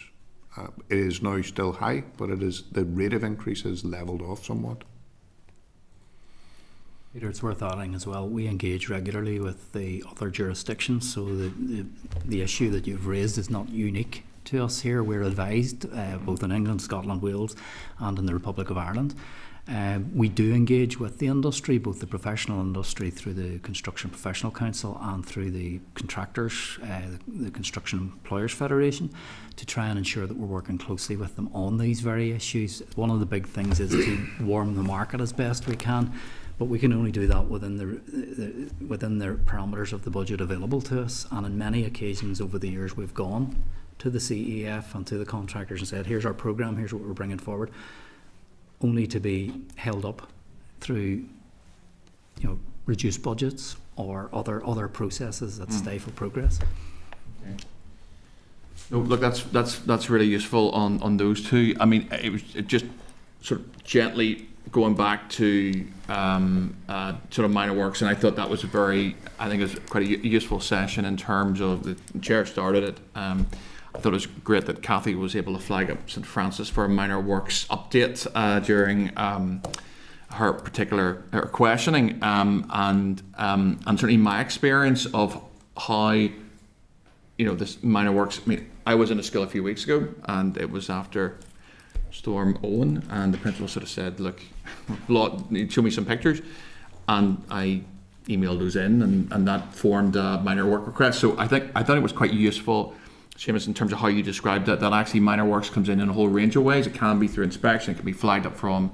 It is now still high, but the rate of increase has levelled off somewhat. Peter, it's worth adding as well, we engage regularly with the other jurisdictions, so the issue that you've raised is not unique to us here. We're advised both in England, Scotland, Wales and in the Republic of Ireland. We do engage with the industry, both the professional industry through the Construction Professional Council and through the contractors, the Construction Employers Federation, to try and ensure that we're working closely with them on these very issues. One of the big things is to warm the market as best we can, but we can only do that within the parameters of the budget available to us. And on many occasions over the years we've gone to the CEF and to the contractors and said, here's our programme, here's what we're bringing forward, only to be held up through, reduced budgets or other processes that stifle progress. Okay. No, look, that's really useful on those two. I mean, it just sort of gently going back to sort of minor works, and I thought that was I think it was quite a useful session in terms of the chair started it. I thought it was great that Cathy was able to flag up St Francis for a minor works update during her particular questioning, and certainly my experience of how this minor works. I mean, I was in a school a few weeks ago, and it was after Storm Owen, and the principal sort of said, "Look, show me some pictures," and I emailed those in, and that formed a minor work request. So I thought it was quite useful, Seamus, in terms of how you described it, that actually minor works comes in a whole range of ways. It can be through inspection, it can be flagged up from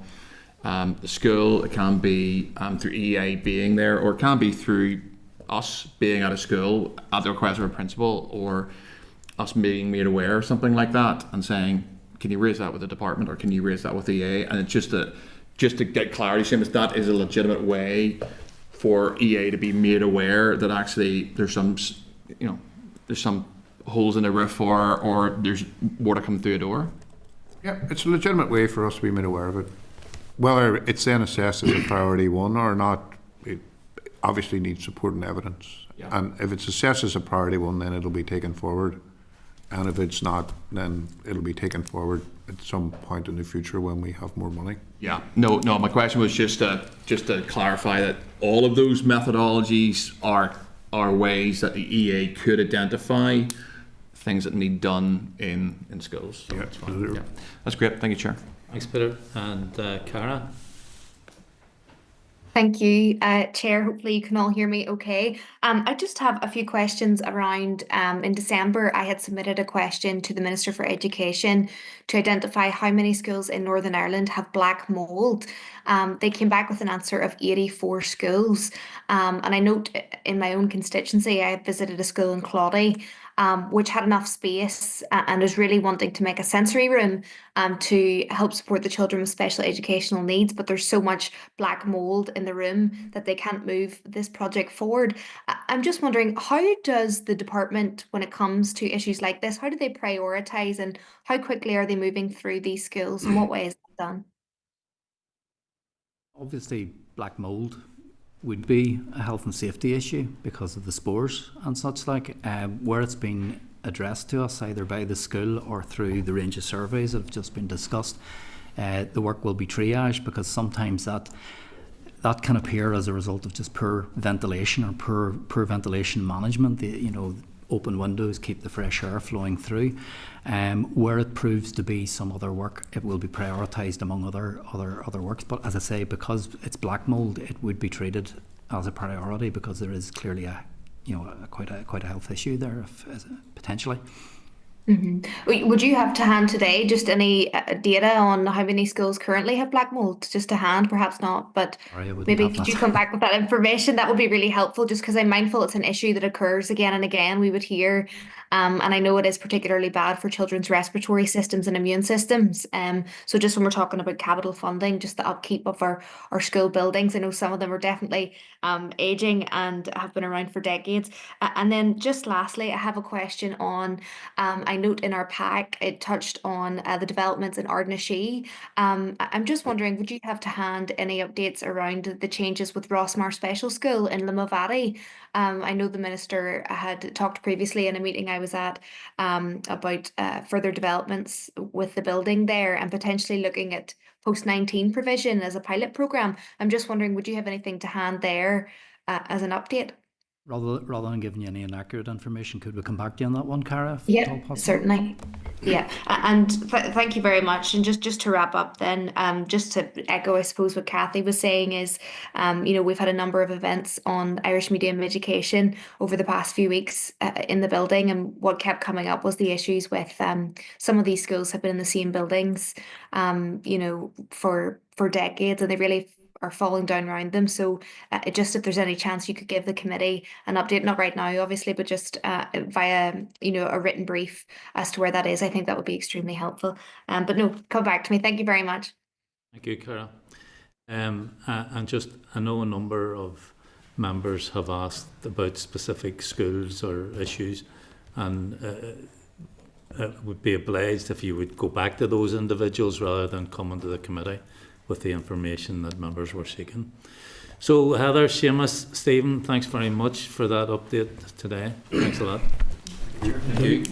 the school, it can be through EA being there, or it can be through us being at a school at the request of a principal, or us being made aware or something like that, and saying, can you raise that with the department, or can you raise that with EA? And it's just to get clarity, Seamus, that is a legitimate way for EA to be made aware that actually there's some holes in the roof, or there's water coming through a door. Yeah, it's a legitimate way for us to be made aware of it. Whether it's then assessed as a priority one or not, it obviously needs support and evidence. Yeah. And if it's assessed as a priority one, then it'll be taken forward. And if it's not, then it'll be taken forward at some point in the future when we have more money. Yeah, no. My question was just to clarify that all of those methodologies are ways that the EA could identify things that need done in schools. So that's fine. Yeah, that's great. Thank you, Chair. Thanks, Peter. And Cara? Thank you, Chair. Hopefully you can all hear me okay. I just have a few questions around, in December, I had submitted a question to the Minister for Education to identify how many schools in Northern Ireland have black mould. They came back with an answer of 84 schools. And I note in my own constituency, I visited a school in Claudy, which had enough space and is really wanting to make a sensory room to help support the children with special educational needs, but there's so much black mould in the room that they can't move this project forward. I'm just wondering, how does the department, when it comes to issues like this, how do they prioritise, and how quickly are they moving through these schools, and what way is that done? Obviously, black mould would be a health and safety issue because of the spores and such like. Where it's been addressed to us either by the school or through the range of surveys that have just been discussed, the work will be triaged, because sometimes that can appear as a result of just poor ventilation or poor ventilation management. Open windows keep the fresh air flowing through. Where it proves to be some other work, it will be prioritised among other works. But as I say, because it's black mould, it would be treated as a priority, because there is clearly quite a health issue there, potentially. Mm-hmm. Would you have to hand today just any data on how many schools currently have black mould? Just to hand, perhaps not, but maybe could you come back with that information? That would be really helpful, just because I'm mindful it's an issue that occurs again and again. We would hear, and I know it is particularly bad for children's respiratory systems and immune systems. So just when we're talking about capital funding, just the upkeep of our school buildings, I know some of them are definitely ageing and have been around for decades. And then just lastly, I have a question on, I note in our pack it touched on the developments in Ardnashee. I'm just wondering, would you have to hand any updates around the changes with Rossmar Special School in Limavady? I know the Minister had talked previously in a meeting I was at about further developments with the building there and potentially looking at post-19 provision as a pilot programme. I'm just wondering, would you have anything to hand there as an update? Rather than giving you any inaccurate information, could we come back to you on that one, Cara? If Yeah, at all possible? certainly. Yeah, and thank you very much. And just to wrap up, then, just to echo, I suppose, what Kathy was saying is, we've had a number of events on Irish medium education over the past few weeks in the building, and what kept coming up was the issues with some of these schools have been in the same buildings, for decades, and they really are falling down around them. So just if there's any chance you could give the committee an update, not right now obviously, but just via a written brief as to where that is, I think that would be extremely helpful. But no, come back to me. Thank you very much. Thank you, Cara. And just, I know a number of members have asked about specific schools or issues, and would be obliged if you would go back to those individuals rather than coming to the committee with the information that members were seeking. So Heather, Seamus, Stephen, thanks very much for that update today. Thanks a lot. Thank you.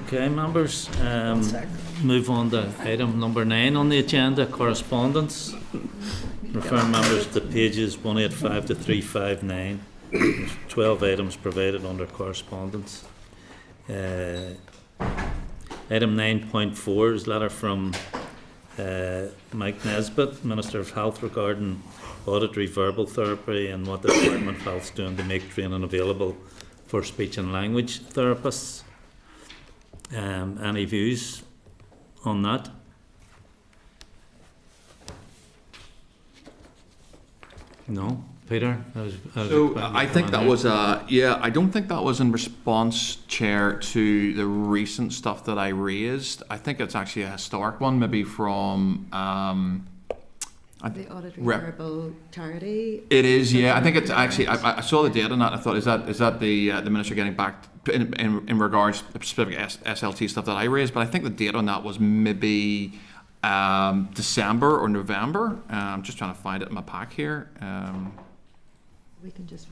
Okay, members, move on to item number 9 on the agenda, correspondence. Refer members to pages 185 to 359. There's 12 items provided under correspondence. Item 9.4 is a letter from Mike Nesbitt, Minister of Health, regarding auditory verbal therapy and what the Department of Health is doing to make training available for speech and language therapists. Any views on that? No? Peter? I think that was I don't think that was in response, Chair, to the recent stuff that I raised. I think it's actually a historic one, maybe from the auditory verbal charity. It is, yeah. I think it's actually. I saw the date on that. And I thought, is that the minister getting back in regards to specific SLT stuff that I raised? But I think the date on that was maybe December or November. I'm just trying to find it in my pack here. We can just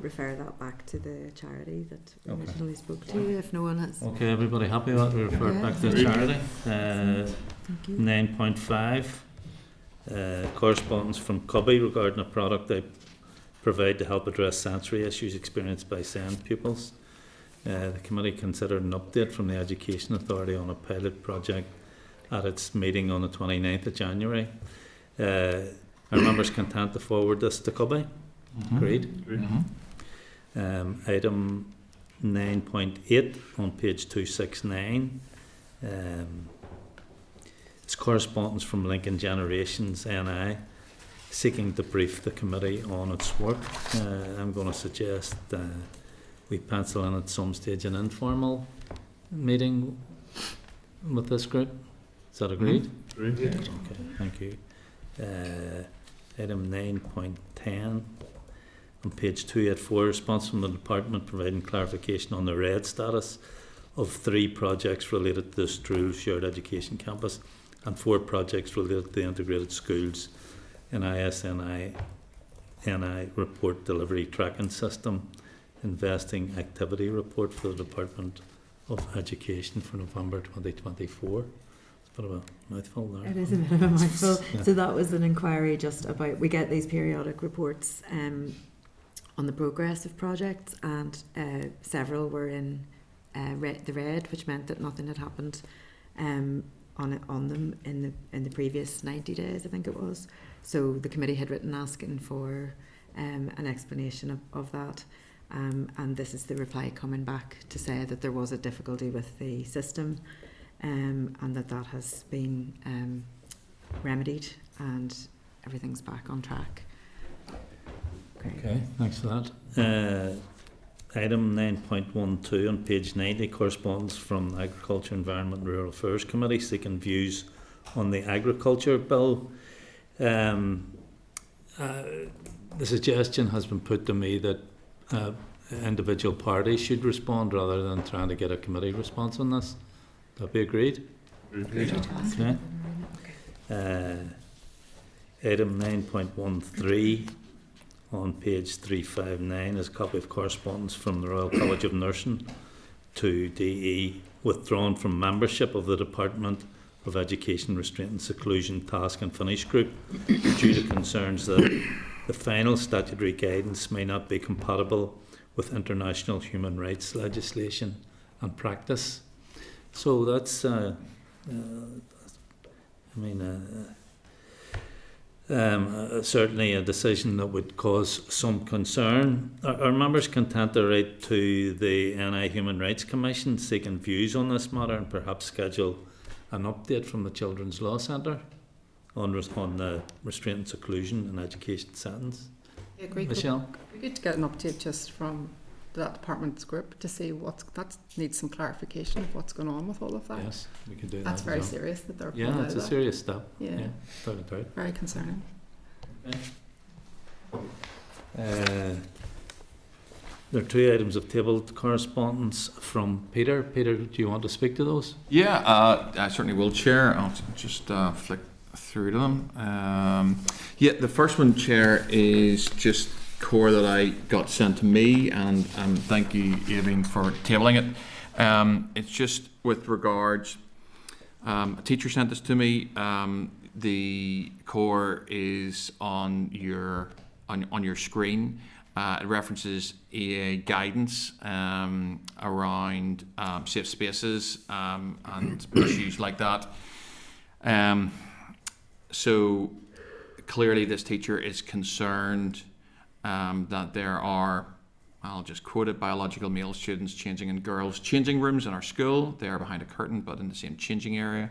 refer that back to the charity that we originally spoke to, if no one has. Okay, everybody happy with that? We refer it back to the charity. 9.5, correspondence from Cubby regarding a product they provide to help address sensory issues experienced by SEND pupils. The committee considered an update from the Education Authority on a pilot project at its meeting on the 29th of January. Are members content to forward this to Cubby? Agreed. Item 9.8 on page 269. It's correspondence from Lincoln Generations NI seeking to brief the committee on its work. I'm going to suggest we pencil in at some stage an informal meeting with this group. Is that agreed? Agreed. Yeah. Okay, thank you. Item 9.10 on page 284, response from the department providing clarification on the red status of 3 projects related to the Stroul Shared Education Campus and 4 projects related to the integrated schools in NI report delivery tracking system investing activity report for the Department of Education for November 2024. It's a bit of a mouthful there. It is a bit of a mouthful. Yeah. So that was an inquiry just about, we get these periodic reports on the progress of projects, and several were in the red, which meant that nothing had happened on them in the previous 90 days, I think it was. So the committee had written asking for an explanation of that, and this is the reply coming back to say that there was a difficulty with the system, and that has been remedied and everything's back on track. Okay, thanks for that. Item 9.12 on page 90, correspondence from Agriculture, Environment and Rural Affairs Committee seeking views on the Agriculture Bill. The suggestion has been put to me that individual parties should respond rather than trying to get a committee response on this. That be agreed? Agreed. Okay. Item 9.13 on page 359 is a copy of correspondence from the Royal College of Nursing to DE withdrawn from membership of the Department of Education, Restraint and Seclusion Task and Finish Group due to concerns that the final statutory guidance may not be compatible with international human rights legislation and practice. So that's, certainly a decision that would cause some concern. Are members content to write to the NI Human Rights Commission seeking views on this matter and perhaps schedule an update from the Children's Law Centre on the restraint and seclusion and education settings? I agree. Michelle? It'd be good to get an update just from that department's group to see that needs some clarification of what's going on with all of that. Yes, we could do that. That's very well. serious that they're Yeah, it's a serious step. Yeah, without a doubt. very concerning. Okay. There are 2 items of tabled correspondence from Peter. Peter, do you want to speak to those? Yeah, I certainly will, Chair. I'll just flick through to them. The first one, Chair, is just core that I got sent to me, and thank you, Aoibhinn, for tabling it. It's just with regards, a teacher sent this to me. The core is on your screen. It references EA guidance around safe spaces and issues like that. So clearly this teacher is concerned that there are, I'll just quote it, biological male students changing in girls' changing rooms in our school. They are behind a curtain but in the same changing area.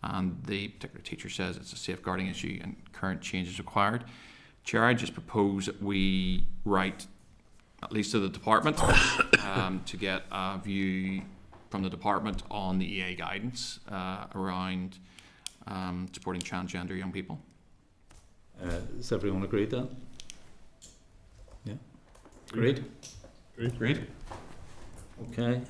And the particular teacher says it's a safeguarding issue and current change is required. Chair, I just propose that we write, at least to the department, to get a view from the department on the EA guidance around supporting transgender young people. Does everyone agree with that? Yeah. Agreed? Agreed. Okay.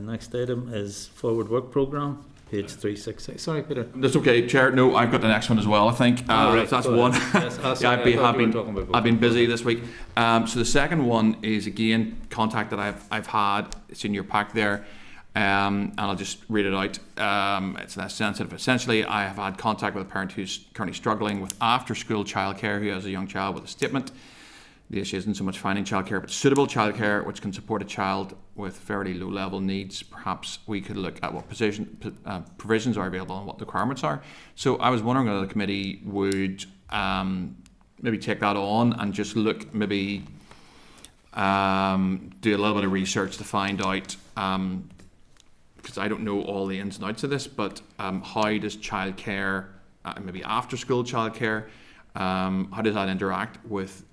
Next item is forward work programme. Page 366. Sorry, Peter. That's okay, Chair. No, I've got the next one as well, I think. Right, that's one. Yes, I've been busy this week. So the second one is, again, contact that I've had. It's in your pack there. And I'll just read it out. It's less sensitive. Essentially, I have had contact with a parent who's currently struggling with after-school childcare who has a young child with a statement. The issue isn't so much finding childcare, but suitable childcare which can support a child with fairly low-level needs. Perhaps we could look at what provisions are available and what the requirements are. So I was wondering whether the committee would maybe take that on and just look, maybe do a little bit of research to find out, because I don't know all the ins and outs of this, but how does childcare, maybe after-school childcare, how does that interact with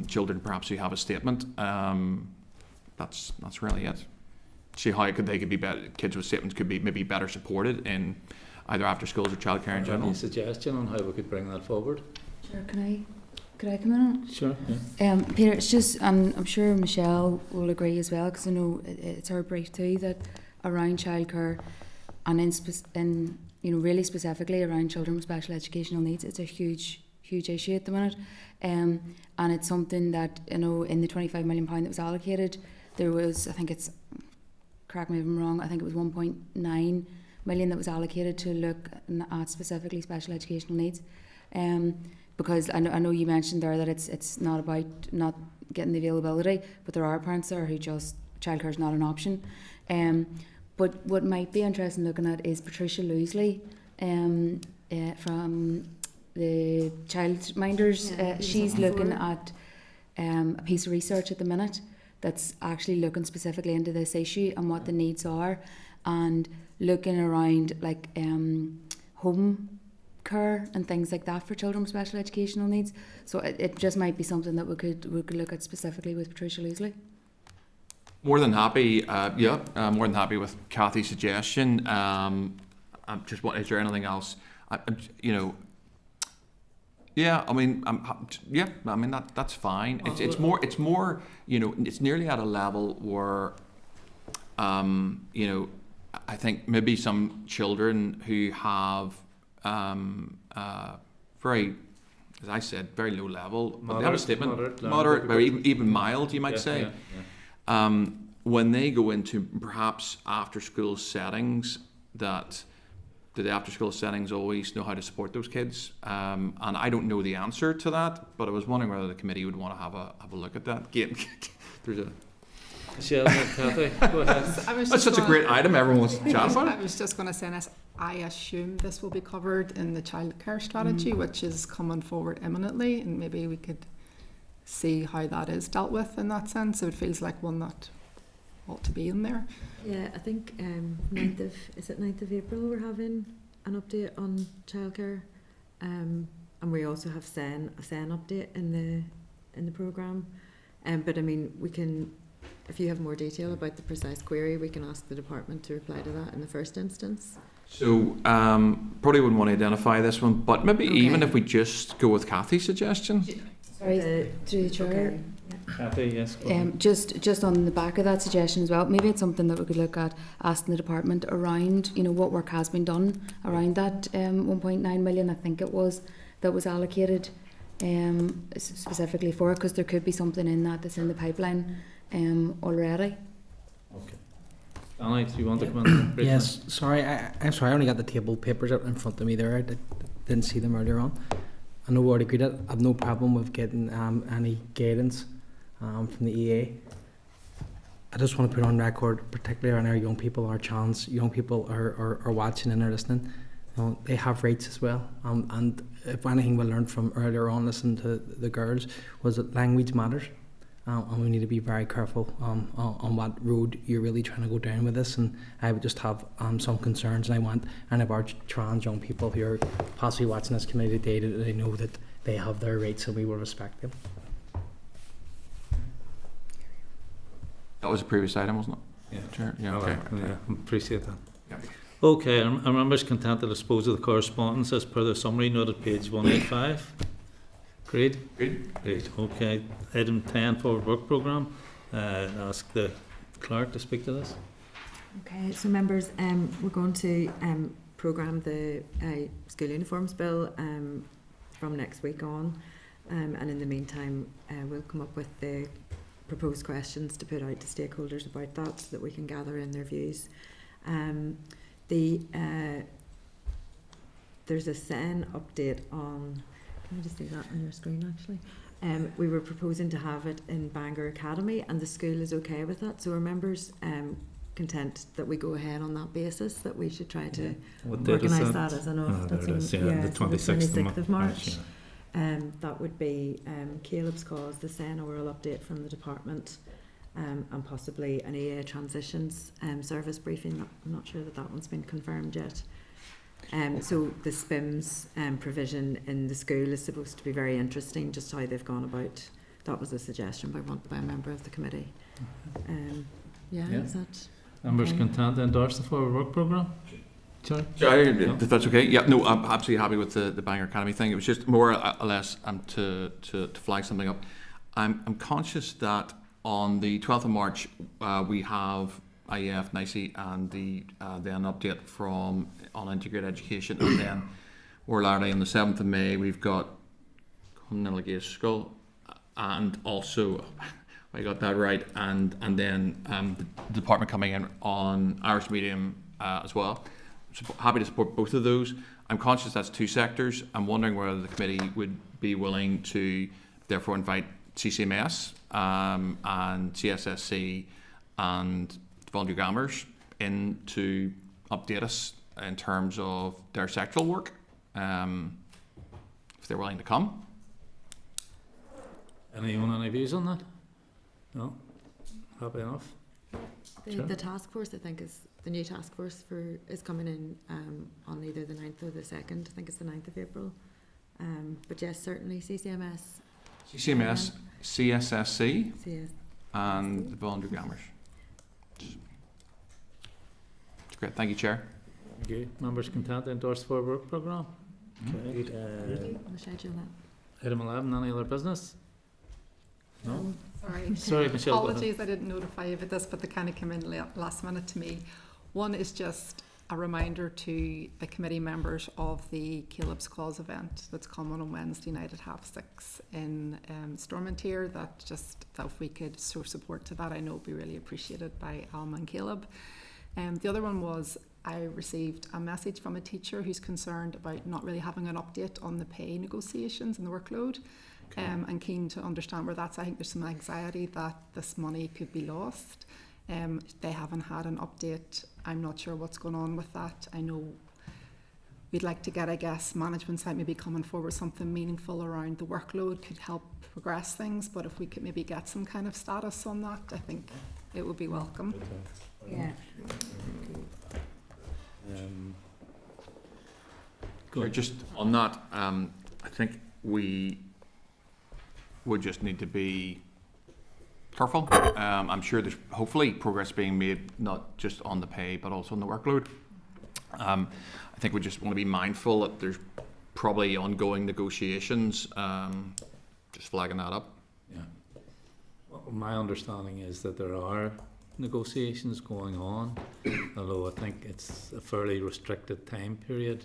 children perhaps who have a statement? That's really it. See how they could be better, kids with statements could be maybe better supported in either after schools or childcare in general. Any suggestion on how we could bring that forward? Sure, could I come in on it? Sure. Yeah. Peter, it's just, I'm sure Michelle will agree as well, because I know it's her brief too, that around childcare and in really specifically around children with special educational needs, it's a huge issue at the minute, and it's something that, in the £25 million that was allocated, there was, I think it's, correct me if I'm wrong, I think it was 1.9 million that was allocated to look at specifically special educational needs, because I know you mentioned there that it's not about not getting the availability, but there are parents there who just childcare is not an option. But what might be interesting looking at is Patricia Loseley from the Childminders. She's looking at a piece of research at the minute that's actually looking specifically into this issue and what the needs are, and looking around like home care and things like that for children with special educational needs. So it just might be something that we could look at specifically with Patricia Loseley. More than happy, more than happy with Kathy's suggestion. Just what is there anything else? That's fine. It's more. It's nearly at a level where, I think maybe some children who have very, as I said, very low level, but they have a statement, moderate or even mild, you might say. When they go into perhaps after school settings that do the after school settings always know how to support those kids? And I don't know the answer to that, but I was wondering whether the committee would want to have a look at that. There's a Michelle, Kathy, go ahead. That's such a great item. Everyone wants to chat about it. I was just going to say this. I assume this will be covered in the childcare strategy, which is coming forward imminently, and maybe we could see how that is dealt with in that sense. So it feels like one that ought to be in there. Yeah, I think 9th of April we're having an update on childcare, and we also have a SEN update in the programme. But I mean, we can, if you have more detail about the precise query, we can ask the department to reply to that in the first instance. So probably wouldn't want to identify this one, but maybe even if we just go with Kathy's suggestion. Sorry, through the chair. Okay. Kathy, yes. Just on the back of that suggestion as well, maybe it's something that we could look at asking the department around, what work has been done around that 1.9 million, I think it was, that was allocated specifically for it, because there could be something in that that's in the pipeline already. Okay. Danny, do you want to come in? Yes, sorry, I'm sorry, I only got the table papers out in front of me there. I didn't see them earlier on. I know we already agreed that I have no problem with getting any guidance from the EA. I just want to put on record, particularly on our young people, our chance. Young people are watching and are listening. They have rights as well. And if anything we learned from earlier on listening to the girls was that language matters. And we need to be very careful on what road you're really trying to go down with this. And I would just have some concerns, and I want any of our trans young people who are possibly watching this committee today that they know that they have their rights and we will respect them. That was a previous item, wasn't it? Yeah. Chair? Yeah, okay. Yeah, appreciate that. Yeah. Okay, are members content to dispose of the correspondence as per the summary noted page 185? Agreed? Great. Okay. Item 10, forward work programme. Ask the clerk to speak to this. Okay, so members, we're going to programme the school uniforms bill from next week on, and in the meantime we'll come up with the proposed questions to put out to stakeholders about that, so that we can gather in their views. There's a SEN update on. Can I just do that on your screen actually? We were proposing to have it in Bangor Academy, and the school is okay with that. So are members content that we go ahead on that basis, that we should try to organise that as an off? The 26th of March. That would be Caleb's cause, the SEN oral update from the department, and possibly an EA transitions service briefing. I'm not sure that one's been confirmed yet. So the SPIMS provision in the school is supposed to be very interesting, just how they've gone about. That was a suggestion by a member of the committee. Is that members content to endorse the forward work programme? If that's okay. Yeah, no, I'm absolutely happy with the Bangor Academy thing. It was just more or less to flag something up. I'm conscious that on the 12th of March we have IEF, NICE, and the then update from on integrated education, and then Orlardy on the 7th of May we've got Cumnilligate School, and also I got that right, and then the department coming in on Irish medium as well. Happy to support both of those. I'm conscious that's two sectors. I'm wondering whether the committee would be willing to therefore invite CCMS and CSSC and voluntary grammars in to update us in terms of their sectoral work, if they're willing to come. Anyone any views on that? No? Happy enough? The task force, I think, is the new task force is coming in on either the 9th or the 2nd. I think it's the 9th of April. But yes, certainly CCMS, CSSC, and the voluntary grammars. Great, thank you, Chair. Thank you. Members content to endorse the forward work programme? Okay. Item 11, any other business? No? Sorry, Michelle. Apologies, I didn't notify you about this, but they kind of came in last minute to me. One is just a reminder to the committee members of the Caleb's Cause event that's coming on Wednesday night at 6:30 in Stormont-Tier. That if we could show support to that, I know it would be really appreciated by Alma and Caleb. The other one was I received a message from a teacher who's concerned about not really having an update on the pay negotiations and the workload, and keen to understand where that's. I think there's some anxiety that this money could be lost. They haven't had an update. I'm not sure what's going on with that. I know we'd like to get, I guess, management side maybe coming forward with something meaningful around the workload could help progress things, but if we could maybe get some kind of status on that, I think it would be welcome. Yeah. Just on that, I think we would just need to be careful. I'm sure there's hopefully progress being made, not just on the pay, but also on the workload. I think we just want to be mindful that there's probably ongoing negotiations, just flagging that up. Yeah. Well, my understanding is that there are negotiations going on, although I think it's a fairly restricted time period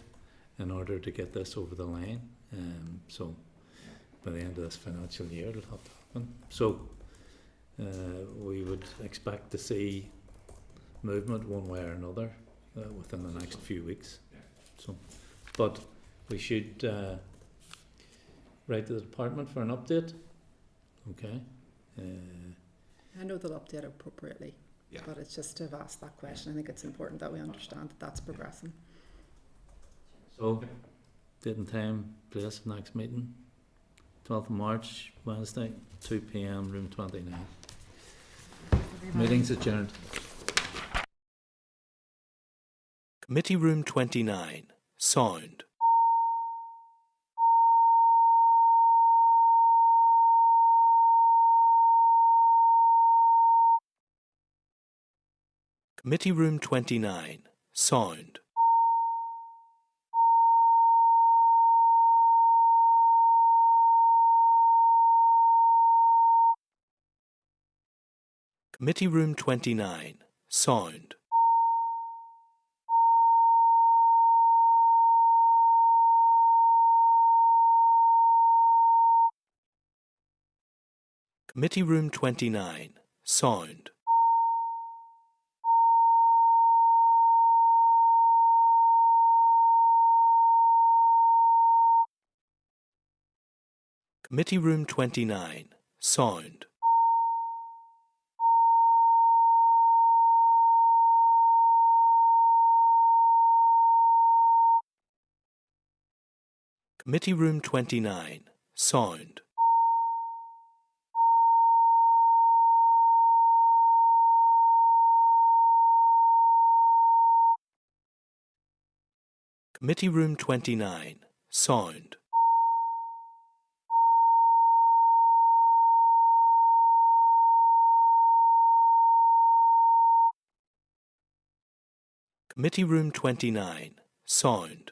in order to get this over the line. So by the end of this financial year it'll have to happen. So we would expect to see movement one way or another within the next few weeks. So, but we should write to the department for an update. Okay. I know they'll update appropriately, but it's just to have asked that question. I think it's important that we understand that that's progressing. So, date and time, place, next meeting, 12th of March, Wednesday, 2 p.m, room 29. Meeting's adjourned. Committee room 29. Sound. Committee room 29. Sound. Committee room 29. Sound. Committee room 29. Sound. Committee room 29. Sound. Committee room 29. Sound. Committee room 29. Sound. Committee room 29. Sound.